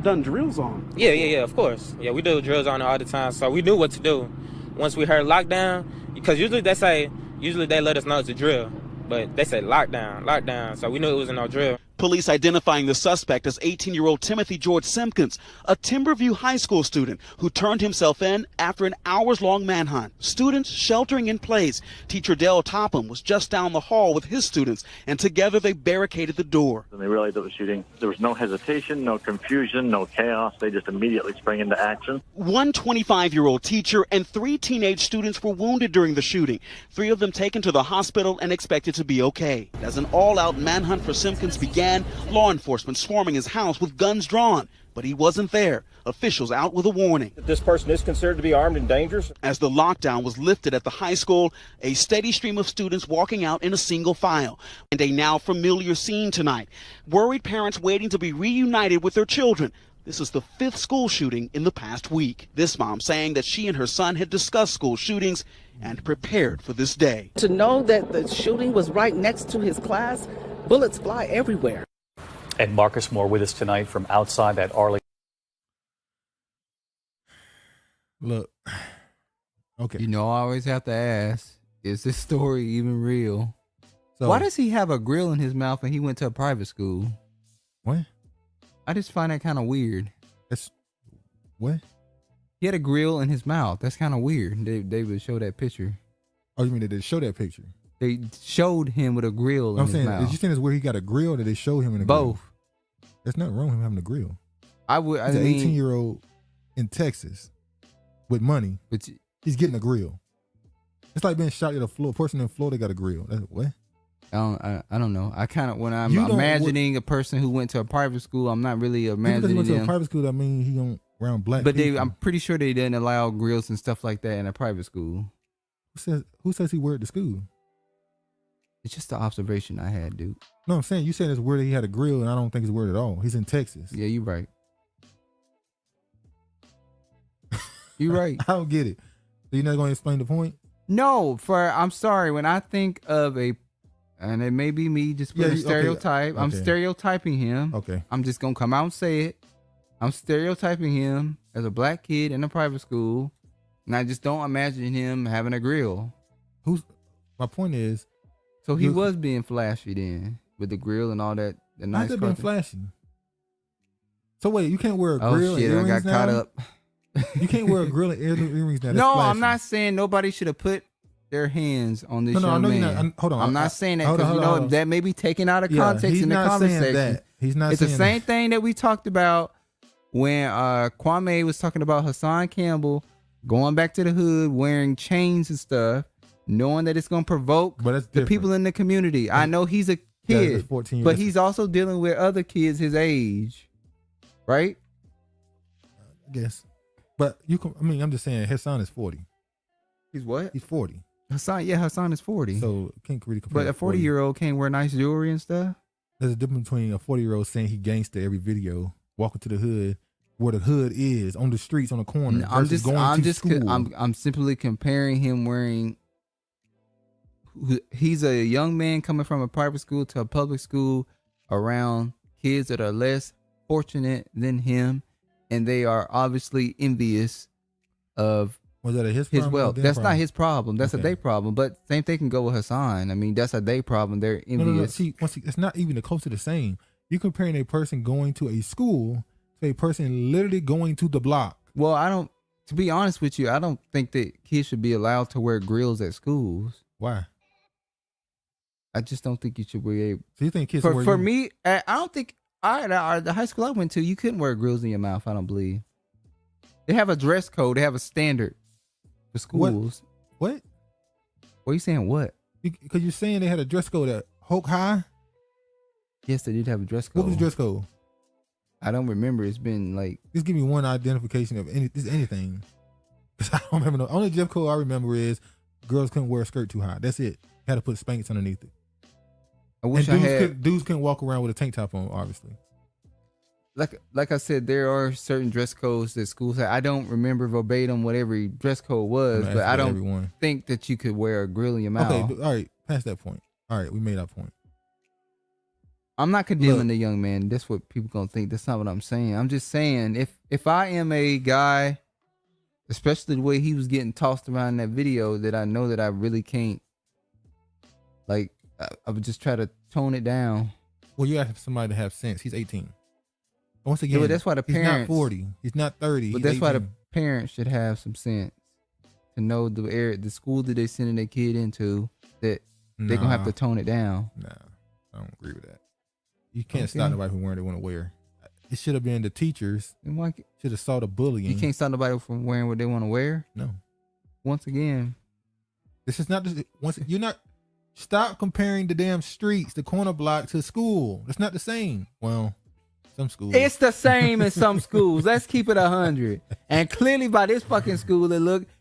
done drills on. Yeah, of course. Yeah, we do drills on it all the time, so we knew what to do. Once we heard lockdown, because usually they let us know it's a drill. But they said lockdown, so we knew it was in our drill. Police identifying the suspect as 18-year-old Timothy George Simpkins, a Timberview High School student who turned himself in after an hours-long manhunt. Students sheltering in place. Teacher Dale Topham was just down the hall with his students, and together they barricaded the door. When they realized it was shooting, there was no hesitation, no confusion, no chaos. They just immediately sprang into action. One 25-year-old teacher and 3 teenage students were wounded during the shooting. 3 of them taken to the hospital and expected to be okay. As an all-out manhunt for Simpkins began, law enforcement swarming his house with guns drawn, but he wasn't there. Officials out with a warning. This person is considered to be armed and dangerous. As the lockdown was lifted at the high school, a steady stream of students walking out in a single file, and a now familiar scene tonight. Worried parents waiting to be reunited with their children. This is the 5th school shooting in the past week. This mom saying that she and her son had discussed school shootings and prepared for this day. To know that the shooting was right next to his class, bullets fly everywhere. And Marcus Moore with us tonight from outside that Arlington. Look, okay. You know, I always have to ask, is this story even real? So, why does he have a grill in his mouth and he went to a private school? What? I just find that kind of weird. That's what? He had a grill in his mouth. That's kind of weird. They would show that picture. Oh, you mean they show that picture? They showed him with a grill in his mouth. Did you think it's where he got a grill, or did they show him in a grill? Both. There's nothing wrong with him having a grill. He's an 18-year-old in Texas with money. But he's getting a grill. It's like being shot at a person in Florida got a grill. What? I don't know. I kind of, when I'm imagining a person who went to a private school, I'm not really imagining he went to them. a private school, I mean, he don't around black people. I'm pretty sure they didn't allow grills and stuff like that in a private school. Who says he wore it to school? It's just the observation I had, dude. No, I'm saying you said it's weird that he had a grill, and I don't think it's weird at all. He's in Texas. Yeah, you're right. You're right. I don't get it. So you're not going to explain the point? No, I'm sorry. When I think of and it may be me just putting a stereotype. Okay. I'm stereotyping him. Okay. I'm just going to come out and say it. I'm stereotyping him as a black kid in a private school, and I just don't imagine him having a grill. My point is, so he was being flashy then with the grill and all that. The nice being flashy. So wait, you can't wear a grill and earrings I got caught up. You can't wear a grill and earrings now. That's no, flashy. I'm not saying nobody should have put their hands on this young man. You're not. Hold on. I'm not saying that because that may be taken out of context in the conversation. That. He's not. It's saying the same that. thing that we talked about when Kwame was talking about Hassan Campbell going back to the hood, wearing chains and stuff, knowing that it's going to provoke the people in the community. I know he's a kid, 14 but he's also dealing with other kids his age, right? I guess. But I'm just saying, Hassan is 40. He's what? He's 40. Hassan is 40. So can't really compare. But a 40-year-old can't wear nice jewelry and stuff. There's a difference between a 40-year-old saying he gangster every video, walking to the hood, where the hood is, on the streets, on the corner. I'm simply comparing him wearing. He's a young man coming from a private school to a public school around kids that are less fortunate than him, and they are obviously envious of his wealth. That's not his problem. That's a they problem. But same thing can go with Hassan. I mean, that's a they problem. They're envious. No. See, it's not even close to the same. You're comparing a person going to a school to a person literally going to the block. Well, to be honest with you, I don't think that kids should be allowed to wear grills at schools. Why? I just don't think you should be able. So you think kids for me, I don't think the high school I went to, you couldn't wear grills in your mouth. I don't believe. They have a dress code. They have a standard for schools. What? What are you saying? What? Because you're saying they had a dress code at Hoke High? Yes, they did have a dress code. What was the dress code? I don't remember. It's been like. Just give me one identification of anything. I don't remember. The only dress code I remember is girls couldn't wear a skirt too high. That's it. Had to put Spanx underneath it. I wish dudes couldn't walk around with a tank top on, obviously. Like I said, there are certain dress codes that schools have. I don't remember verbatim what every dress code was, but I don't think that you could wear a grill in your mouth. Okay, but all right, past that point. All right, we made our point. I'm not condemning the young man. That's what people gonna think. That's not what I'm saying. I'm just saying if I am a guy, especially the way he was getting tossed around in that video, that I know that I really can't. Like I would just try to tone it down. Well, you have somebody to have sense. He's 18. Once again, yeah, but that's why the parents. He's not 40. He's not 30. But that's 18. why the parents should have some sense to know the school that they're sending their kid into, that they're gonna have to tone it down. Nah, I don't agree with that. You can't stop nobody from wearing what they want to wear. It should have been the teachers. Should have saw the bullying. You can't stop nobody from wearing what they want to wear. No. Once again, this is not just you're not. Stop comparing the damn streets, the corner block, to school. It's not the same. Well, some schools. It's the same in some schools. Let's keep it 100. And clearly by this fucking school,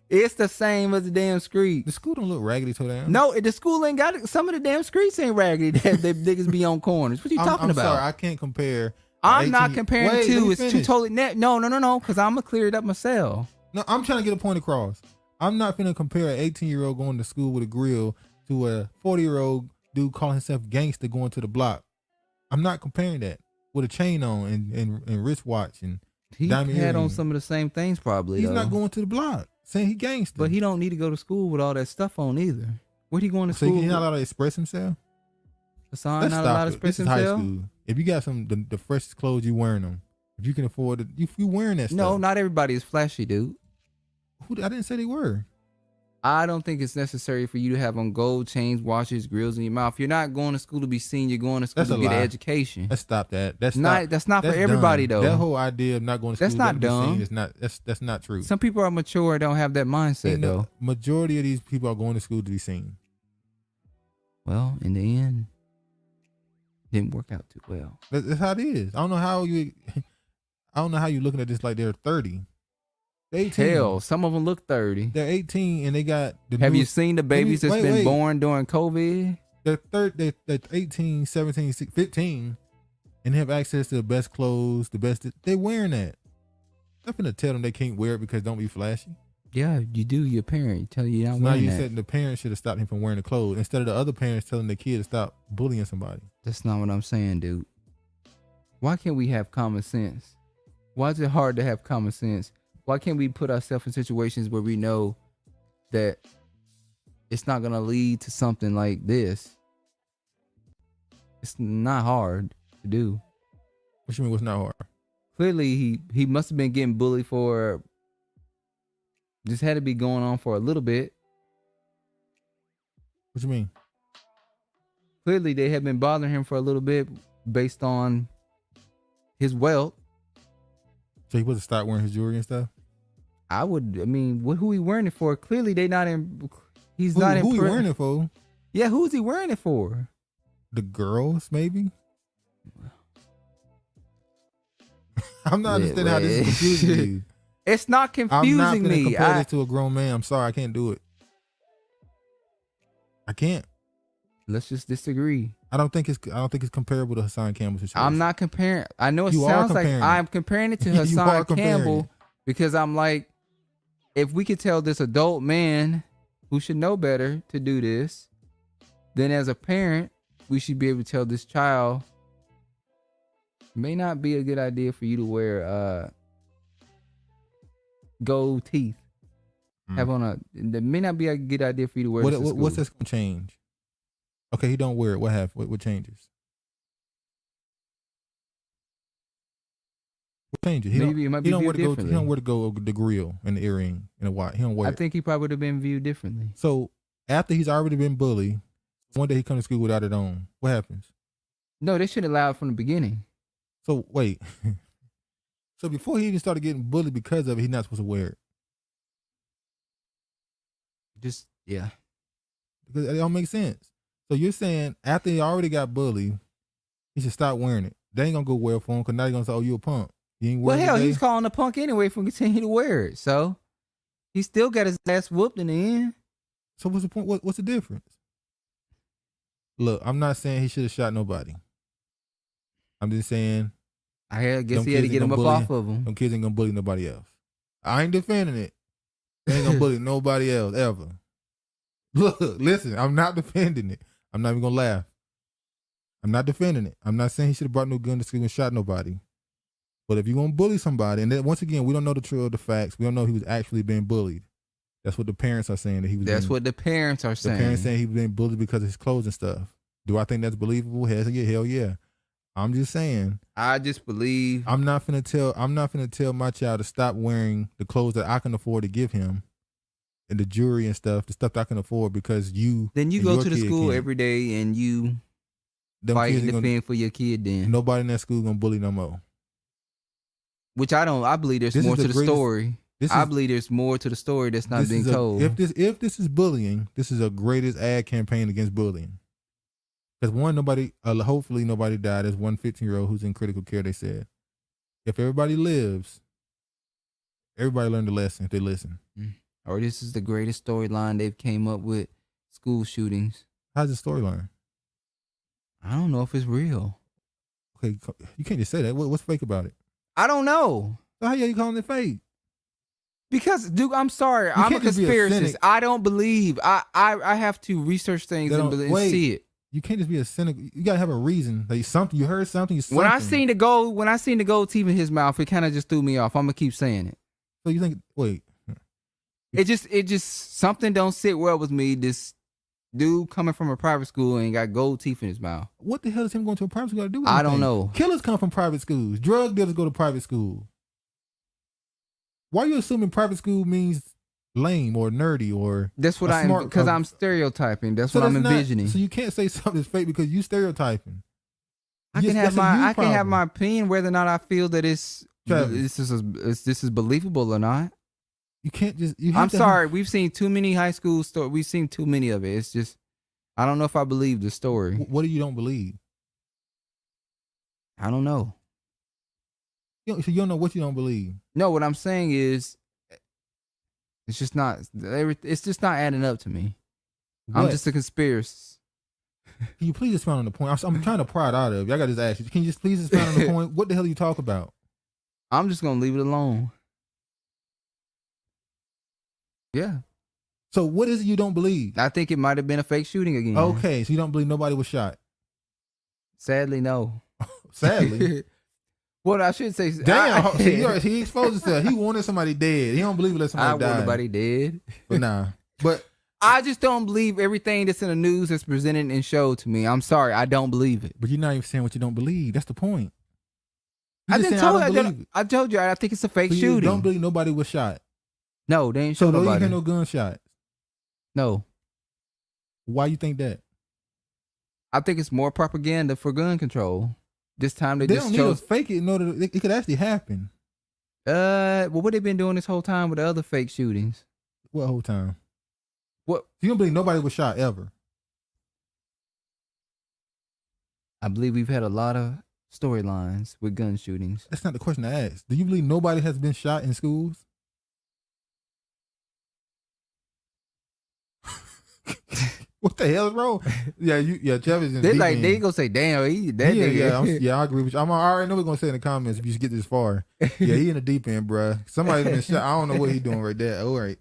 it's the same as the damn street. The school don't look raggedy to them. No, the school ain't got it. Some of the damn streets ain't raggedy. That they niggas be on corners. What you talking about? Sorry, I can't compare. I'm not comparing two. It's two totally no, because I'm gonna clear it up myself. No, I'm trying to get a point across. I'm not gonna compare an 18-year-old going to school with a grill to a 40-year-old dude calling himself gangster going to the block. I'm not comparing that with a chain on and wristwatch and he diamond had earring. on some of the same things probably. He's though. not going to the block saying he gangster. But he don't need to go to school with all that stuff on either. What he going to so school? He's not allowed to express himself? Hassan not allowed to express himself? High school. If you got the freshest clothes, you wearing them. If you can afford it, you wearing that stuff. No, not everybody is flashy, dude. I didn't say they were. I don't think it's necessary for you to have on gold chains, watches, grills in your mouth. You're not going to school to be seen. You're going to school to get an education. Let's stop that. That's not for everybody dumb. though. That whole idea of not going to school that's not dumb. Is not that's not true. Some people are mature and don't have that mindset though. Majority of these people are going to school to be seen. Well, in the end, didn't work out too well. That's how it is. I don't know how you looking at this like they're 30. They're 18. Hell, some of them look 30. They're 18 and they got Have you seen the babies that's been born during COVID? They're 18, 17, 15 and have access to the best clothes, the best. They're wearing that. I'm not gonna tell them they can't wear it because don't be flashy. Yeah, you do. Your parent tell you not so wearing now you that. said the parents should have stopped him from wearing the clothes instead of the other parents telling the kid to stop bullying somebody. That's not what I'm saying, dude. Why can't we have common sense? Why is it hard to have common sense? Why can't we put ourselves in situations where we know that it's not going to lead to something like this? It's not hard to do. What you mean what's not hard? Clearly, he must have been getting bullied for... This had to be going on for a little bit. What you mean? Clearly, they had been bothering him for a little bit based on his wealth. So he was to start wearing his jewelry and stuff? Who he wearing it for? Clearly, they not in. He's who, not in. Who he wearing it for? Yeah, who's he wearing it for? The girls, maybe. I'm not understanding how this is confusing you. It's not confusing me. I'm not going to compare this to a grown man. I'm sorry, I can't do it. I can't. Let's just disagree. I don't think it's comparable to Hassan Campbell's situation. I'm not comparing. I know it You sounds like it. I'm comparing it to Hassan Campbell because I'm like, if we could tell this adult man who should know better to do this, then as a parent, we should be able to tell this child, may not be a good idea for you to wear gold teeth. That may not be a good idea for you to wear. What's this gonna change? Okay, he don't wear it. What changes? What change it? Maybe it might be he don't viewed wear to go. He differently. don't wear to go the grill and the earring and the watch. He don't wear. I think he probably would have been viewed differently. So after he's already been bullied, one day he comes to school without it on. What happens? No, they should have allowed it from the beginning. So wait. So before he even started getting bullied because of it, he's not supposed to wear it. Just yeah. Because it don't make sense. So you're saying after he already got bullied, he should stop wearing it. They ain't gonna go well for him because now they're gonna say, "Oh, you a punk." You ain't Well, wearing it hell, today? he's calling a punk anyway for continuing to wear it. So he still got his ass whooped in the end. So what's the point? What's the difference? Look, I'm not saying he should have shot nobody. I'm just saying. I guess he had to get him up off of him. Them kids ain't gonna bully nobody else. I ain't defending it. They ain't gonna bully nobody else ever. Look, listen, I'm not defending it. I'm not even gonna laugh. I'm not defending it. I'm not saying he should have brought no gun to school and shot nobody. But if you're gonna bully somebody, and then once again, we don't know the truth of the facts. We don't know he was actually being bullied. That's what the parents are saying that he was. That's what the parents are saying. The parents saying he was being bullied because of his clothes and stuff. Do I think that's believable? Hell yeah. I'm just saying. I just believe. I'm not finna tell my child to stop wearing the clothes that I can afford to give him, and the jewelry and stuff, the stuff that I can afford because you. Then you go to the school every day and you fight and defend for your kid. Then nobody in that school gonna bully no more. Which I don't. I believe there's more to the story. I believe there's more to the story that's not being told. If this is bullying, this is a greatest ad campaign against bullying. Because hopefully nobody died. There's one 15-year-old who's in critical care. They said, if everybody lives, everybody learned a lesson if they listen. Or this is the greatest storyline they've came up with. School shootings. How's the storyline? I don't know if it's real. Okay, you can't just say that. What's fake about it? I don't know. So how are you calling it fake? Because, dude, I'm sorry. I'm a conspiracist. I don't believe. I have to research things and see it. You can't just be a cynic. You gotta have a reason. Like you heard something. When I seen the gold teeth in his mouth, it kind of just threw me off. I'm gonna keep saying it. So you think? Wait. It just something don't sit well with me. This dude coming from a private school and got gold teeth in his mouth. What the hell is him going to a private school got to do with I anything? don't know. Killers come from private schools. Drug dealers go to private school. Why are you assuming private school means lame or nerdy or that's what I'm stereotyping. That's what I'm envisioning. So you can't say something's fake because you stereotyping. I can have my opinion whether or not I feel that this is believable or not. You can't just. I'm sorry. We've seen too many high school stories. We've seen too many of it. It's just I don't know if I believe the story. What do you don't believe? I don't know. So you don't know what you don't believe. No, what I'm saying is, it's just not adding up to me. What? I'm just a conspiracist. Can you please expound on the point? I'm trying to pry it out of you. I got to just ask you. Can you just please expound on the point? What the hell are you talking about? I'm just gonna leave it alone. Yeah. So what is it you don't believe? I think it might have been a fake shooting again. Okay, so you don't believe nobody was shot? Sadly, no. Sadly? Well, I should say. Damn, he exposed himself. He wanted somebody dead. He don't believe it unless somebody died. I want nobody dead. But nah. But I just don't believe everything that's in the news that's presented and showed to me. I'm sorry, I don't believe it. But you're not even saying what you don't believe. That's the point. I told you I think it's a fake shooting. You don't believe nobody was shot? No, they ain't shot nobody. So you hear no gunshots? No. Why you think that? I think it's more propaganda for gun control. This time they just don't need to fake it in order to, it could actually happen. Well, what they been doing this whole time with the other fake shootings? What whole time? What? You don't believe nobody was shot ever? I believe we've had a lot of storylines with gun shootings. That's not the question I asked. Do you believe nobody has been shot in schools? What the hell is wrong? Yeah, Travis is. They gonna say, damn, nigga. I agree with you. I already know we're gonna say in the comments if you get this far. Yeah, he in the deep end, bruh. Somebody's been shot. I don't know what he doing right there. All right.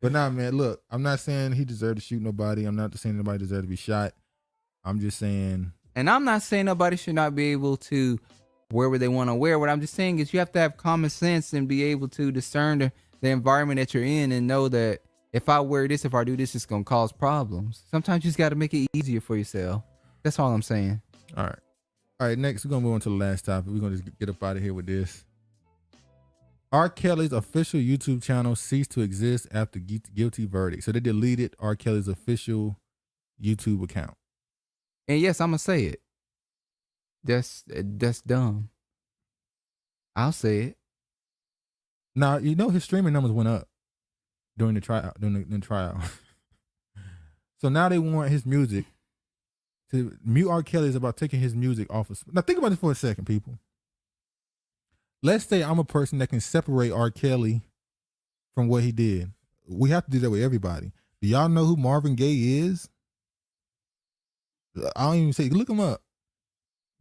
But nah, man, look, I'm not saying he deserved to shoot nobody. I'm not saying nobody deserved to be shot. I'm just saying. And I'm not saying nobody should not be able to wear what they want to wear. What I'm just saying is you have to have common sense and be able to discern the environment that you're in and know that if I wear this, if I do this, it's going to cause problems. Sometimes you just got to make it easier for yourself. That's all I'm saying. All right. All right, next we're gonna move on to the last topic. We're gonna just get up out of here with this. R. Kelly's official YouTube channel ceased to exist after guilty verdict. So they deleted R. Kelly's official YouTube account. And yes, I'm gonna say it. That's dumb. I'll say it. Now you know his streaming numbers went up during the trial. During the trial. So now they want his music to mute R. Kelly is about taking his music off of. Now think about this for a second, people. Let's say I'm a person that can separate R. Kelly from what he did. We have to do that with everybody. Do y'all know who Marvin Gaye is? I don't even say, look him up.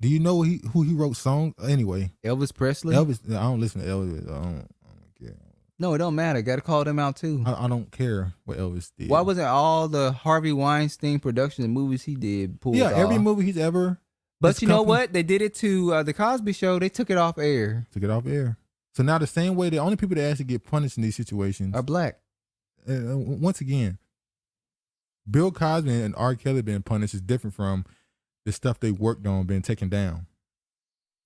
Do you know who he wrote songs? Anyway. Elvis Presley? Elvis, I don't listen to Elvis. I don't care. No, it don't matter. Got to call them out too. I don't care what Elvis did. Why wasn't all the Harvey Weinstein productions and movies he did pulled off? Every movie he's ever. But you know what? They did it to the Cosby Show. They took it off air. Took it off air. So now the same way, the only people that actually get punished in these situations are black. Once again, Bill Cosby and R. Kelly being punished is different from the stuff they worked on being taken down.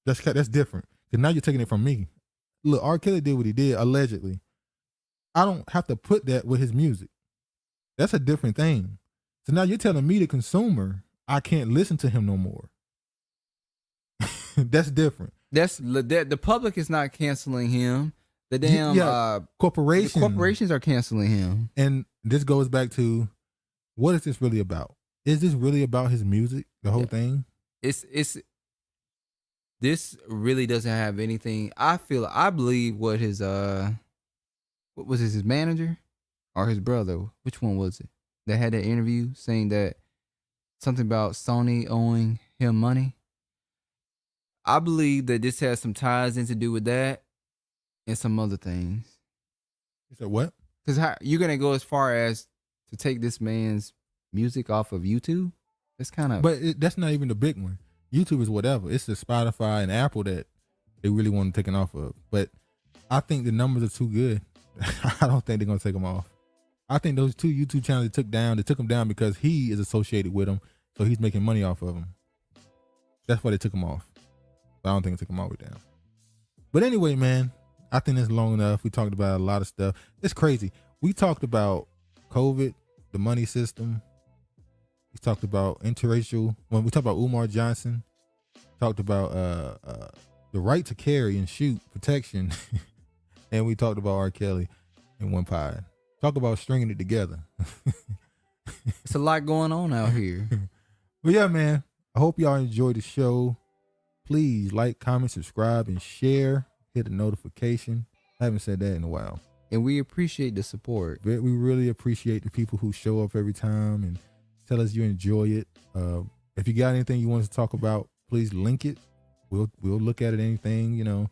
That's different. Because now you're taking it from me. Look, R. Kelly did what he did, allegedly. I don't have to put that with his music. That's a different thing. So now you're telling me, the consumer, I can't listen to him no more. That's different. The public is not canceling him. The damn corporations. The corporations are canceling him. And this goes back to, what is this really about? Is this really about his music? The whole thing? This really doesn't have anything. I believe what his what was his manager or his brother? Which one was it that had that interview saying that something about Sony owing him money? I believe that this has some ties in to do with that and some other things. You said what? Because you're gonna go as far as to take this man's music off of YouTube? That's kind of. But that's not even the big one. YouTube is whatever. It's the Spotify and Apple that they really want to take it off of. But I think the numbers are too good. I don't think they're gonna take them off. I think those two YouTube channels they took them down because he is associated with them, so he's making money off of them. That's why they took them off. But I don't think they took them all the way down. But anyway, man, I think that's long enough. We talked about a lot of stuff. It's crazy. We talked about COVID, the money system. We talked about interracial. When we talked about Umar Johnson, talked about the right to carry and shoot, protection, and we talked about R. Kelly in one pod. Talk about stringing it together. It's a lot going on out here. But yeah, man, I hope y'all enjoyed the show. Please like, comment, subscribe, and share. Hit the notification. I haven't said that in a while. And we appreciate the support. We really appreciate the people who show up every time and tell us you enjoy it. If you got anything you want us to talk about, please link it. We'll look at it. Anything,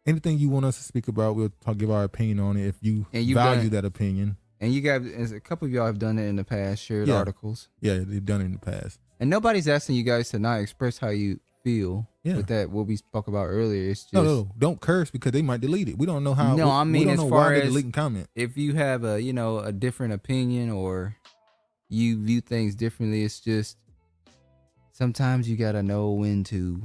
anything you want us to speak about, we'll give our opinion on it if you value that opinion. And you guys, a couple of y'all have done it in the past, shared articles. Yeah, they've done it in the past. And nobody's asking you guys to not express how you feel with that, what we spoke about earlier. It's just, no, don't curse because they might delete it. We don't know how. No, I mean, we don't as know far why as they're deleting comment. If you have a different opinion or you view things differently, it's just sometimes you gotta know when to.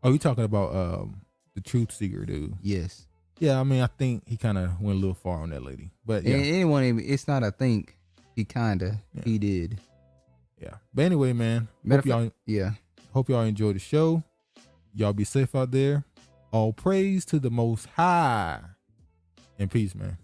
Oh, you talking about the truth seeker dude? Yes. Yeah, I mean, I think he kind of went a little far on that lady, but yeah. And it's not. I think he he did. Yeah, but anyway, man. Hope y'all enjoy the show. Y'all be safe out there. All praise to the Most High. And peace, man.